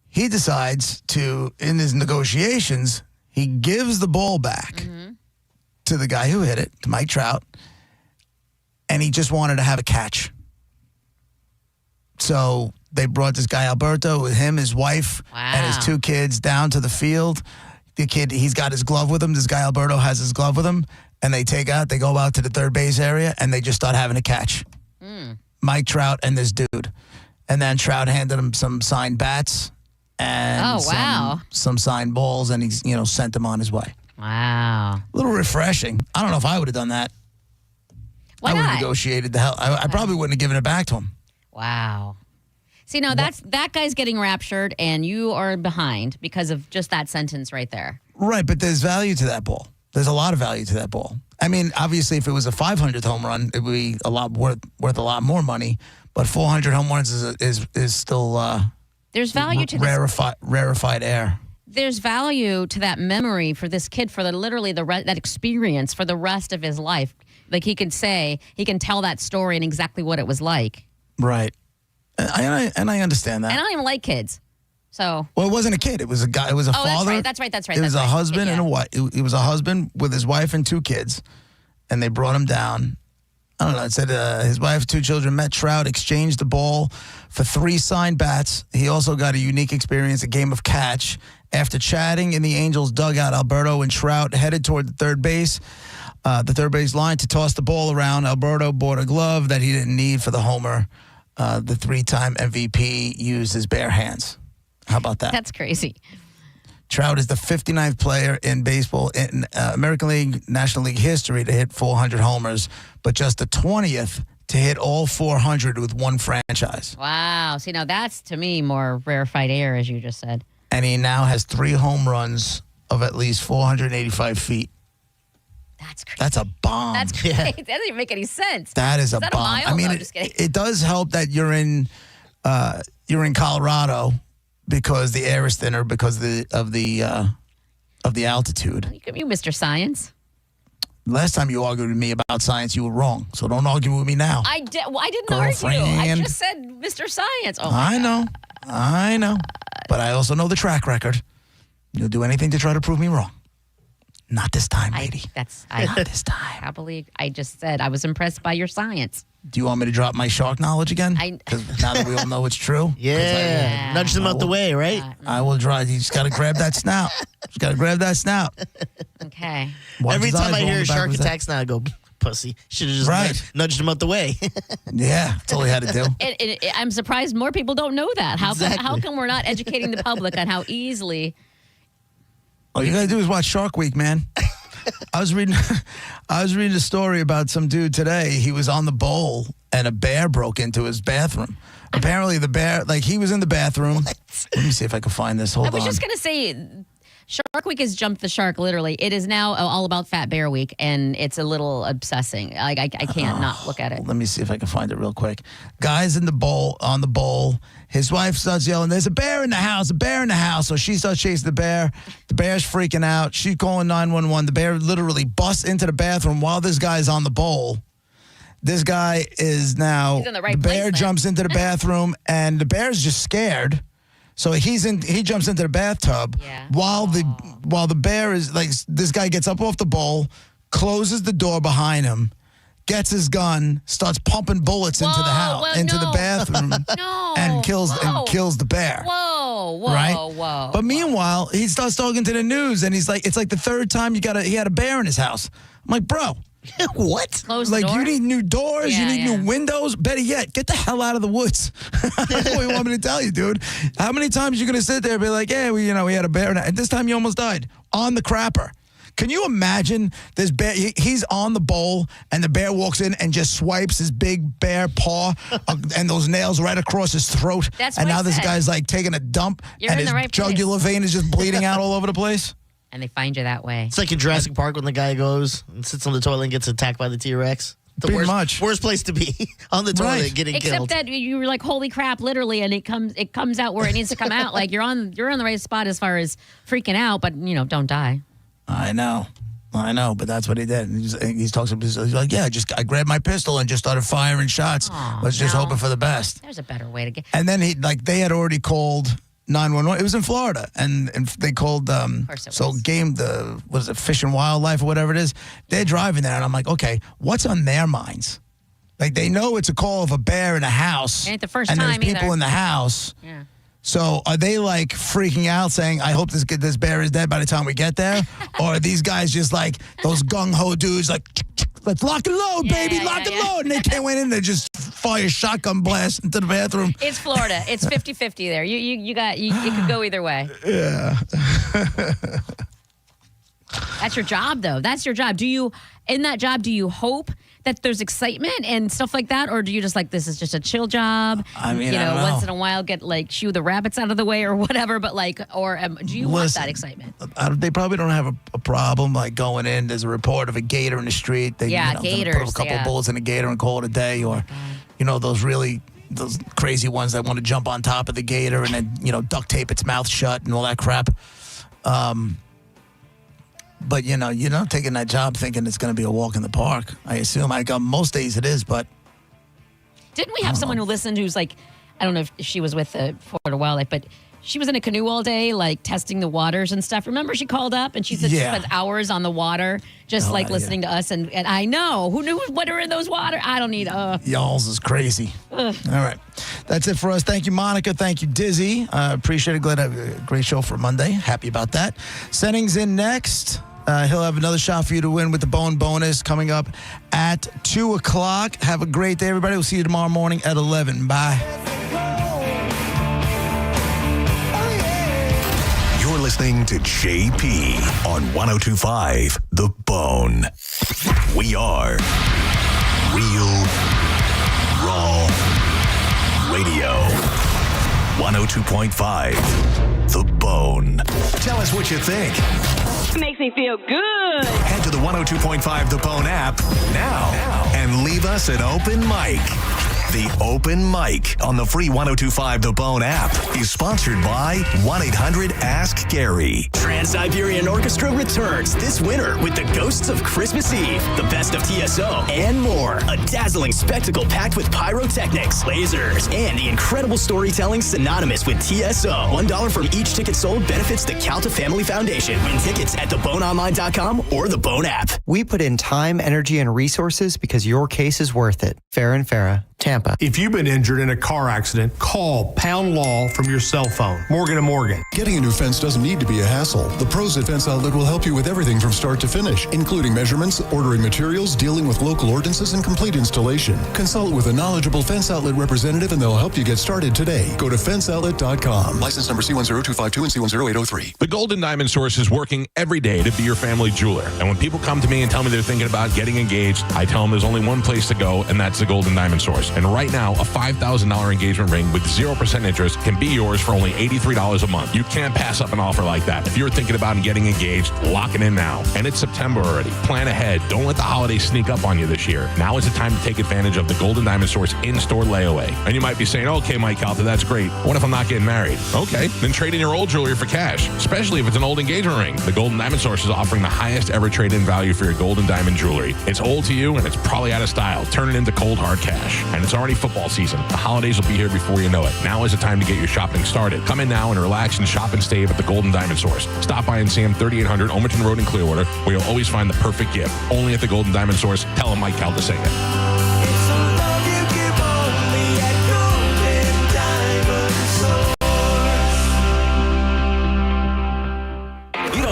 He decides to, in his negotiations, he gives the ball back to the guy who hit it, to Mike Trout, and he just wanted to have a catch. So they brought this guy Alberto with him, his wife, and his two kids down to the field. The kid, he's got his glove with him. This guy Alberto has his glove with him, and they go out to the third base area, and they just start having a catch. Mike Trout and this dude. And then Trout handed him some signed bats and some signed balls, and he's, sent him on his way. Wow. A little refreshing. I don't know if I would have done that. Why I would not? have negotiated the hell. I probably wouldn't have given it back to him. Wow. See, no, that guy's getting raptured, and you are behind because of just that sentence right there. Right, but there's value to that ball. There's a lot of value to that ball. I mean, obviously, if it was a 500th home run, it would be a lot worth a lot more money. But 400 home runs is still there's value to rarefied air. There's value to that memory for this kid for that experience for the rest of his life. Like he can tell that story and exactly what it was like. Right. And I understand that. And I don't even like kids. So. Well, it wasn't a kid. It was a guy. It was a father. That's right. It was a husband and a wife. It was a husband with his wife and two kids, and they brought him down. I don't know. It said his wife, two children met Trout, exchanged the ball for 3 signed bats. He also got a unique experience, a game of catch. After chatting in the Angels dugout, Alberto and Trout headed toward the third base line to toss the ball around. Alberto bought a glove that he didn't need for the homer. The 3-time MVP used his bare hands. How about that? That's crazy. Trout is the 59th player in baseball in American League, National League history to hit 400 homers, but just the 20th to hit all 400 with one franchise. Wow. See, now that's, to me, more rarefied air, as you just said. And he now has 3 home runs of at least 485 feet. That's crazy. That's a bomb. That's crazy. That doesn't even make any sense. That is a that bomb. A mile? I mean, no, just kidding. it does help that you're in Colorado because the air is thinner because of the altitude. You Mr. Science. Last time you argued with me about science, you were wrong. So don't argue with me now. I didn't Girlfriend. argue. I just said Mr. Science. Oh, I know. But I also know the track record. You'll do anything to try to prove me wrong. Not this time, lady. Not this time. Probably. I just said I was impressed by your science. Do you want me to drop my shark knowledge again? Because now that we all know it's true. Yeah. Nudge them out the way, right? I will drive. You just got to grab that snout. Okay. Every time I hear a shark attacks now, I go, pussy. Should have just nudged him out the way. Yeah, that's all he had to do. I'm surprised more people don't know that. How come we're not educating the public on how easily... All you got to do is watch Shark Week, man. I was reading a story about some dude today. He was on the bowl and a bear broke into his bathroom. Apparently the bear, he was in the bathroom. Let me see if I can find this. Hold on. I was just going to say, Shark Week has jumped the shark, literally. It is now all about Fat Bear Week, and it's a little obsessing. Like I can't not look at it. Let me see if I can find it real quick. Guys on the bowl. His wife starts yelling, "There's a bear in the house, a bear in the house." So she starts chasing the bear. The bear's freaking out. She's calling 911. The bear literally busts into the bathroom while this guy's on the bowl. This guy is now, He's in the right bear place then. jumps into the bathroom, and the bear's just scared. So he jumps into the bathtub while the bear is like, this guy gets up off the bowl, closes the door behind him, gets his gun, starts pumping bullets into the house, the bathroom, and kills the bear. Whoa, right? whoa. But meanwhile, he starts talking to the news, and he's like, it's like the third time he had a bear in his house. I'm like, bro. What? Close the door? You need new doors, Yeah, you need new windows. Better yet, get the hell out of the woods. What do you want me to tell you, dude? How many times are you gonna sit there and be like, "Yeah, we had a bear," and this time you almost died on the crapper. Can you imagine this bear? He's on the bowl, and the bear walks in and just swipes his big bear paw and those nails right across his throat. That's and what now I this said. guy's like taking a dump, You're and in his the right jugular vein is just bleeding out all over the place. And they find you that way. It's like in Jurassic Park when the guy goes and sits on the toilet and gets attacked by the T-Rex. Pretty much. Worst place to be on the toilet getting Except killed. that you were like, holy crap, literally, and it comes out where it needs to come out. Like you're on the right spot as far as freaking out, but don't die. I know, but that's what he did. He's talking. He's like, "Yeah, I grabbed my pistol and just started firing shots. Was just hoping for the best." There's a better way to get. And then they had already called 911. It was in Florida, and they called Fish and Wildlife or whatever it is. They're driving there, and I'm like, okay, what's on their minds? Like they know it's a call of a bear in a house, Ain't the first and time there's people either. in the house. Yeah. So are they like freaking out, saying, "I hope this bear is dead by the time we get there," or are these guys just like those gung ho dudes, like, "Let's lock and load, baby, lock and load," and they can't went in there just fire shotgun blast into the bathroom. It's Florida. It's 50-50 there. You could go either way. Yeah. That's your job, though. That's your job. In that job, do you hope that there's excitement and stuff like that, or do you just like, this is just a chill job? I mean, I don't know. Once in a while, get like shoo the rabbits out of the way or whatever. But like, do you want that excitement? They probably don't have a problem like going in. There's a report of a gator in the street. They, gators. Put a couple bullets in a gator and call it a day, or those crazy ones that want to jump on top of the gator and then duct tape its mouth shut and all that crap. But you're not taking that job thinking it's going to be a walk in the park. I assume. Most days it is, but Didn't we have someone who listened who's like, I don't know if she was with the Florida Wildlife, but she was in a canoe all day, like testing the waters and stuff. Remember, she called up and she said she spent hours on the water, just listening to us. And I know who knew what are in those water. I don't need. Y'all's is crazy. All right, that's it for us. Thank you, Monica. Thank you, Dizzy. Appreciate it. Glad to have a great show for Monday. Happy about that. Senning's in next. He'll have another shot for you to win with the Bone bonus coming up at 2 o'clock. Have a great day, everybody. We'll see you tomorrow morning at 11. Bye. You're listening to JP on 102.5 The Bone. We are Real Raw Radio. 102.5 The Bone. Tell us what you think. Makes me feel good. Head to the 102.5 The Bone app now and leave us an open mic. The Open Mic on the free 102.5 The Bone app is sponsored by 1-800-ASK-GARY. Trans-Siberian Orchestra returns this winter with the Ghosts of Christmas Eve, the best of TSO, and more. A dazzling spectacle packed with pyrotechnics, lasers, and the incredible storytelling synonymous with TSO. $1 from each ticket sold benefits the Calta Family Foundation. Win tickets at theboneonline.com or the Bone app. We put in time, energy, and resources because your case is worth it. Farrah and Farrah, Tampa. If you've been injured in a car accident, call Pound Law from your cell phone. Morgan & Morgan. Getting a new fence doesn't need to be a hassle. The pros at Fence Outlet will help you with everything from start to finish, including measurements, ordering materials, dealing with local ordinances, and complete installation. Consult with a knowledgeable Fence Outlet representative and they'll help you get started today. Go to fenceoutlet.com. License number C10252 and C10803. The Golden Diamond Source is working every day to be your family jeweler. And when people come to me and tell me they're thinking about getting engaged, I tell them there's only one place to go, and that's the Golden Diamond Source. And right now, a $5,000 engagement ring with 0% interest can be yours for only $83 a month. You can't pass up an offer like that. If you're thinking about getting engaged, lock it in now. And it's September already. Plan ahead. Don't let the holidays sneak up on you this year. Now is the time to take advantage of the Golden Diamond Source in-store layaway. And you might be saying, okay, Mike Calta, that's great. What if I'm not getting married? Okay, then trade in your old jewelry for cash, especially if it's an old engagement ring. The Golden Diamond Source is offering the highest ever trade-in value for your gold and diamond jewelry. It's old to you and it's probably out of style. Turn it into cold hard cash. And it's already football season. The holidays will be here before you know it. Now is the time to get your shopping started. Come in now and relax and shop and save at the Golden Diamond Source. Stop by and see him 3800 Omerton Road in Clearwater, where you'll always find the perfect gift. Only at the Golden Diamond Source. Tell him Mike Calta say it.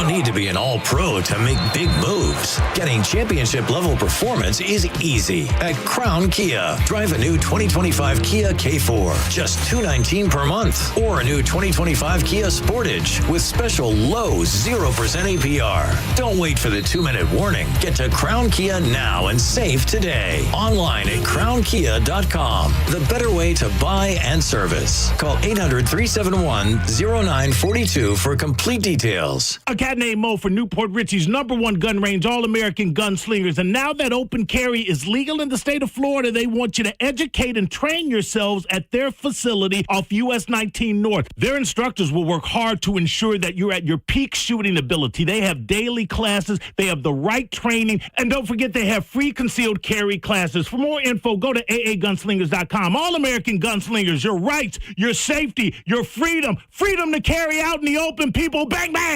Need to be an all-pro to make big moves. Getting championship-level performance is easy at Crown Kia. Drive a new 2025 Kia K4, just $219 per month, or a new 2025 Kia Sportage with special low 0% APR. Don't wait for the 2-minute warning. Get to Crown Kia now and save today. Online at crownkia.com. The better way to buy and service. Call 800-371-0942 for complete details. A cat named Mo for Newport Richie's #1 gun range, All-American Gunslingers. And now that open carry is legal in the state of Florida, they want you to educate and train yourselves at their facility off US 19 North. Their instructors will work hard to ensure that you're at your peak shooting ability. They have daily classes. They have the right training. And don't forget, they have free concealed carry classes. For more info, go to aagunslingers.com. All-American Gunslingers, your rights, your safety, your freedom. Freedom to carry out in the open, people. Bang, bang!